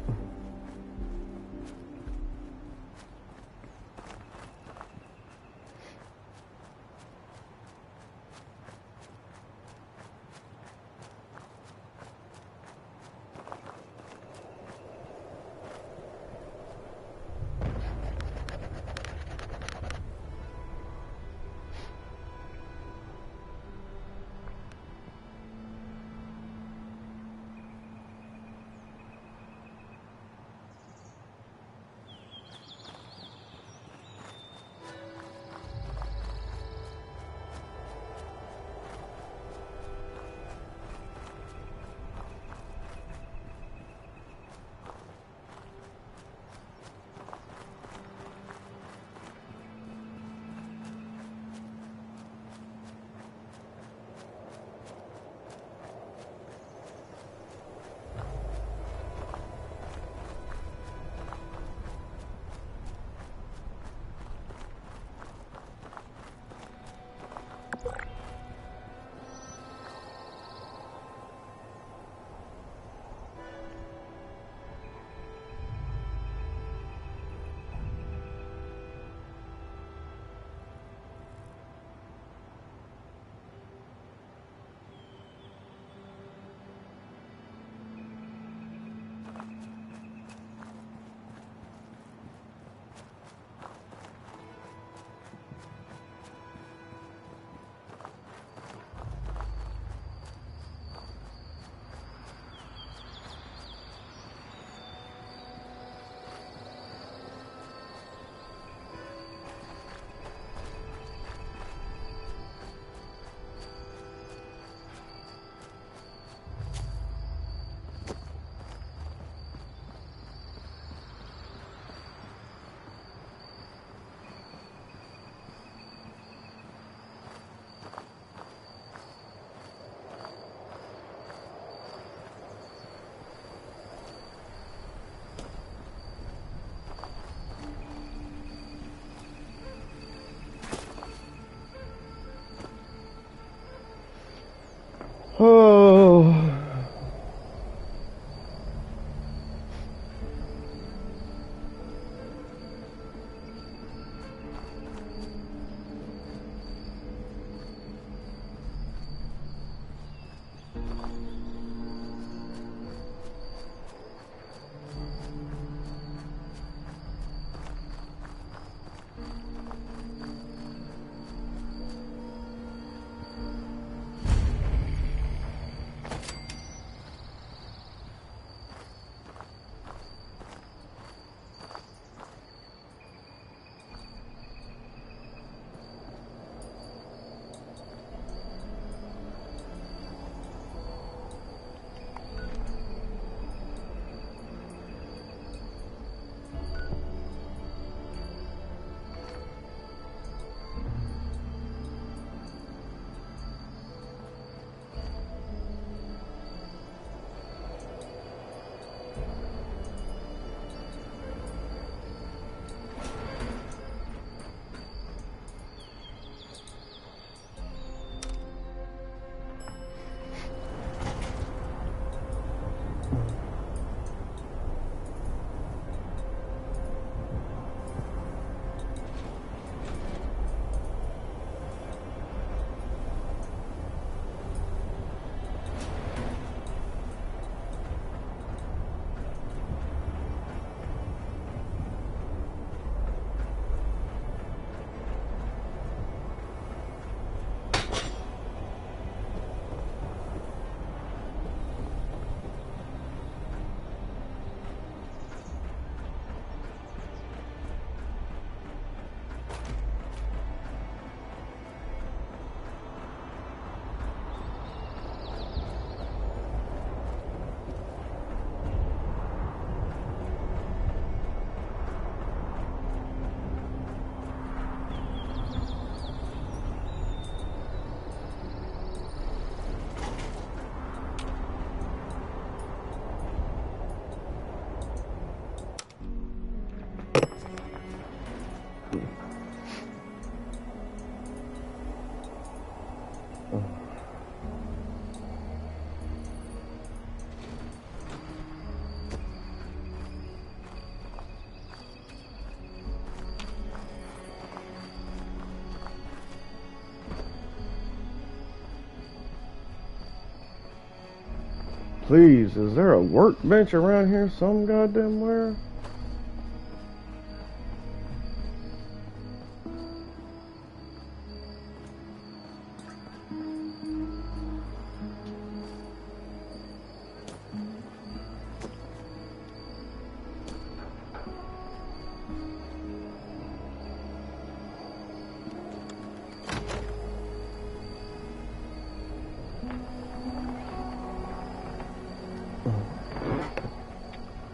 please, is there a workbench around here some goddamn where?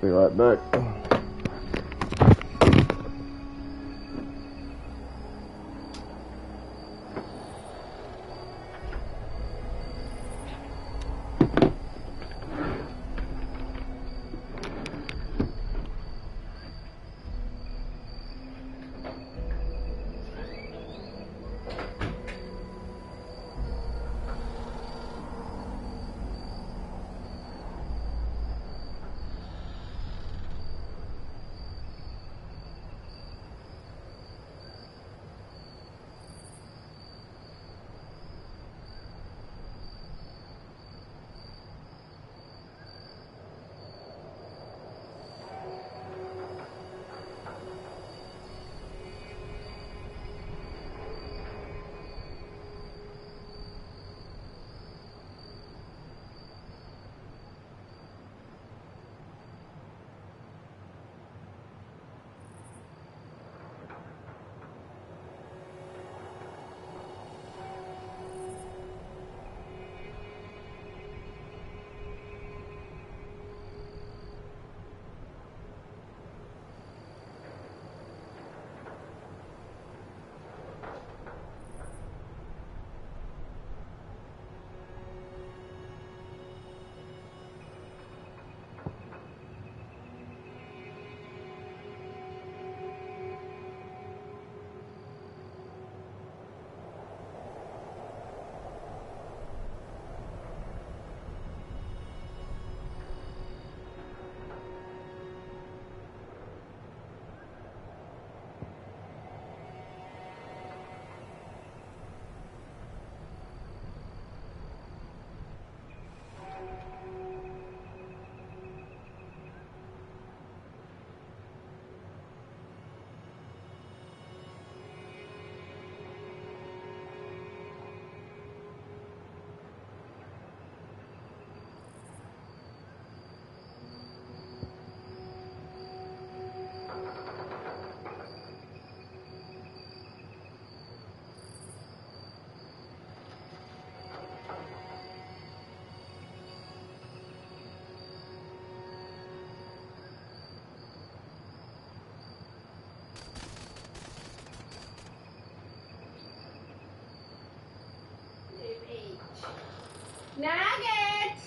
Be right back. Nugget!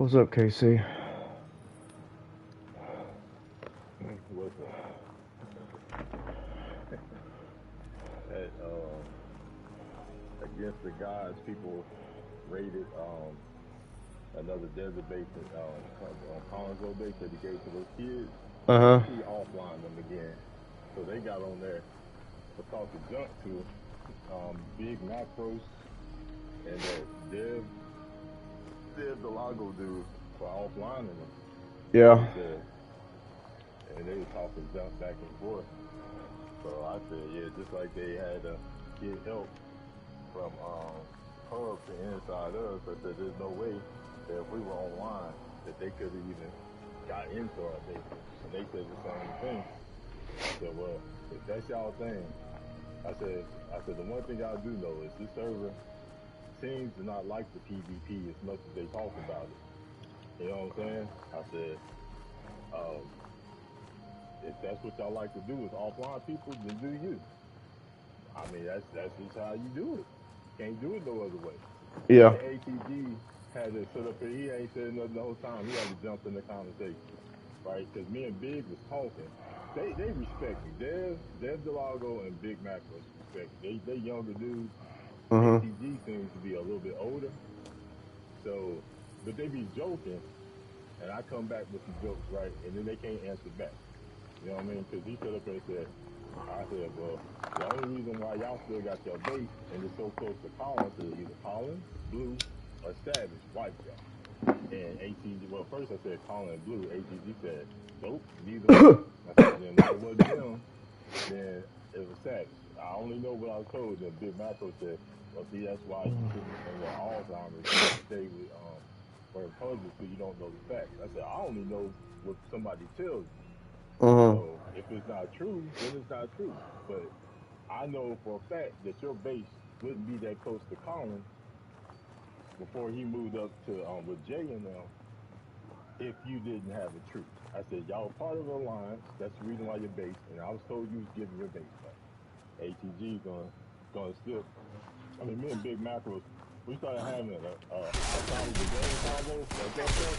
What's up, Casey? What's up? Against the Gods, people raided another desert base on Collinsville Base that he gave to those kids. He offlined them again. So they got on there to talk to junk to Big Macros and Dev Delago dude for offlining them. Yeah. And they were talking junk back and forth. So I said, yeah, just like they had to get help from Hub to inside us, I said there's no way that if we were online that they could have even got into our data. And they said the same thing. I said, well, if that's y'all thing, I said the one thing I do know is this server seems to not like the PvP as much as they talk about it. You know what I'm saying? I said, if that's what y'all like to do is offline people, then do you. I mean, that's just how you do it. Can't do it no other way. Yeah. ATG had to sit up here. He ain't said nothing the whole time. He had to jump in the conversation, right? Because me and Big was talking. They respect me. Dev Delago and Big Macros respect me. They younger dudes. ATG seems to be a little bit older. So, but they be joking, and I come back with some jokes, right? And then they can't answer back. You know what I mean? Because he stood up there and said, I said, well, the only reason why y'all still got your base and it's so close to Collins is either Collins, Blue, or Savage wiped y'all. And ATG, well, first I said Collins and Blue. ATG said, nope, neither one. I said, then if it wasn't them, then it was Savage. I only know what I was told. Then Big Macro said, well, see, that's why you shouldn't and with Alzheimer's stay with wearing puzzles because you don't know the facts. I said, I only know what somebody tells you. So if it's not true, then it's not true. But I know for a fact that your base wouldn't be that close to Colin before he moved up to with Jay and them if you didn't have the truth. I said, y'all part of the alliance. That's the reason why your base. And I was told you was giving your base back. ATG gonna still. I mean, me and Big Macros, we started having outside of the game combo at that point.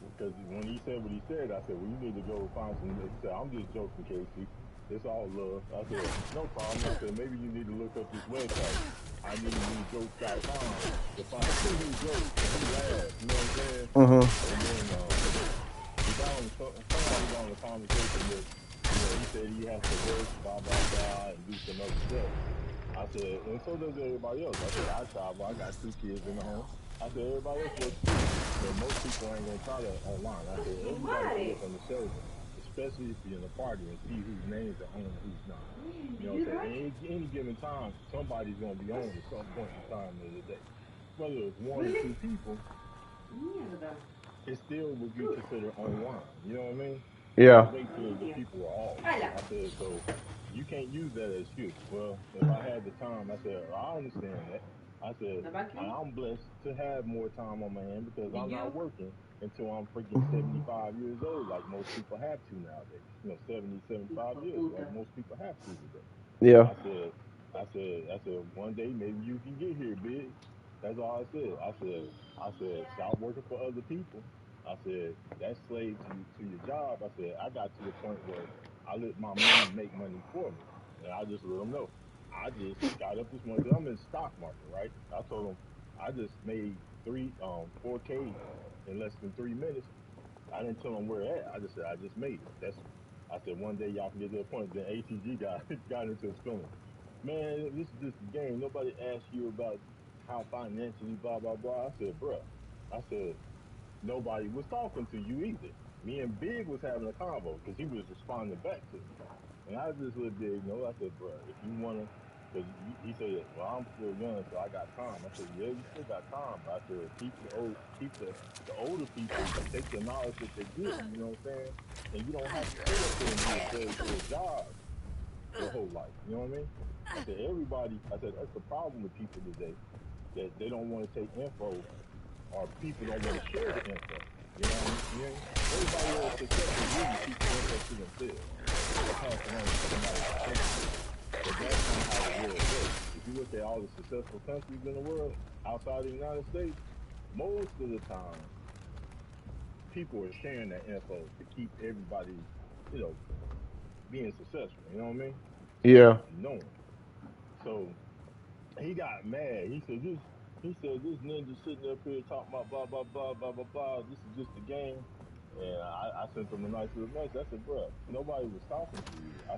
Because when he said what he said, I said, well, you need to go find some. He said, I'm just joking, Casey. It's all love. I said, no problem. I said, maybe you need to look up this website. I need jokes.com to find two new jokes. And he laughed, you know what I'm saying? And then he somebody got on the conversation with, he said he has to work, blah, blah, blah, and do some other stuff. I said, and so does everybody else. I said, I travel. I got 2 kids in the home. I said, everybody else works too. But most people ain't gonna try that online. I said, everybody can look on the server, especially if you're in a party and see whose names are on and who's not. You know what I'm saying? Any given time, somebody's gonna be on at some point in time of the day. Whether it's 1 or 2 people, it still would be considered online. You know what I mean? Yeah. Wait till the people are off. I said, so you can't use that as excuse. Well, if I had the time, I said, I understand that. I said, I'm blessed to have more time on my hand because I'm not working until I'm freaking 75 years old, like most people have to nowadays. You know, 70, 75 years, like most people have to today. Yeah. I said, one day maybe you can get here, Big. That's all I said. I said, stop working for other people. I said, that's slave to your job. I said, I got to the point where I let my money make money for me. And I just let them know. I just got up this morning. I'm in the stock market, right? I told them I just made 4K in less than 3 minutes. I didn't tell them where at. I just said I just made it. I said one day y'all can get to that point. Then ATG got into his feelings. Man, this is just a game. Nobody asked you about how financially blah blah blah. I said, bruh. I said nobody was talking to you either. Me and Big was having a convo because he was responding back to me. And I just let Big know. I said, bruh, if you wanna. Because he said, well, I'm still young, so I got time. I said, yeah, you still got time. But I said, keep the older people, take the knowledge that they give you, you know what I'm saying? And you don't have to sit up there and be a slave to a job your whole life, you know what I mean? I said, that's the problem with people today, that they don't want to take info, or people don't want to share the info. You know what I mean? Everybody else successful really keep the info to themselves. They pass it on to somebody else. But that's not how the world works. If you look at all the successful countries in the world outside of the United States, most of the time people are sharing that info to keep everybody, you know, being successful. You know what I mean? Yeah. Knowing. So he got mad. He said this. He said this ninja sitting up here talking about blah blah blah blah blah blah. This is just a game. And I sent him a nice little message. I said, bro, nobody was talking to you. I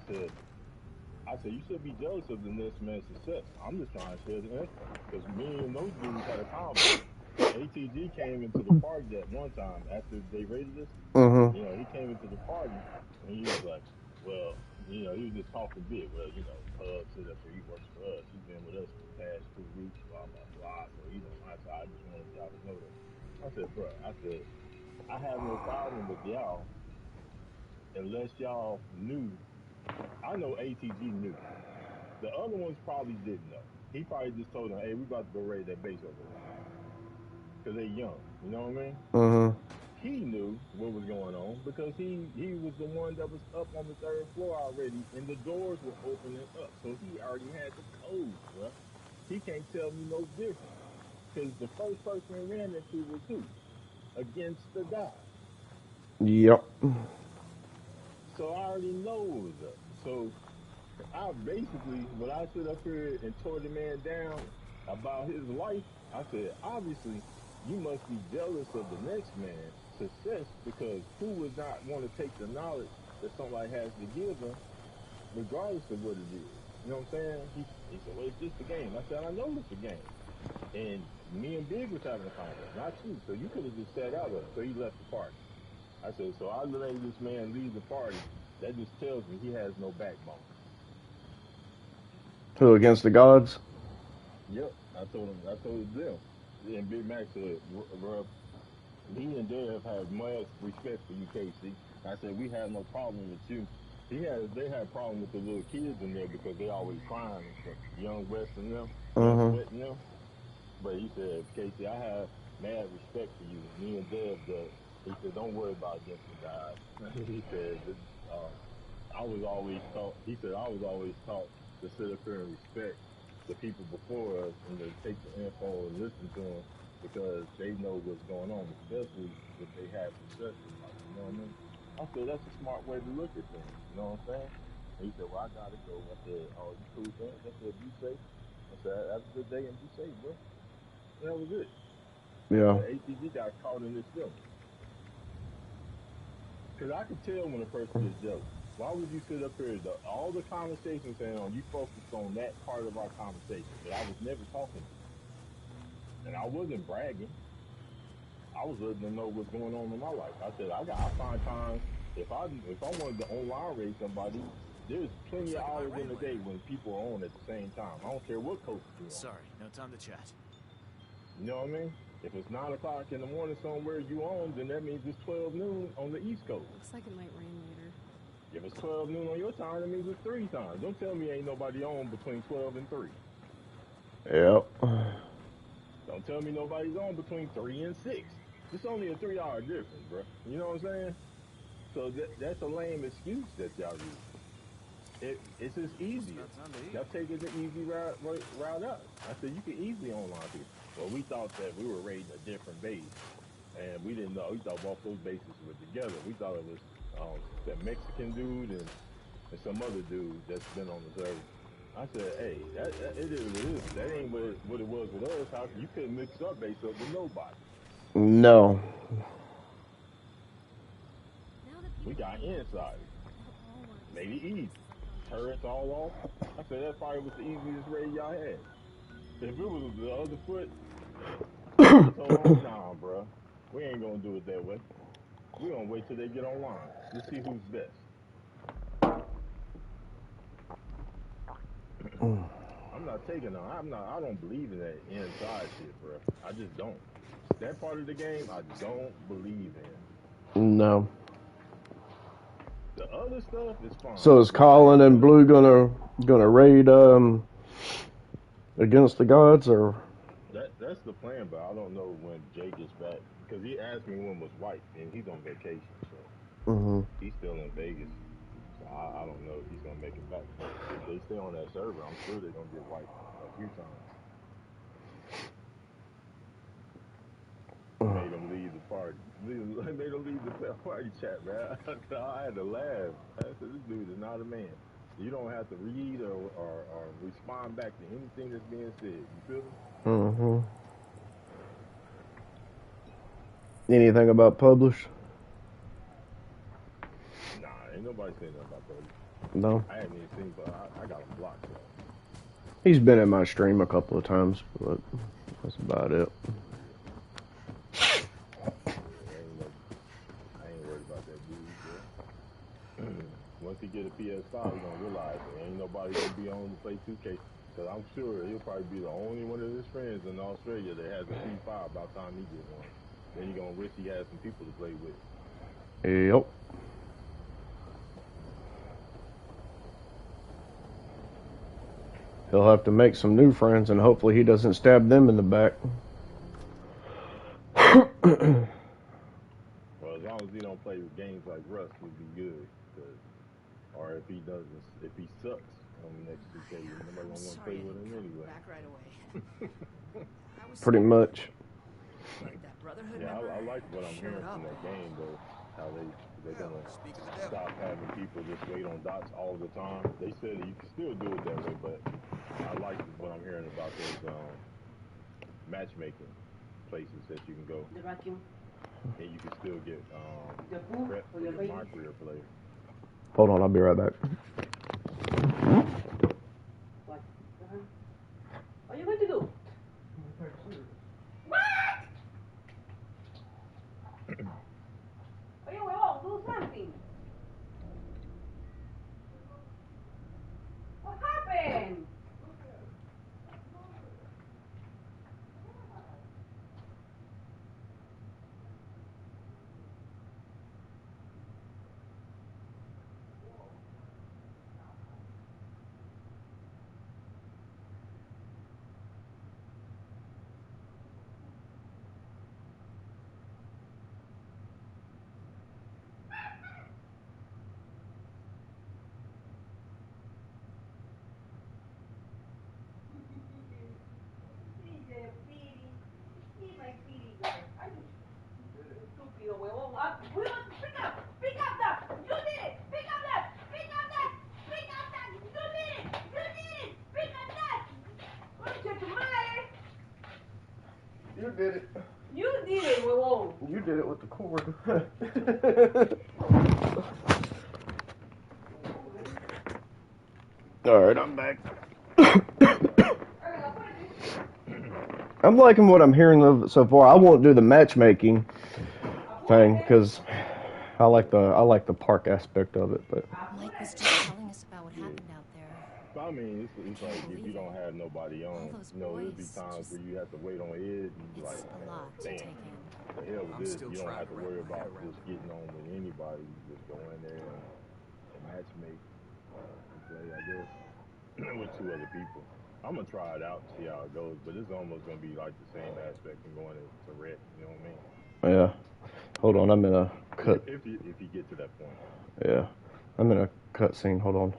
said, you should be jealous of the next man's success. I'm just trying to share the info. Because me and those dudes had a combo. ATG came into the party that one time after they raided us. Mm-hmm. You know, he came into the party and he was like, well, you know, he was just talking big. Well, you know, Hub sit up here, he works for us. He's been with us for the past 2 weeks, blah, blah, blah. So, you know, I just wanted y'all to know that. I said, bro, I have no problem with y'all unless y'all knew. I know ATG knew. The other ones probably didn't know. He probably just told them, hey, we about to go raid that base over there. Because they young. You know what I mean? Mm-hmm. He knew what was going on because he was the one that was up on the 3rd floor already, and the doors were opening up. So he already had the codes, bro. He can't tell me no different. Because the first person he ran into was who? Against the guy. Yep. So I already know what was up. So I basically, when I stood up here and tore the man down about his life, I said, obviously, you must be jealous of the next man's success because who would not want to take the knowledge that somebody has to give them, regardless of what it is? You know what I'm saying? He said, well, it's just a game. I said, I know it's a game. And me and Big was having a conversation, not you. So you could have just sat out of it. So he left the party. I said, so I let this man leave the party. That just tells me he has no backbone. Who, against the gods? Yep, I told them. And Big Mac said, bro, me and Dev have much respect for you, Casey. I said, we have no problem with you. They had a problem with the little kids in there because they always crying and stuff. Young West and them, Sweat and them. But he said, Casey, I have mad respect for you. Me and Dev does. He said, don't worry about against the guys. He said, I was always taught to sit up here and respect the people before us and to take the info and listen to them because they know what's going on, especially if they have success in life. You know what I mean? I said, that's a smart way to look at things. You know what I'm saying? And he said, well, I got to go. I said, oh, you cool, man? I said, be safe. I said, have a good day and be safe, bro. And that was it. Yeah. The ATG got caught in this film. Because I could tell when a person is jealous. Why would you sit up here? All the conversations saying on, you focused on that part of our conversation that I was never talking to. And I wasn't bragging. I was letting them know what's going on in my life. I said, I find times, if I wanted to online raid somebody, there's plenty of hours in the day when people are on at the same time. I don't care what coach you're on. Sorry, no time to chat. You know what I mean? If it's 9 o'clock in the morning somewhere you on, then that means it's 12 noon on the East Coast. Looks like it might rain later. If it's 12 noon on your time, that means it's 3 times. Don't tell me ain't nobody on between 12 and 3. Yep. Don't tell me nobody's on between 3 and 6. It's only a 3-hour difference, bro. You know what I'm saying? So that's a lame excuse that y'all use. It's just easy. Y'all take it the easy route out. I said, you can easily online people. Well, we thought that we were raiding a different base, and we didn't know. We thought both those bases were together. We thought it was that Mexican dude and some other dude that's been on the server. I said, hey, it is what it is. That ain't what it was with us. How you couldn't mix our base up with nobody. No. We got insiders. Maybe easy. Turrets all off. I said that probably was the easiest raid y'all had. If it was the other foot, I told them, nah, bro. We ain't gonna do it that way. We gonna wait till they get online. Let's see who's best. I'm not taking on. I don't believe in that inside shit, bro. I just don't. That part of the game, I don't believe in. No. The other stuff is fine. So is Colin and Blue gonna raid against the gods, or? That's the plan, but I don't know when Jay gets back because he asked me when was White, and he's on vacation, so he's still in Vegas. So I don't know if he's gonna make it back. But if they stay on that server, I'm sure they're gonna get wiped a few times. Made him leave the party. party. They don't leave the party chat, man. I had to laugh. I said, this dude is not a man. You don't have to read or respond back to anything that's being said. You feel me? Mm-hmm. Anything about publish? Nah, ain't nobody saying nothing about that. No. I haven't even seen, but I got him blocked. So. He's been in my stream a couple of times, but that's about it. I ain't worried about that dude. Once he get a PS5, he's gonna realize there ain't nobody gonna be on to play 2K. Cause I'm sure he'll probably be the only one of his friends in Australia that has a P5 by the time he get one. Then he gonna wish he had some people to play with. Yep. He'll have to make some new friends, and hopefully he doesn't stab them in the back. Well, as long as he don't play with games like Rust, he'll be good. Or if he doesn't, if he sucks on the next 2K, nobody gonna want to play with him anyway. Back right away. Pretty much. That Brotherhood Yeah, member I like what I'm hearing showed from up. that game, though. How they're gonna stop having people just wait on dots all the time. They said that you can still do it that way, but I like what I'm hearing about those matchmaking places that you can go. And you can still get prep for your My Career player. Hold on, I'll be right back. What are you going to do? What? Oye, huevón, do something. What happened? Estúpido huevón. Huevón, pick up that. You did it. Pick up that. Pick up that. Pick up that. You did it. You did it. Pick up that. Concha tu madre. You did it. You did it, huevón. You did it with the cord. Alright, I'm back. I'm liking what I'm hearing of so far. I won't do the matchmaking thing because I like the park aspect of it. But Mike was just telling us about what happened out there. I mean, it's like if you don't have nobody on, there'll be times where you have to wait on edge and be like, damn, the hell with this. You don't have to worry about just getting on with anybody. You just go in there and matchmake and play, I guess, with 2 other people. I'm gonna try it out and see how it goes, but it's almost gonna be like the same aspect from going to Rec, you know what I mean? yeah, hold on, I'm in a cut. If you get to that point. Yeah, I'm in a cut scene. Hold on.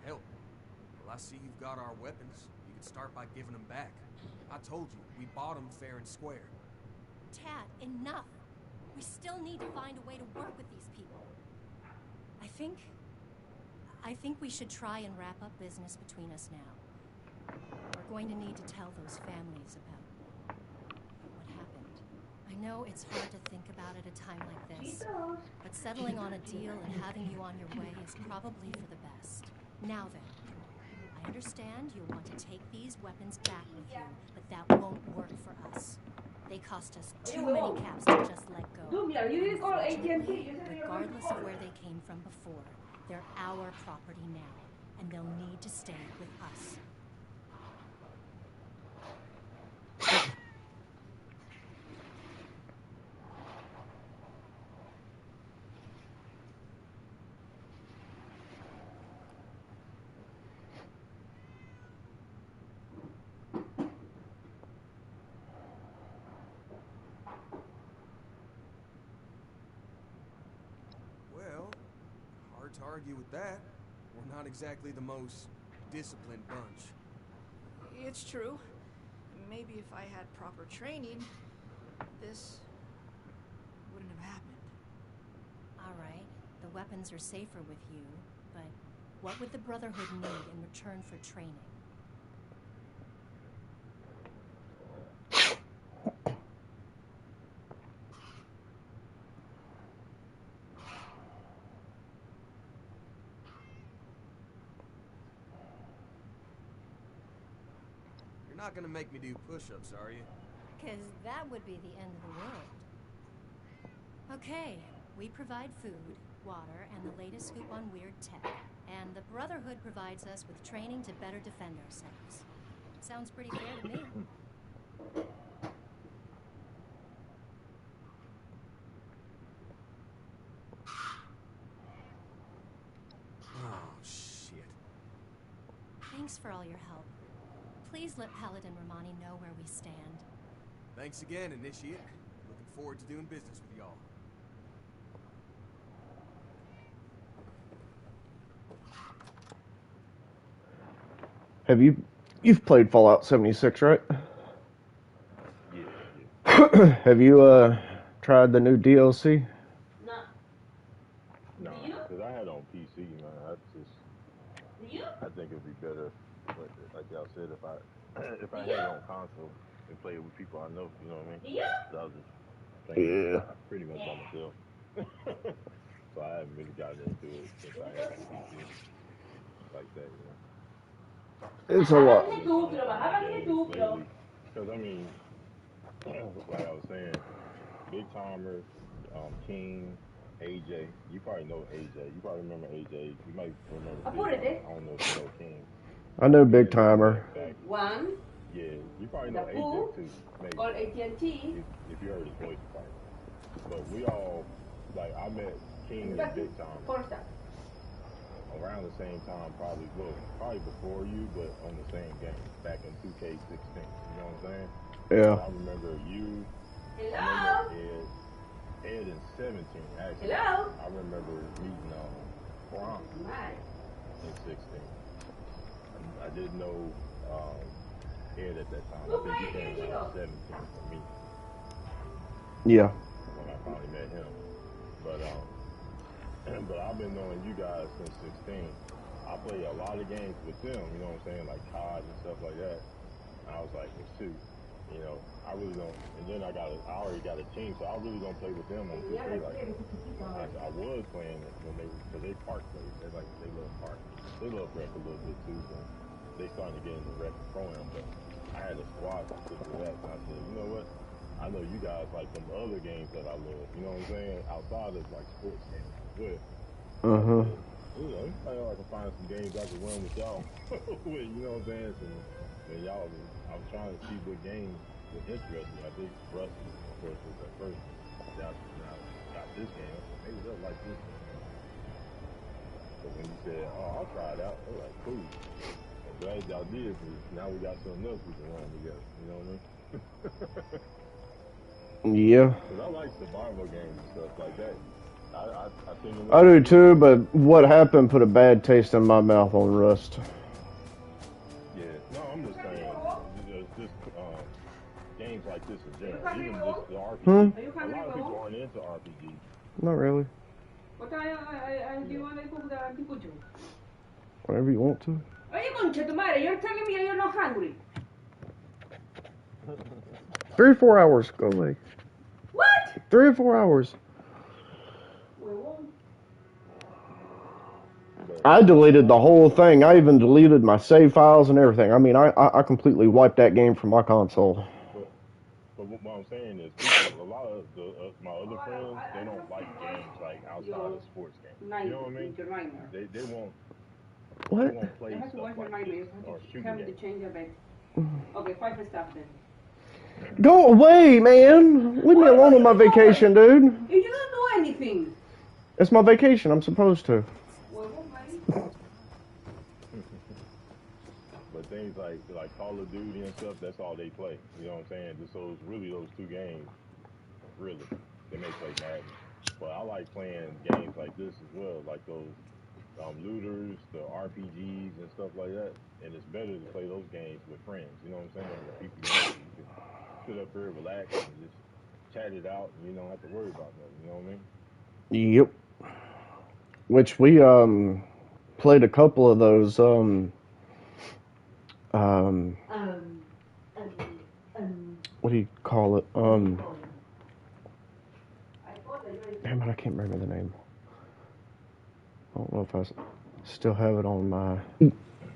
Hell, well, I see you've got our weapons. You can start by giving them back. I told you, we bought them fair and square. Tad, enough. We still need to find a way to work with these people. I think we should try and wrap up business between us now. We're going to need to tell those families about what happened. I know it's hard to think about at a time like this, but settling on a deal and having you on your way is probably for the best. Now then, I understand you'll want to take these weapons back with you, but that won't work for us. They cost us too many caps to just let go. Regardless of where they came from before, they're our property now, and they'll need to stay with us. Well, hard to argue with that. We're not exactly the most disciplined bunch. It's true. maybe if I had proper training, this wouldn't have happened. All right, the weapons are safer with you, but what would the Brotherhood need in return for training? You're not gonna make me do push-ups, are you? Because that would be the end of the world. Okay, we provide food, water, and the latest scoop on weird tech. And the Brotherhood provides us with training to better defend ourselves. Sounds pretty fair to me. Oh, shit. Thanks for all your help. Please let Paladin Romani know where we stand. Thanks again, Initiate. Looking forward to doing business with y'all. You've played Fallout 76, right? Yeah. Have you tried the new DLC? No, because I had on PC, man. I think it'd be better, but like y'all said, if I had it on console and play it with people I know, you know what I mean? So I was just playing pretty much by myself. So I haven't really gotten into it since I had the PC like that, you know. It's a lot. Because I mean, like I was saying, Big Timer, King, AJ. You probably know AJ. You probably remember AJ. You might remember Big. I don't know if you know King. I know Big Timer. One. Yeah, you probably know AJ too. Maybe. Or AT&T. If you heard his voice, probably. But we all, like, I met King and Big Timer around the same time, probably before you, but on the same game, back in 2K16. You know what I'm saying? Yeah. So I remember you. Hello? I remember Ed in 17, actually. Hello? I remember meeting Frank in 16. I didn't know Ed at that time. I think he came around 17 for me. Yeah. When I finally met him. But I've been knowing you guys since 16. I play a lot of games with them, you know what I'm saying, like COD and stuff like that. And I was like, well, shoot, you know, I really don't. And then I already got a team, so I really don't play with them on 2K like that. I was playing it when because they park plays. They love park. They love rec a little bit too, so they starting to get into rec and pro-am. But I had a squad specific for that, and I said, you know what? I know you guys like them other games that I love. You know what I'm saying? Outside of like sports games as well. Uh-huh. You know, I can find some games I can run with y'all. You know what I'm saying? So, and y'all, I was trying to see what games would interest me. I think Rust, of course, was at first. Now got this game. Maybe they'll like this game. But when you said, oh, I'll try it out, I was like, cool. I'm glad y'all did, because now we got something else we can run together. You know what I mean? Yeah. Because I like survival games and stuff like that. I think I do too, but what happened put a bad taste in my mouth on Rust. Yeah, no, I'm just saying, just games like this in general, even just the RPG. A lot of people aren't into RPGs. Not really. What do you want to cook the anticucho? Whatever you want to. Are you going to madre? You're telling me you're not hungry. 3 or 4 hours. Go away. What? 3 or 4 hours. I deleted the whole thing. I even deleted my save files and everything. I mean, I completely wiped that game from my console. But what I'm saying is, people, a lot of my other friends, they don't like games like outside of sports games. You know what I mean? They won't. What? They won't play stuff like this or shooting games. Change your bed. Okay, fight for stuff then. Go away, man. Leave me alone on my vacation, dude. You don't do anything. It's my vacation. I'm supposed to. But things like Call of Duty and stuff, that's all they play. You know what I'm saying? Just those two games, really. They may play Madden. But I like playing games like this as well, like those looters, the RPGs and stuff like that. And it's better to play those games with friends. You know what I'm saying? With people you know. sit up here, relax, and just chat it out, and you don't have to worry about nothing. You know what I mean? Yep. Which we played a couple of those what do you call it? Damn it, I can't remember the name. I don't know if I still have it on my...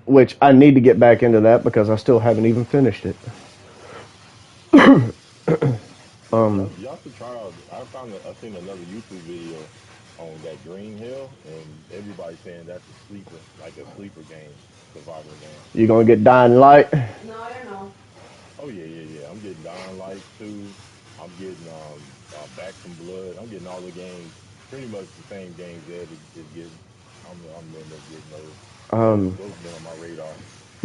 Which I need to get back into that because I still haven't even finished it. Y'all should try out. I seen another YouTube video on that Green Hill, and everybody's saying that's a sleeper, like a sleeper game, survival game. You gonna get Dying Light? No, I don't know. Oh yeah. I'm getting Dying Light 2. I'm getting Back from Blood. I'm getting all the games, pretty much the same games Ed is getting. I'm ending up getting those. Those have been on my radar.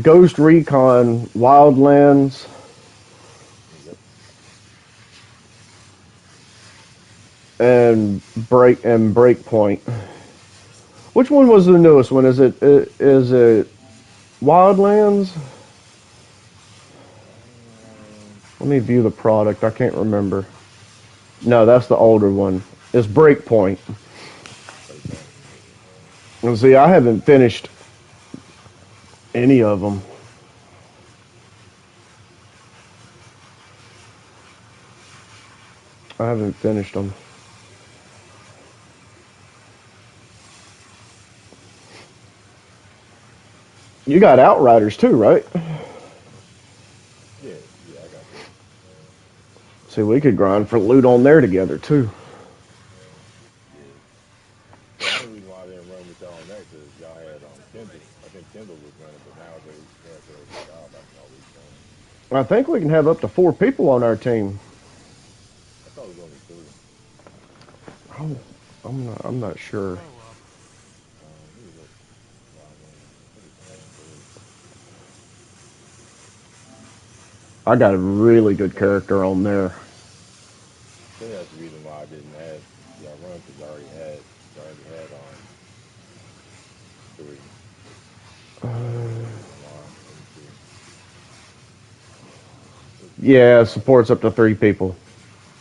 Ghost Recon, Wildlands. And Breakpoint. Which one was the newest one? Is it Wildlands? Let me view the product. I can't remember. No, that's the older one. It's Breakpoint. And see, I haven't finished any of them. I haven't finished them. You got Outriders too, right? Yeah, I got that. See, we could grind for loot on there together too. The only reason why I didn't run with y'all on that because y'all had Kendall. I think Kendall was running, but now they have their job. I can always run. I think we can have up to 4 people on our team. I thought it was only 2. I'm not sure. I got a really good character on there. I think that's the reason why I didn't have y'all run because I already had 3. Yeah, supports up to 3 people.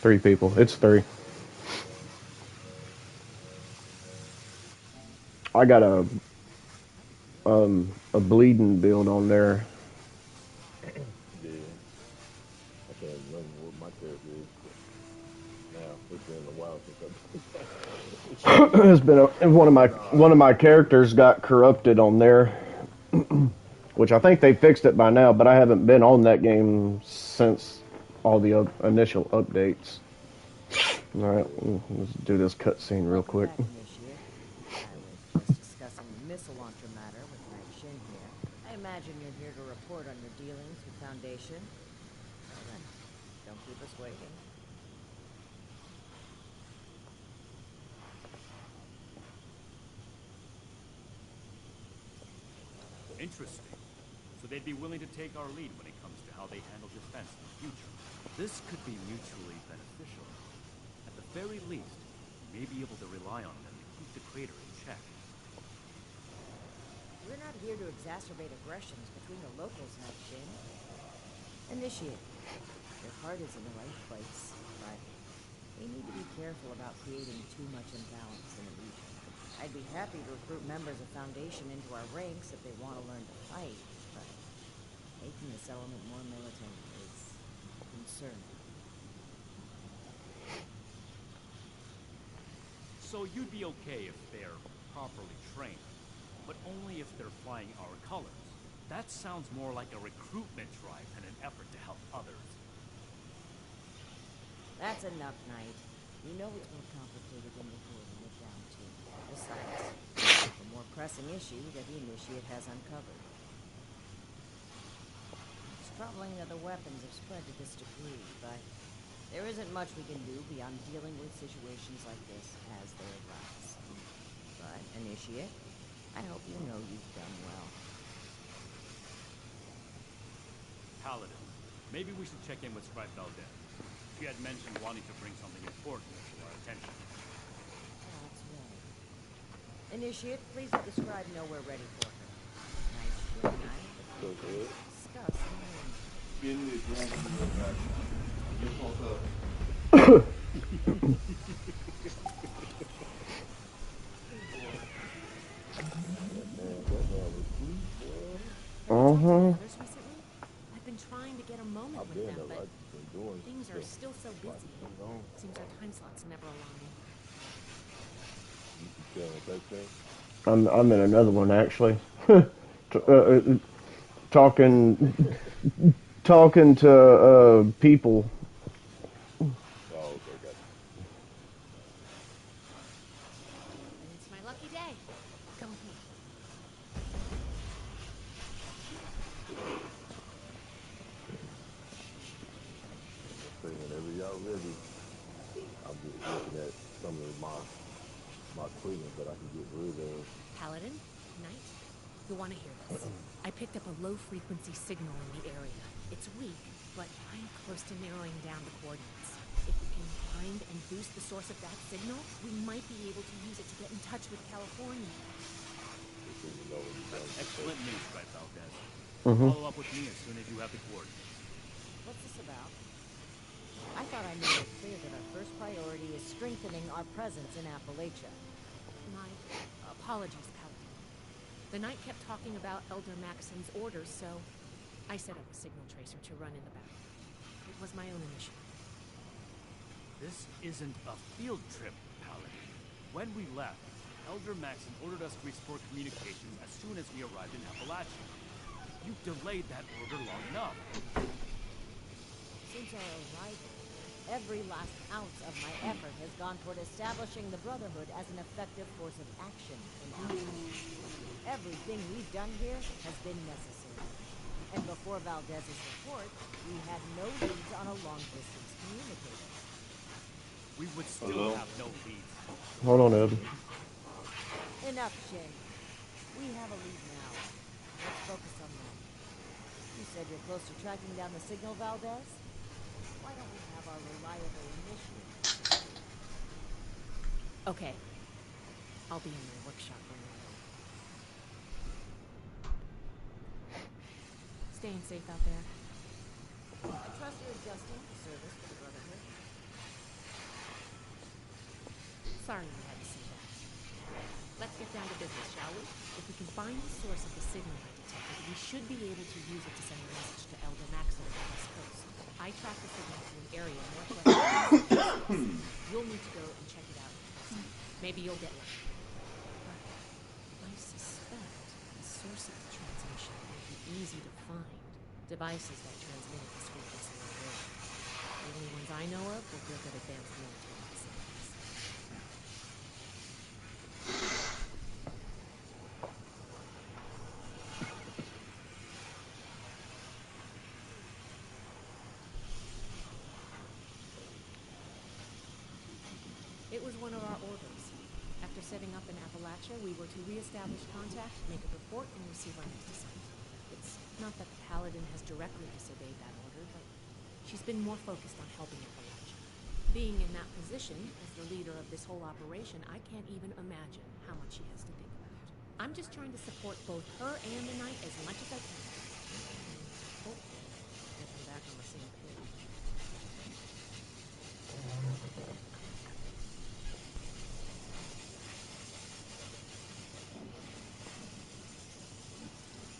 3 people. It's 3. I got a bleeding build on there. Yeah. I can't remember what my character is. Now it's been a while since It's been one of my characters got corrupted on there, which I think they fixed it by now. But I haven't been on that game since all the initial updates. All right, let's do this cutscene real quick. I was just discussing the missile launcher matter with Knight Shin here. I imagine you're here to report on your dealings with Foundation. Well then, don't keep us waiting. Interesting. So they'd be willing to take our lead when it comes to how they handle defense in the future. This could be mutually beneficial. At the very least, we may be able to rely on them to keep the crater in check. We're not here to exacerbate aggressions between the locals, Knight Shin. Initiate. Your heart is in the right place, but we need to be careful about creating too much imbalance in the region. I'd be happy to recruit members of Foundation into our ranks if they want to learn to fight, but making this element more militant is concerning. So you'd be okay if they're properly trained, but only if they're flying our colors. That sounds more like a recruitment drive than an effort to help others. That's enough, Knight. You know it's more complicated than you're boiling it down to. Besides, the more pressing issue that the Initiate has uncovered. It's troubling that the weapons have spread to this degree, but there isn't much we can do beyond dealing with situations like this as they arise. But, Initiate, I hope you know you've done well. Paladin, maybe we should check in with Scribe Valdez. She had mentioned wanting to bring something important to our attention. That's right. Initiate, please let the Scribe know we're ready for her. Nice shit, and I have a few things to discuss in the room. Others recently? I've been trying to get a moment with them, but things are still so busy. Seems our time slots never align. I'm in another one actually. Talking to people. It's my lucky day. Come with me. Whenever y'all ready, I'm just looking at some of my equipment that I can get rid of. Paladin, Knight, you'll want to hear this. I picked up a low-frequency signal in the area. It's weak, but I'm close to narrowing down the coordinates. If we can find and boost the source of that signal, we might be able to use it to get in touch with California. That's excellent news, Fred Valdez. Mm-hmm. Follow up with me as soon as you have the coordinates. What's this about? I thought I made it clear that our first priority is strengthening our presence in Appalachia. My apologies, Paladin. The Knight kept talking about Elder Maxon's orders, so I set up a signal tracer to run in the background. It was my own initiative. This isn't a field trip, Paladin. When we left, Elder Maxon ordered us to restore communications as soon as we arrived in Appalachia. You've delayed that order long enough. Since our arrival, every last ounce of my effort has gone toward establishing the Brotherhood as an effective force of action in Appalachia. Everything we've done here has been necessary. And before Valdez's report, we had no leads on a long-distance communicator. We would still have no leads. Hold on, Ed. Enough, Shay. We have a lead now. Let's focus on that. You said you're close to tracking down the signal, Valdez? Why don't we have our reliable initiative? Okay. I'll be in my workshop when we're done. Staying safe out there. I trust you're adjusting to service for the Brotherhood. Sorry you had to see that. Let's get down to business, shall we? If we can find the source of the signal I detected, we should be able to use it to send a message to Elder Maxon on the West Coast. I tracked the signal to an area northwest. You'll need to go and check it out. Maybe you'll get lucky. But I suspect the source of the transmission will be easy to find. Devices that transmit at this frequency are rare. The only ones I know of will work at advanced military facilities. It was one of our orders. After setting up in Appalachia, we were to re-establish contact, make a report, and receive our next assignment. It's not that the Paladin has directly disobeyed that order, but she's been more focused on helping Appalachia. Being in that position, as the leader of this whole operation, I can't even imagine how much she has to think about. I'm just trying to support both her and the Knight as much as I can. And hopefully, get them back on the same page.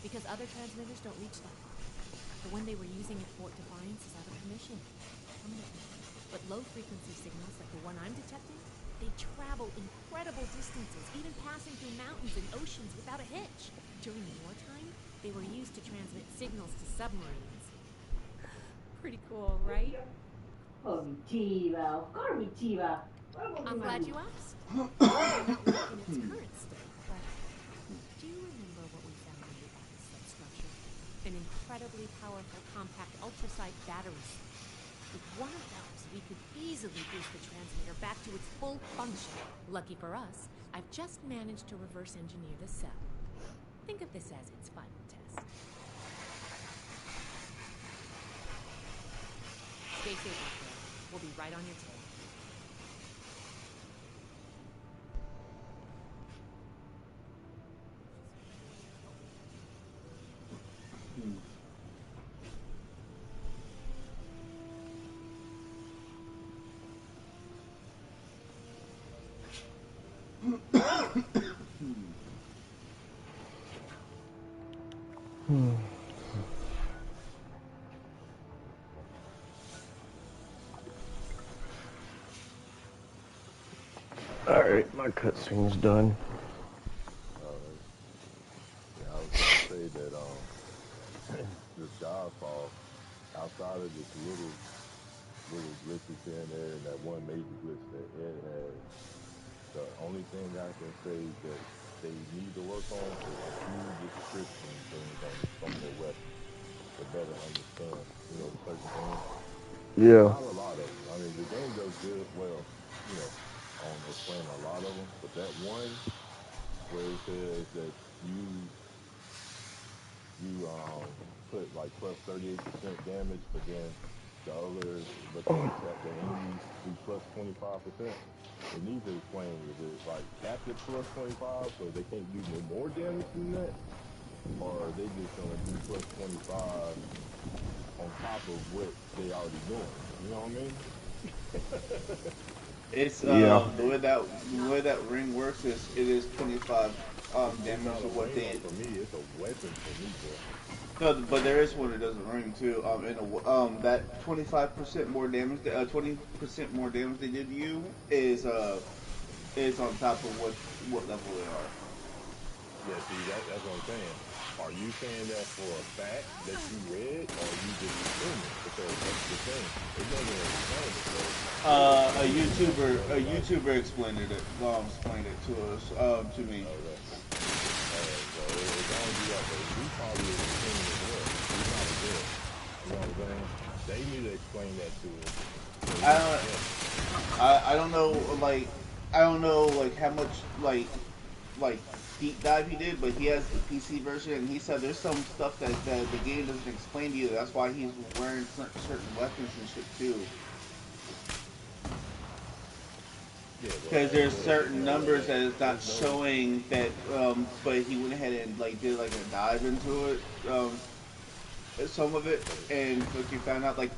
Because other transmitters don't reach that far. The one they were using at Fort Defiance is out of commission. Permanently. But low-frequency signals like the one I'm detecting, they travel incredible distances, even passing through mountains and oceans without a hitch. During wartime, they were used to transmit signals to submarines. Pretty cool, right? Positiva, Corvitiva. I'm glad you asked. Not like in its current state, but do you remember what we found in the Atlas substructure? An incredibly powerful, compact ultrasonic battery cell. With one of those, we could easily boost the transmitter back to its full function. Lucky for us, I've just managed to reverse engineer the cell. Think of this as its final test. Stay safe out there. We'll be right on your tail. Alright, my cutscene's done. Yeah, I was gonna say that this Godfall, outside of this little glitches here and there, and that one major glitch that Ed had, the only thing I can say that they need to work on is a few description things on some of their weapons to better understand, certain things. Yeah. Not a lot of them. I mean, the game does good, well, on explaining a lot of them, but that one where it says that you put like plus 38% damage, but then the enemies do plus 25%. It needs to explain, is it like capped at plus 25 so they can't do no more damage than that? Or are they just gonna do plus 25 on top of what they already doing? You know what I mean? It's the way that ring works is it is 25 damage of what they. For me, it's a weapon for me, bro. No, but there is one that doesn't ring too. That 25% more damage, 20% more damage they did to you is on top of what level they are. Yeah, see, that's what I'm saying. Are you saying that for a fact that you read, or are you just assuming? Because that's the thing. It doesn't explain it. A YouTuber explained it to us, to me. Okay. So it's going to be up there. We probably explain it well. He's not a good. You know what I'm saying? They need to explain that to us. I don't know, like how much like deep dive he did, but he has the PC version, and he said there's some stuff that the game doesn't explain to you. That's why he's wearing certain weapons and shit too. Because there's certain numbers that is not showing that, but he went ahead and did a dive into it, some of it, and like you found out like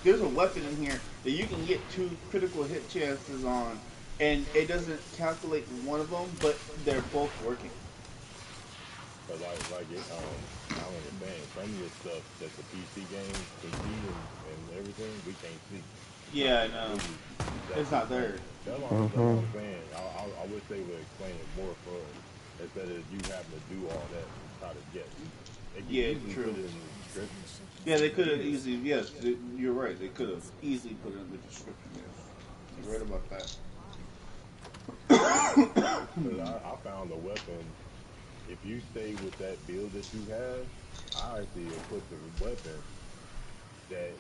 there's a weapon in here that you can get 2 critical hit chances on, and it doesn't calculate one of them, but they're both working. But I understand some of the stuff that the PC games can see and everything, we can't see. Yeah, I know. It's not there. That's what I'm saying. I wish they would explain it more for us, instead of you having to do all that and try to guess. True. Put it in the description. Yeah, they could have easily, yes, you're right. They could have easily put it in the description, yes. You're right about that. I found a weapon, if you stay with that build that you have, I actually equip the weapon that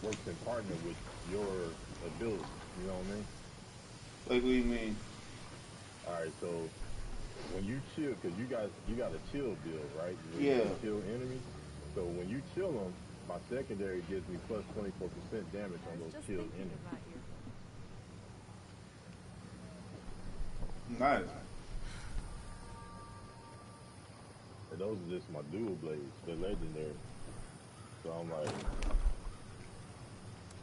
works in partner with your ability. You know what I mean? Like, what do you mean? Alright, so when you chill, because you got a chill build, right? Yeah. Chill enemies. So when you chill them, my secondary gives me plus 24% damage on those chilled enemies. Nice. And those are just my dual blades. They're legendary. So I'm like,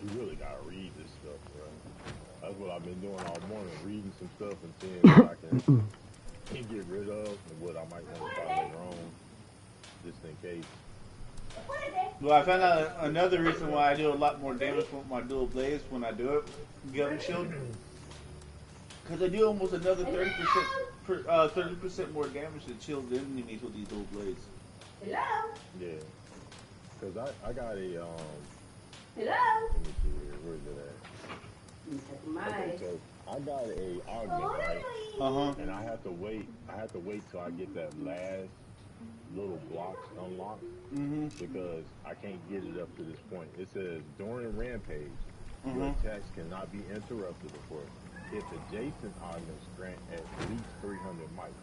you really gotta read this stuff, bro. That's what I've been doing all morning, reading some stuff and seeing what I can get rid of and what I might want to try later on, just in case. Well, I found out another reason why I do a lot more damage with my dual blades when I do it, Gun Shield, because I do almost another 30% more damage to chilled enemies with these dual blades. Hello? Yeah. Because I got a, Hello? let me see here, where is it at? Okay, so I got a augment, right? And I have to wait till I get that last little blocks unlocked, because I can't get it up to this point. It says during rampage, your attacks cannot be interrupted before if adjacent augments grant at least 300 might.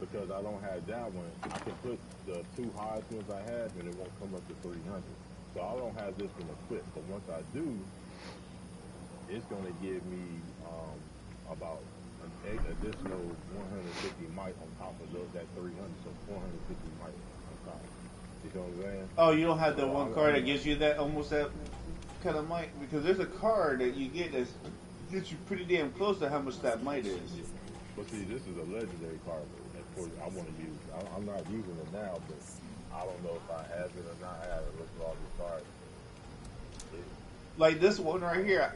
Because I don't have that one, I can put the 2 highest ones I have and it won't come up to 300. So I don't have this one equipped, but once I do, it's going to give me about an additional 150 might on top of that 300, so 450 might on top. You know what I'm saying? Oh, you don't have the one card that gives you that almost that kind of might? Because there's a card that you get that gets you pretty damn close to how much that might is. But see, this is a legendary card that I want to use. I'm not using it now, but I don't know if I have it or not. I haven't looked at all these cards. Like this one right here,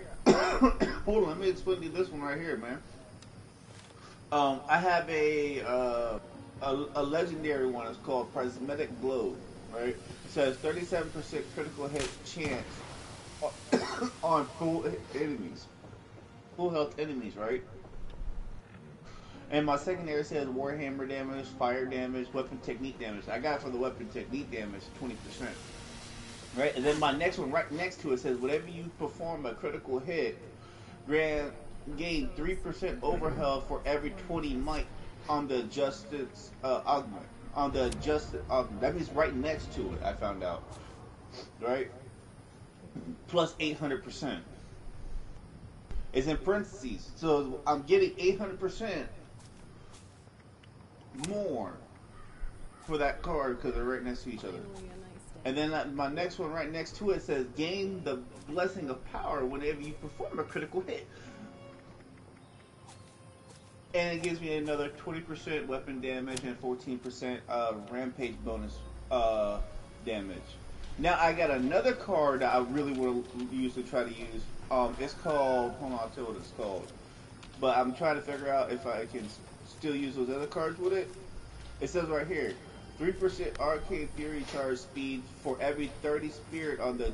Hold on, let me explain to you this one right here, man. I have a legendary one. It's called Prismatic Globe, right? It says 37% critical hit chance on full health enemies, right? And my secondary says Warhammer damage, fire damage, weapon technique damage. I got it for the weapon technique damage, 20%. Right? And then my next one right next to it says whenever you perform a critical hit, gain 3% overhealth for every 20 might on the justice augment. On the justice augment. That means right next to it, I found out. Right? Plus 800%. It's in parentheses. So I'm getting 800% more for that card because they're right next to each other. And then my next one right next to it says gain the blessing of power whenever you perform a critical hit. And it gives me another 20% weapon damage and 14% rampage bonus damage. Now I got another card that I really want to use to try to use. It's called, hold on, I'll tell you what it's called. But I'm trying to figure out if I can still use those other cards with it. It says right here, 3% Arcane Fury charge speed for every 30 spirit on the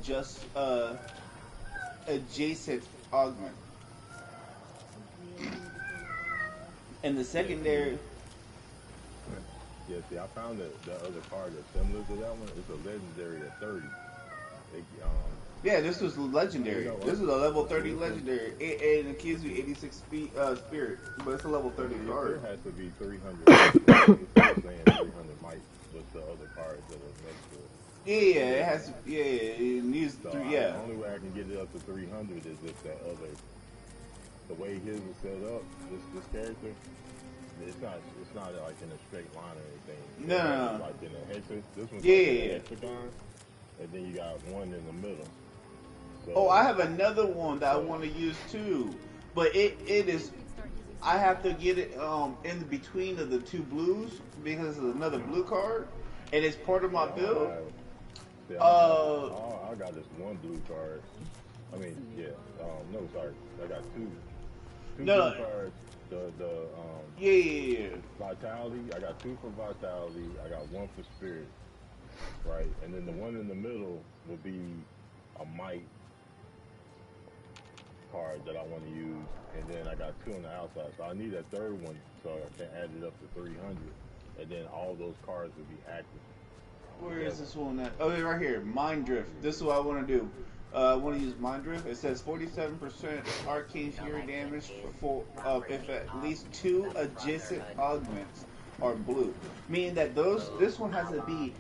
adjacent augment. And the secondary... Yeah, see, I found the other card that's similar to that one. It's a legendary at 30. Yeah, this was legendary. This is a level 30 legendary. And it gives you 86 spirit. But it's a level 30 card. It has to be 300. Saying 300 might with the other cards that was next to it. Yeah, it has to. Yeah, it needs so three. Yeah. The only way I can get it up to 300 is if that other, the way his was set up, this character, it's not like in a straight line or anything. No. Like in a hexagon. This one's yeah, like yeah. a hexagon, and then you got one in the middle. So, oh, I have another one that I want to use too, but it is. I have to get it in between of the two blues because it's another blue card, and it's part of my build. I got this one blue card. I mean, yeah. No, sorry. I got two blue cards. Yeah. Vitality. I got two for vitality. I got one for spirit. Right, and then the one in the middle will be a might card that I want to use, and then I got two on the outside. So I need a third one so I can add it up to 300, and then all those cards will be active. Where is this one at? Oh, right here, Mind Drift. This is what I want to do. I want to use Mind Drift. It says 47% Arcane Fury damage for if at least 2 adjacent augments are blue, meaning that this one has to be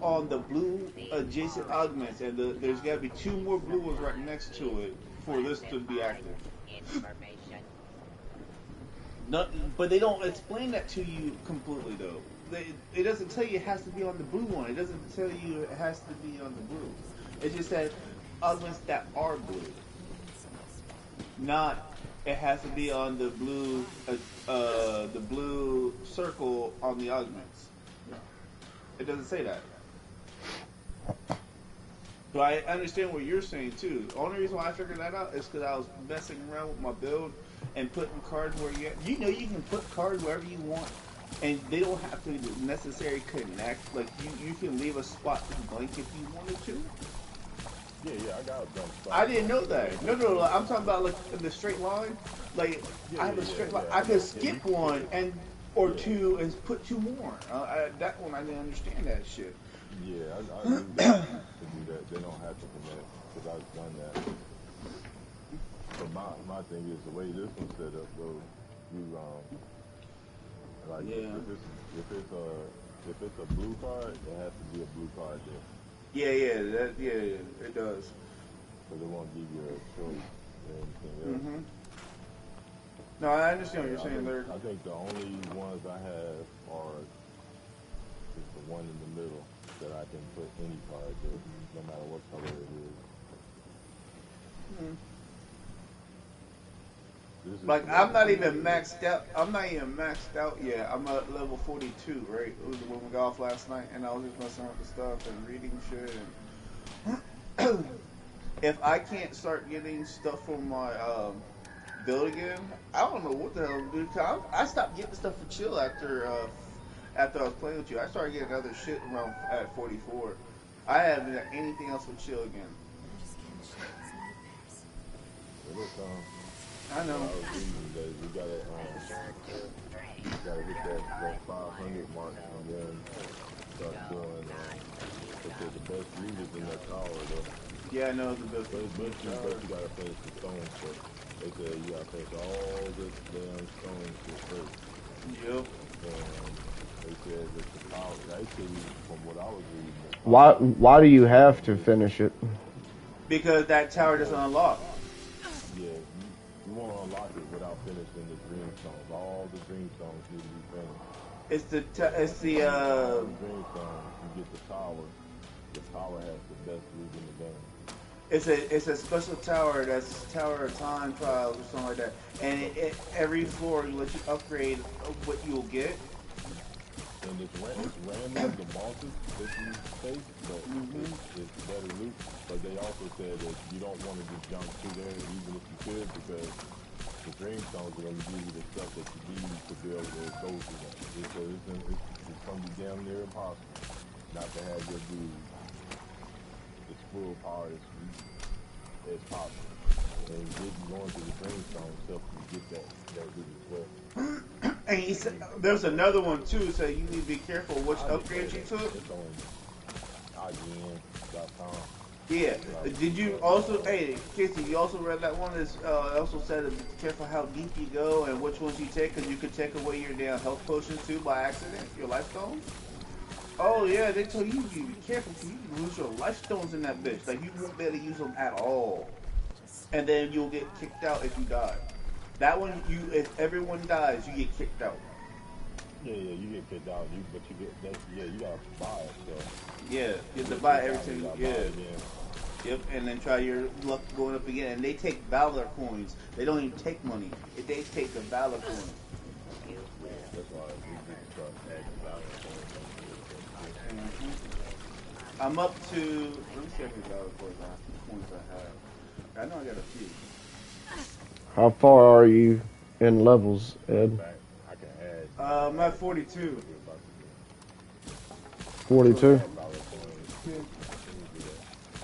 on the blue adjacent augments, and there's got to be 2 more blue ones right next to it for this to be active. But they don't explain that to you completely, though. It doesn't tell you it has to be on the blue one. It doesn't tell you it has to be on the blue. It just says augments that are blue. Not it has to be on the blue circle on the augments. It doesn't say that. But I understand what you're saying too. The only reason why I figured that out is because I was messing around with my build and putting cards where you know you can put cards wherever you want, and they don't have to necessarily connect. Like you can leave a spot blank if you wanted to. Yeah, I got a dump spot. I didn't know that. No, I'm talking about like in the straight line. Like I have a straight line. I could skip one or two and put 2 more. That one I didn't understand that shit. Yeah, I do that to do that. They don't have to connect because I've done that. But my thing is the way this one's set up, though. You like if it's a blue card, it has to be a blue card there. Yeah, it does. Because it won't give you a choice or anything else. No, I understand what you're saying there. I think the only ones I have are is the one in the middle that I can put any card there, no matter what color it is. Like I'm not even maxed out. I'm not even maxed out yet. I'm at level 42, right? It was when we got off last night, and I was just messing around with the stuff and reading shit. if I can't start getting stuff from my build again, I don't know what the hell to do. I stopped getting stuff for chill after I was playing with you. I started getting other shit around at 44. I haven't got anything else for chill again. I know. We gotta hit that 500 mark and then start doing. Because the best loot is in that tower, though. Yeah, I know the best. But you gotta finish the stones first. They said you gotta finish all this damn stones first. Yep. And they said that the tower, actually, from what I was reading. Why do you have to finish it? Because that tower doesn't unlock. Yeah, you want to unlock it without finishing the dream stones. All the dream stones need to be finished. It's the dream stones, you get the tower. The tower has the best loot in the game. It's a special tower that's Tower of Time Trials or something like that. And every floor you let you upgrade what you'll get. And it's random, the bosses that you face, but it's better loot. But they also said that you don't want to just jump through there even if you could, because the dream stones are going to give you the stuff that you need to be able to go through that. So it's going to be damn near impossible not to have your dude as full power as possible. And going to the dream stone stuff to get that loot as well. And he said, there's another one too, so you need to be careful which upgrades you took. It's on IGN.com. Yeah. Did you also, hey, Casey, you also read that one? It also said to be careful how deep you go and which ones you take, because you could take away your damn health potions too by accident, your life stones. Oh yeah, they told you to be careful because you can lose your life stones in that bitch. Like you won't be able to use them at all. And then you'll get kicked out if you die. That one, if everyone dies, you get kicked out. Yeah, you get kicked out. But you get that. Yeah, you gotta buy it. So. Yeah, you have to buy everything. Yep, and then try your luck going up again. And they take Valor coins. They don't even take money. They take the Valor coins. That's why we need to start adding Valor coins. I'm up to. Let me see how many Valor coins I have. I know I got a few. How far are you in levels, Ed? I can add. I'm at 42. 42?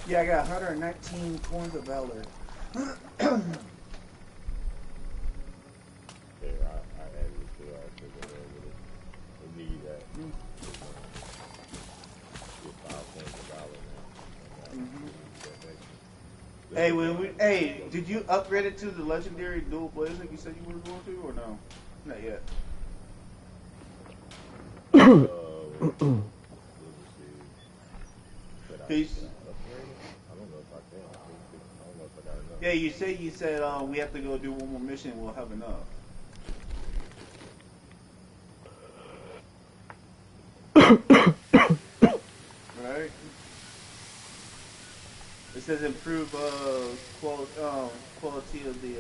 Yeah, I got 119 coins of Valor. Yeah, I added it to we need that. Get 5 points of Valor now. Hey, did you upgrade it to the legendary dual blaze like you said you were going to, or no? Not yet. Peace. Yeah, you said we have to go do one more mission. We'll have enough. Right. It says improve quality of the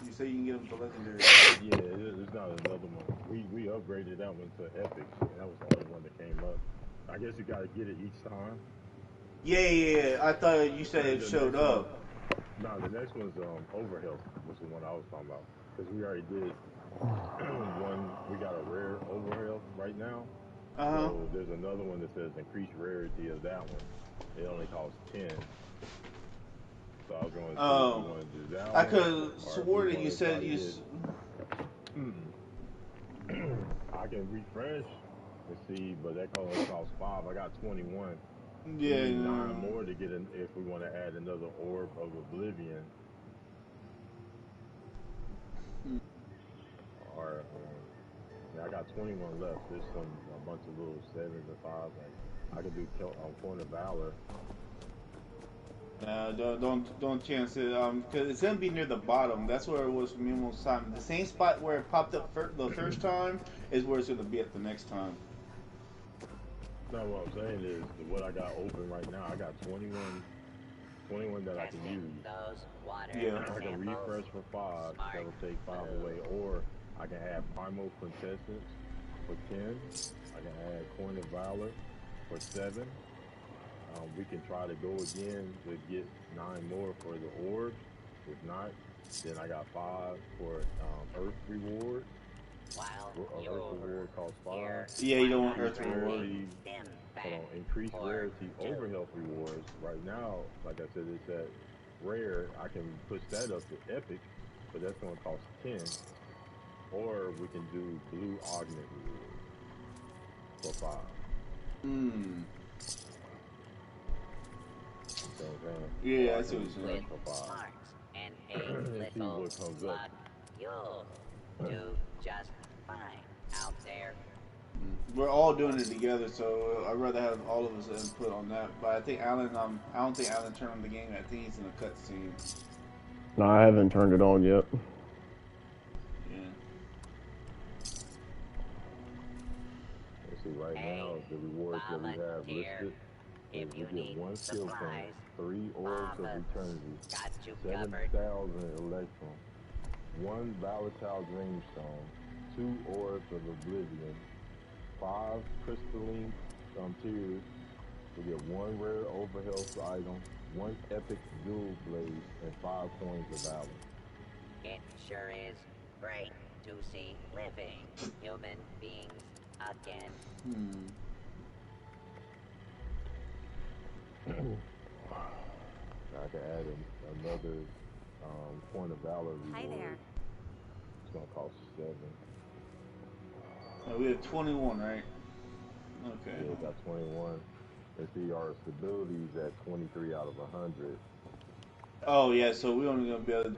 you say you can get them to legendary. Yeah, it's not another one. We upgraded that one to epic, and that was the only one that came up. I guess you gotta get it each time. Yeah. I thought you said it showed up. No, the next one's overhealth was the one I was talking about, because we already did one. We got a rare overhealth right now. So there's another one that says increased rarity of that one. It only costs 10. So I was going to see if you want to do that one. I could have swore that you said you. I can refresh and see, but that only costs 5. I got 21. Yeah. 9 more to get in if we want to add another orb of oblivion. Or I got 21 left. There's a bunch of little 7s and 5s. I can do Point of Valor. Don't chance it. Because it's gonna be near the bottom. That's where it was for me most time. The same spot where it popped up the first time is where it's gonna be at the next time. No, what I'm saying is what I got open right now. I got 21 that I can use. Yeah. I can refresh for 5. That'll take 5 away, or I can add Primal Quintessence for 10. I can add Coin of Valor for 7. We can try to go again to get 9 more for the orb. If not, then I got 5 for Earth reward. Earth reward costs 5. Yeah, you don't want Earth reward. Hold on, increased rarity over health rewards. Right now, like I said, it's at rare. I can push that up to epic, but that's going to cost 10. Or we can do blue augment reward for 5. Yeah, I see what you're saying. For 5. And Let's see what comes up. you'll do just fine out there. We're all doing it together, so I'd rather have all of us input on that. But I think Alan, I don't think Alan turned on the game. I think he's in a cutscene. No, I haven't turned it on yet. Yeah. Let's see, right now, the rewards that we have listed is we get 1 skill point, 3 orbs of eternity, 7,000 electrum, 1 volatile dreamstone, 2 orbs of oblivion, 5 crystalline tears. We get 1 rare overhealth item, 1 epic dual blade, and 5 coins of valor. It sure is great to see living human beings again. I can add another point of valor reward. Hi there. It's gonna cost 7. We have 21, right? Okay. Yeah, we got 21. Let's see, our stability is at 23 out of 100. Oh yeah, so we're only gonna be able to